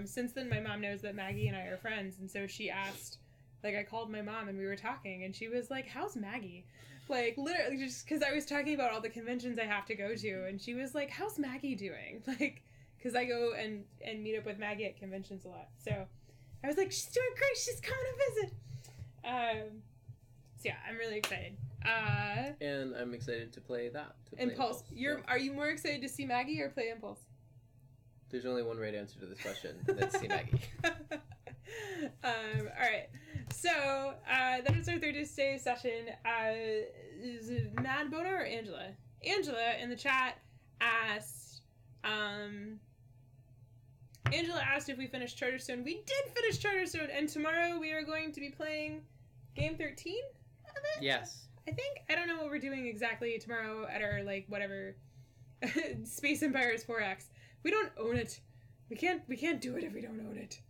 Speaker 1: since then my mom knows that Maggie and I are friends, and so she asked, I called my mom and we were talking, and she was like, how's Maggie? Literally, just because I was talking about all the conventions I have to go to, and she was like, how's Maggie doing? Because I go and meet up with Maggie at conventions a lot, so I was like, she's doing great, she's coming to visit! So yeah, I'm really excited.
Speaker 2: And I'm excited to play that.
Speaker 1: Impulse. Are you more excited to see Maggie or play Impulse?
Speaker 2: There's only one right answer to this question. That's see Maggie.
Speaker 1: Alright. So, that is our Thursday session. Is it Mad Boner or Angela? Angela in the chat asked, Angela asked if we finished Charterstone. We did finish Charterstone, and tomorrow we are going to be playing Game 13 of it?
Speaker 2: Yes.
Speaker 1: I think. I don't know what we're doing exactly tomorrow at our, whatever, Space Empires 4X. We don't own it. We can't do it if we don't own it.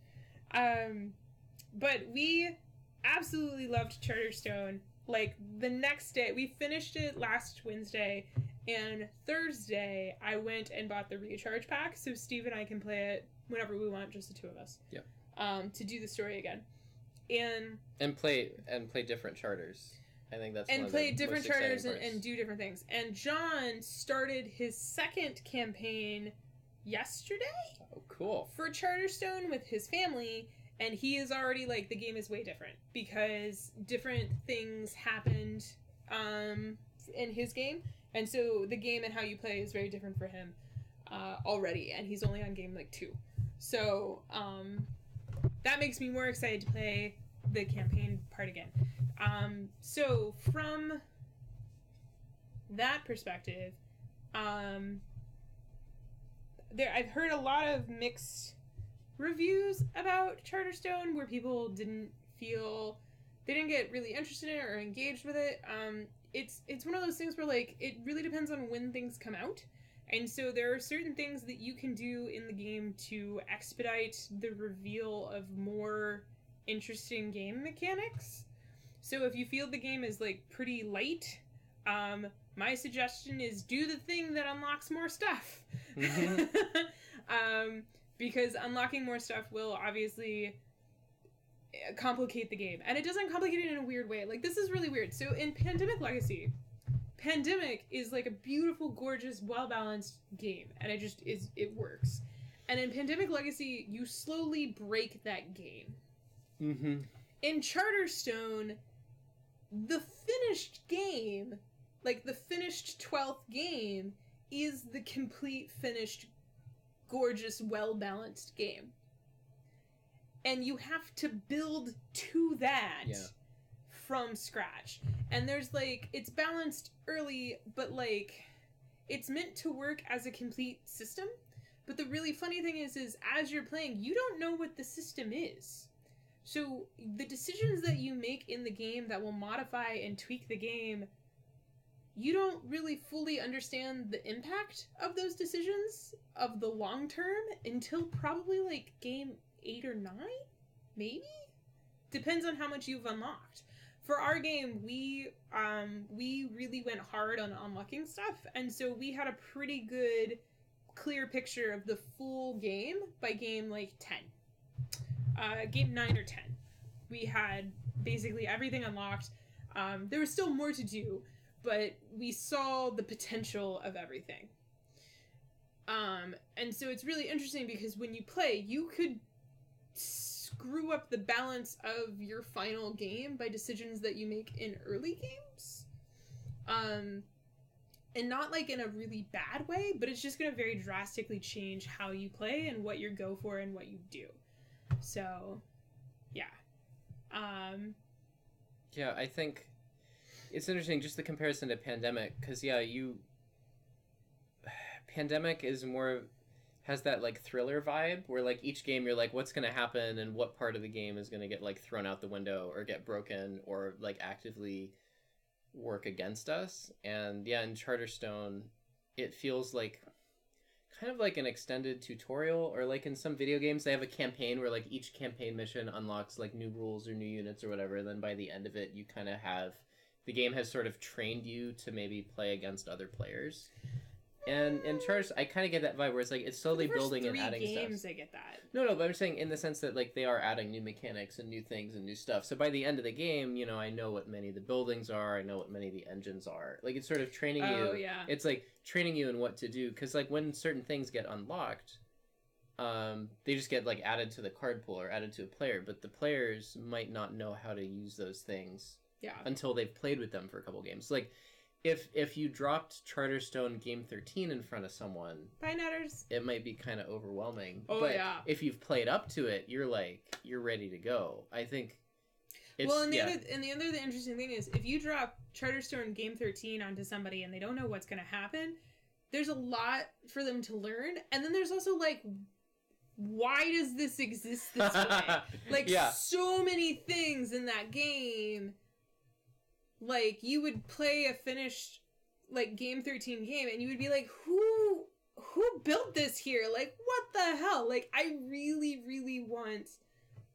Speaker 1: But we absolutely loved Charterstone. The next day, we finished it last Wednesday, and Thursday, I went and bought the recharge pack, so Steve and I can play it whenever we want, just the 2 of us.
Speaker 2: Yep.
Speaker 1: To do the story again.
Speaker 2: And play different charters. I think that's
Speaker 1: and play different charters and do different things. And John started his second campaign yesterday.
Speaker 2: Oh, Cool.
Speaker 1: for Charterstone with his family, and he is already like, the game is way different because different things happened in his game, and so the game and how you play is very different for him already, and he's only on game like 2. So that makes me more excited to play the campaign part again. So from that perspective, I've heard a lot of mixed reviews about Charterstone where people didn't get really interested in it or engaged with it. It's one of those things where like it really depends on when things come out, and so there are certain things that you can do in the game to expedite the reveal of more interesting game mechanics. So if you feel the game is like pretty light, my suggestion is do the thing that unlocks more stuff. Mm-hmm. Because unlocking more stuff will obviously complicate the game. And it doesn't complicate it in a weird way. Like, this is really weird. So in Pandemic Legacy, Pandemic is like a beautiful, gorgeous, well-balanced game. And it works. And in Pandemic Legacy, you slowly break that game. Mm-hmm. In Charterstone, the finished game, like the finished 12th game, is the complete, finished, gorgeous, well-balanced game. And you have to build to that from scratch. And there's like, it's balanced early, but like, it's meant to work as a complete system. But the really funny thing is as you're playing, you don't know what the system is. So the decisions that you make in the game that will modify and tweak the game, you don't really fully understand the impact of those decisions of the long term until probably like game 8 or 9, maybe? Depends on how much you've unlocked. For our game, we really went hard on unlocking stuff, and so we had a pretty good, clear picture of the full game by game like 10. Game 9 or 10. We had basically everything unlocked. There was still more to do, but we saw the potential of everything. And so it's really interesting because when you play, you could screw up the balance of your final game by decisions that you make in early games. And not like in a really bad way, but it's just going to very drastically change how you play and what you go for and what you do. So, yeah.
Speaker 2: Yeah, I think it's interesting, just the comparison to Pandemic, because Pandemic is more, has that like thriller vibe where like each game you're like, what's going to happen and what part of the game is going to get like thrown out the window or get broken or like actively work against us. And yeah, in Charterstone, it feels like kind of like an extended tutorial, or like in some video games they have a campaign where like each campaign mission unlocks like new rules or new units or whatever, and then by the end of it you kind of have, the game has sort of trained you to maybe play against other players. And in Charters, I kind of get that vibe where it's like it's slowly building and adding
Speaker 1: games,
Speaker 2: stuff.
Speaker 1: I get that.
Speaker 2: No, but I'm saying in the sense that like they are adding new mechanics and new things and new stuff. So by the end of the game, you know, I know what many of the buildings are. I know what many of the engines are. Like it's sort of training you.
Speaker 1: Oh, yeah.
Speaker 2: It's like training you in what to do. Because like when certain things get unlocked, they just get like added to the card pool or added to a player. But the players might not know how to use those things until they've played with them for a couple games. Like if you dropped Charterstone Game 13 in front of someone,
Speaker 1: Pineatters,
Speaker 2: it might be kind of overwhelming.
Speaker 1: Oh,
Speaker 2: but
Speaker 1: yeah.
Speaker 2: if you've played up to it, you're ready to go. I think it's...
Speaker 1: Well, the other interesting thing is, if you drop Charterstone Game 13 onto somebody and they don't know what's going to happen, there's a lot for them to learn. And then there's also, like, why does this exist this way? Like, so many things in that game. Like, you would play a finished, like, Game 13 game, and you would be like, who built this here? Like, what the hell? Like, I really, really want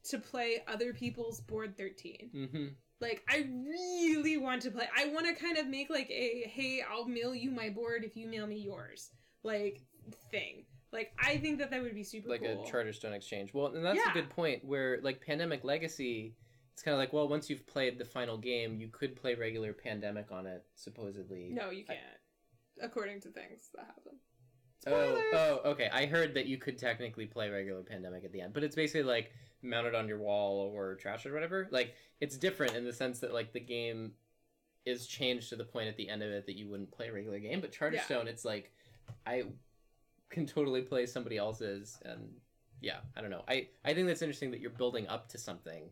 Speaker 1: to play other people's Board 13. Mm-hmm. Like, I really want to play. I want to kind of make, like, a, hey, I'll mail you my board if you mail me yours, like, thing. Like, I think that would be super
Speaker 2: like
Speaker 1: cool.
Speaker 2: Like a Charterstone exchange. Well, and that's a good point, where, like, Pandemic Legacy... It's kind of like, well, once you've played the final game, you could play regular Pandemic on it, supposedly.
Speaker 1: No, you can't. According to things that happen. Spoilers!
Speaker 2: Okay. I heard that you could technically play regular Pandemic at the end, but it's basically like mounted on your wall or trash or whatever. Like, it's different in the sense that like the game is changed to the point at the end of it that you wouldn't play a regular game. But Charterstone, it's like I can totally play somebody else's, and yeah, I don't know. I think that's interesting that you're building up to something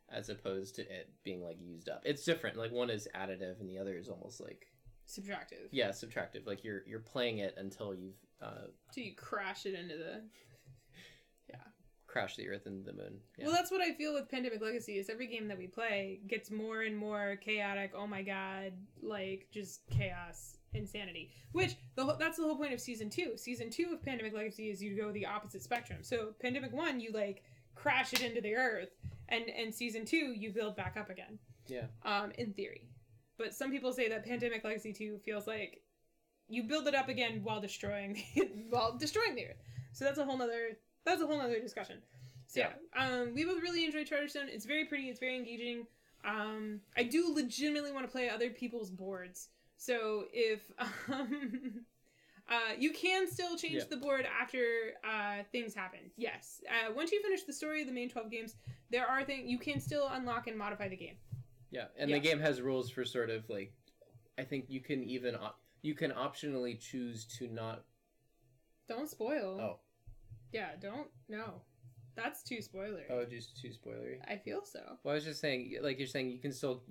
Speaker 2: as opposed to it being like used up. It's different. Like one is additive and the other is almost like
Speaker 1: subtractive.
Speaker 2: Yeah, subtractive. Like you're playing it until you've
Speaker 1: till you crash it into the
Speaker 2: crash the Earth into the moon. Yeah.
Speaker 1: Well, that's what I feel with Pandemic Legacy. Is every game that we play gets more and more chaotic. Oh my god, like just chaos, insanity. Which that's the whole point of Season 2. Season 2 of Pandemic Legacy is you go the opposite spectrum. So Pandemic 1, you like crash it into the Earth, and Season 2, you build back up again.
Speaker 2: Yeah.
Speaker 1: In theory, but some people say that Pandemic Legacy 2 feels like you build it up again while destroying the Earth. So that's a whole nother discussion. So yeah, we both really enjoy Charterstone. It's very pretty. It's very engaging. I do legitimately want to play other people's boards. So if you can still change the board after things happen. Yes. Once you finish the story of the main 12 games, there are things you can still unlock and modify the game.
Speaker 2: Yeah, and the game has rules for sort of like, I think you can even you can optionally choose to not.
Speaker 1: Don't spoil.
Speaker 2: Oh.
Speaker 1: Yeah, don't. No. That's too spoilery.
Speaker 2: Oh, just too spoilery?
Speaker 1: I feel so.
Speaker 2: Well, I was just saying, like you're saying, you can still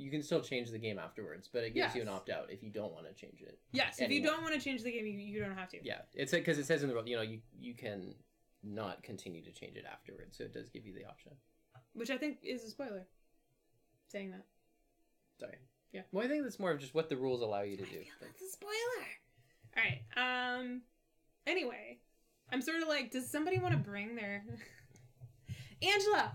Speaker 2: change the game afterwards, but it gives you an opt-out if you don't want to change it.
Speaker 1: Yes, if you don't want to change the game, you don't have to.
Speaker 2: Yeah, it's because it says in the rule, you can not continue to change it afterwards, so it does give you the option.
Speaker 1: Which I think is a spoiler, saying that.
Speaker 2: Sorry.
Speaker 1: Yeah.
Speaker 2: Well, I think that's more of just what the rules allow you to do.
Speaker 1: That's a spoiler! Alright, anyway, I'm sort of like, does somebody want to bring their... Angela!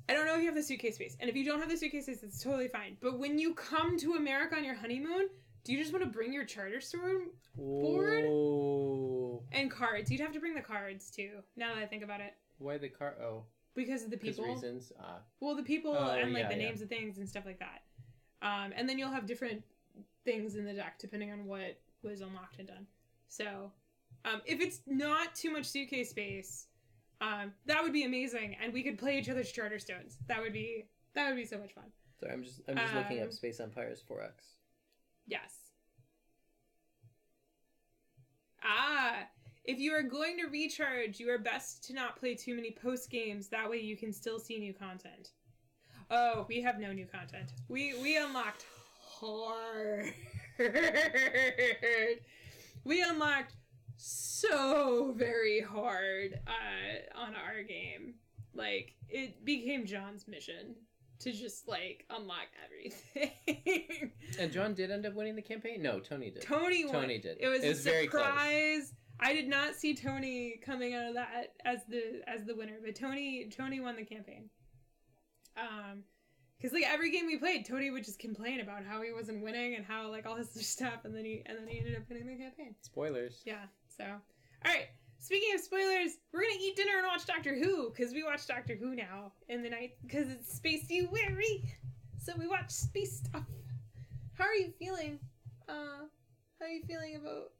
Speaker 1: I don't know if you have the suitcase space. And if you don't have the suitcase space, it's totally fine. But when you come to America on your honeymoon, do you just want to bring your Charterstone board?
Speaker 2: Oh.
Speaker 1: And cards. You'd have to bring the cards, too, now that I think about it.
Speaker 2: Why the card? Oh.
Speaker 1: Because of the people.
Speaker 2: Reasons?
Speaker 1: Well, the people and, like, the names of things and stuff like that. And then you'll have different things in the deck, depending on what was unlocked and done. So, if it's not too much suitcase space... that would be amazing, and we could play each other's Charterstones. That would be so much fun.
Speaker 2: Sorry, I'm just looking up Space Empires 4X.
Speaker 1: Yes. If you are going to recharge, you are best to not play too many post games. That way, you can still see new content. Oh, we have no new content. We unlocked hard. We unlocked so very hard on our game. Like, it became John's mission to just, like, unlock everything.
Speaker 2: And John did end up winning the campaign? No, Tony did.
Speaker 1: Tony won.
Speaker 2: Tony did.
Speaker 1: It was a
Speaker 2: very
Speaker 1: surprise. I did not see Tony coming out of that as the winner, but Tony won the campaign. Because like every game we played, Tony would just complain about how he wasn't winning and how like all his stuff, and then he ended up winning the campaign.
Speaker 2: Spoilers.
Speaker 1: Yeah. So, all right. Speaking of spoilers, we're gonna eat dinner and watch Doctor Who because we watch Doctor Who now in the night because it's spacey weary. So we watch space stuff. How are you feeling? How are you feeling about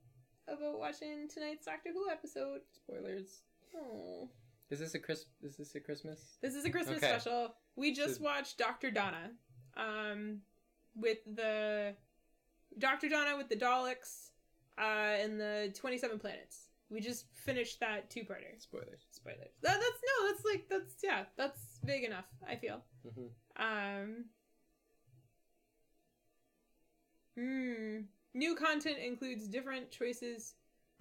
Speaker 1: watching tonight's Doctor Who episode?
Speaker 2: Spoilers.
Speaker 1: Oh.
Speaker 2: Is this a Christmas?
Speaker 1: This is a Christmas special. We just watched Dr. Donna, with the Daleks, and the 27 planets. We just finished that two-parter.
Speaker 2: Spoilers.
Speaker 1: That's big enough, I feel.
Speaker 2: Mm-hmm.
Speaker 1: New content includes different choices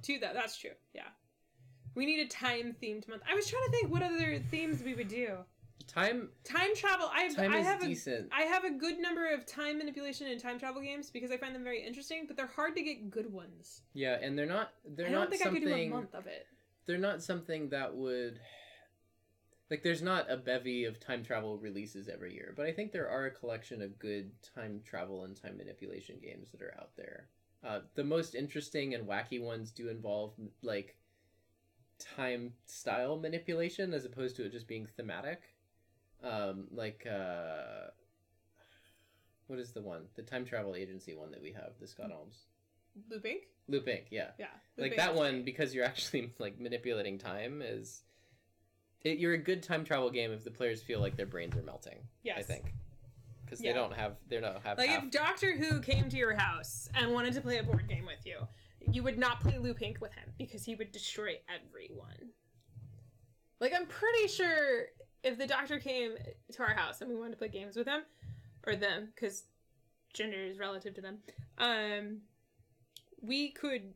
Speaker 1: to that. That's true. Yeah. We need a time-themed month. I was trying to think what other themes we would do. Time travel. I have decent. I have a good number of time manipulation and time travel games because I find them very interesting, but they're hard to get good ones.
Speaker 2: Yeah, and they're not. I don't think I could do a month of it. They're not something that would. Like, there's not a bevy of time travel releases every year, but I think there are a collection of good time travel and time manipulation games that are out there. The most interesting and wacky ones do involve like time style manipulation as opposed to it just being thematic. What is the one? The time travel agency one that we have, the Scott Holmes.
Speaker 1: Loop Inc?
Speaker 2: Loop Inc, yeah.
Speaker 1: Yeah.
Speaker 2: Like
Speaker 1: Inc
Speaker 2: that
Speaker 1: is
Speaker 2: one,
Speaker 1: great.
Speaker 2: because you're actually like manipulating time, you're a good time travel game if the players feel like their brains are melting.
Speaker 1: Yes.
Speaker 2: I think. Because
Speaker 1: Yeah.
Speaker 2: they don't have
Speaker 1: Like
Speaker 2: half.
Speaker 1: if Doctor Who came to your house and wanted to play a board game with you, you would not play Loop Inc with him because he would destroy everyone. Like I'm pretty sure if the Doctor came to our house and we wanted to play games with him, or them, because gender is relative to them, we could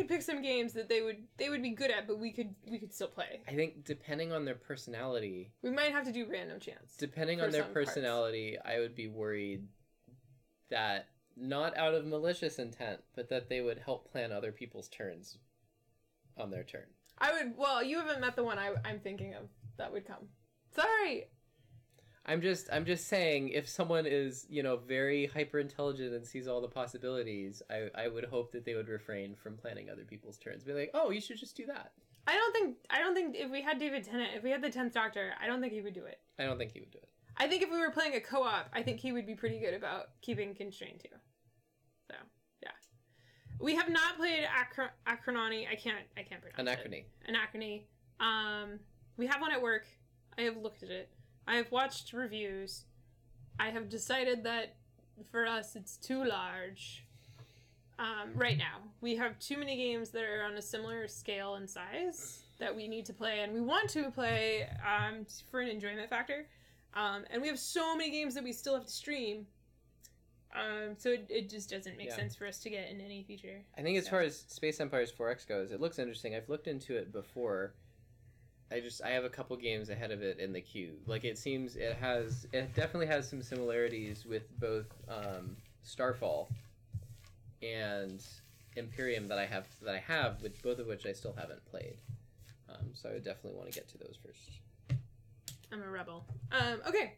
Speaker 1: pick some games that they would be good at, but we could still play.
Speaker 2: I think depending on their personality,
Speaker 1: We might have to do random chance.
Speaker 2: depending
Speaker 1: for
Speaker 2: on their
Speaker 1: some parts.
Speaker 2: personality, I would be worried that not out of malicious intent, but that they would help plan other people's turns on their turn.
Speaker 1: I would. Well, you haven't met the one I'm thinking of that would come. Sorry.
Speaker 2: I'm just saying, if someone is, very hyper intelligent and sees all the possibilities, I would hope that they would refrain from planning other people's turns. Be like, oh, you should just do that.
Speaker 1: I don't think if we had David Tennant, if we had the 10th Doctor, I don't think he would do it.
Speaker 2: I don't think he would do it.
Speaker 1: I think if we were playing a co-op, I think he would be pretty good about keeping constraint too. So, yeah. We have not played Acronony. I can't pronounce
Speaker 2: Anachrony.
Speaker 1: it. Anachrony. We have one at work. I have looked at it. I have watched reviews. I have decided that for us it's too large. Right now. We have too many games that are on a similar scale and size that we need to play, and we want to play for an enjoyment factor. And we have so many games that we still have to stream. So it just doesn't make sense for us to get in any feature.
Speaker 2: I think as far as Space Empires 4X goes, it looks interesting. I've looked into it before. I have a couple games ahead of it in the queue. Like it seems it definitely has some similarities with both Starfall and Imperium that I have, with both of which I still haven't played. So I would definitely want to get to those first.
Speaker 1: I'm a rebel. Okay.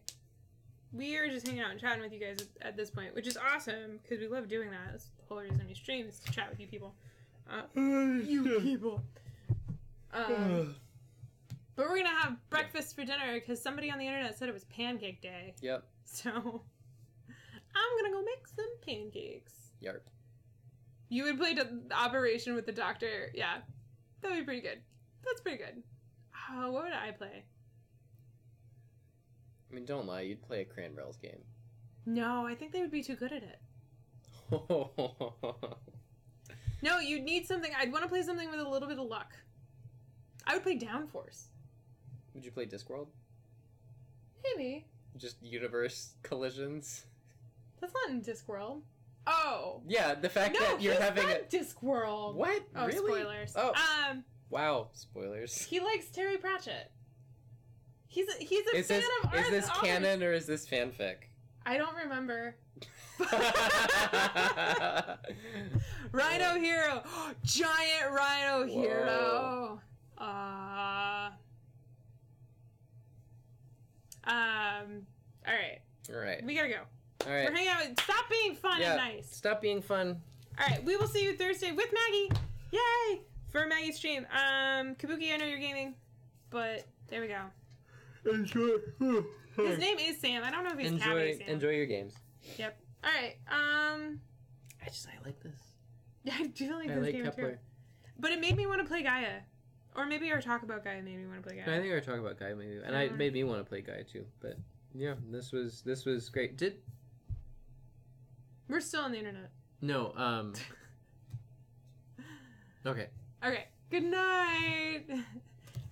Speaker 1: We are just hanging out and chatting with you guys at this point, which is awesome because we love doing that. That's the whole reason we stream, is to chat with you people. You people. But we're gonna have breakfast for dinner because somebody on the internet said it was Pancake Day.
Speaker 2: Yep.
Speaker 1: So I'm gonna go make some pancakes.
Speaker 2: Yarp.
Speaker 1: You would play the Operation with the Doctor. Yeah, that'd be pretty good. That's pretty good. What would I play?
Speaker 2: I mean, don't lie. You'd play a Cranbell's game.
Speaker 1: No, I think they would be too good at it. No, you'd need something. I'd want to play something with a little bit of luck. I would play Downforce.
Speaker 2: Would you play Discworld?
Speaker 1: Maybe.
Speaker 2: Just universe collisions?
Speaker 1: That's not in Discworld. Oh.
Speaker 2: Yeah, the fact that you're having
Speaker 1: not Discworld.
Speaker 2: What?
Speaker 1: Oh,
Speaker 2: Really?
Speaker 1: spoilers.
Speaker 2: Oh. Wow, spoilers.
Speaker 1: He likes Terry Pratchett. He's a
Speaker 2: Is
Speaker 1: fan of art.
Speaker 2: Is this canon or is this fanfic?
Speaker 1: I don't remember. Rhino Hero. Giant Rhino Hero.
Speaker 2: All right.
Speaker 1: We gotta go.
Speaker 2: All right.
Speaker 1: We're hanging out. Stop being fun and nice.
Speaker 2: Stop being fun.
Speaker 1: All right. We will see you Thursday with Maggie. Yay! For Maggie's stream. Kabuki, I know you're gaming, but there we go.
Speaker 2: Enjoy.
Speaker 1: His name is Sam. I don't know if he's Cabby Sam.
Speaker 2: Enjoy your games.
Speaker 1: Yep. All right.
Speaker 2: I like this.
Speaker 1: Yeah, I do like this game
Speaker 2: Kepler.
Speaker 1: too. But it made me want to play Gaia. Or maybe our talk about Gaia made me want to play Gaia.
Speaker 2: I think our talk about Gaia maybe, and it made me want to play Gaia too. But yeah, this was great.
Speaker 1: We're still on the internet.
Speaker 2: No. Okay.
Speaker 1: Okay. Good night.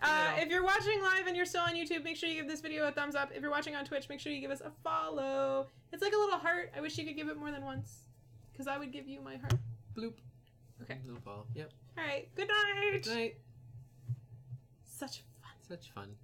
Speaker 1: If you're watching live and you're still on YouTube, make sure you give this video a thumbs up. If you're watching on Twitch, make sure you give us a follow. It's like a little heart. I wish you could give it more than once, because I would give you my heart. Bloop. Okay.
Speaker 2: No follow. Yep.
Speaker 1: All right. Good night.
Speaker 2: Good night.
Speaker 1: Such fun.
Speaker 2: Such fun.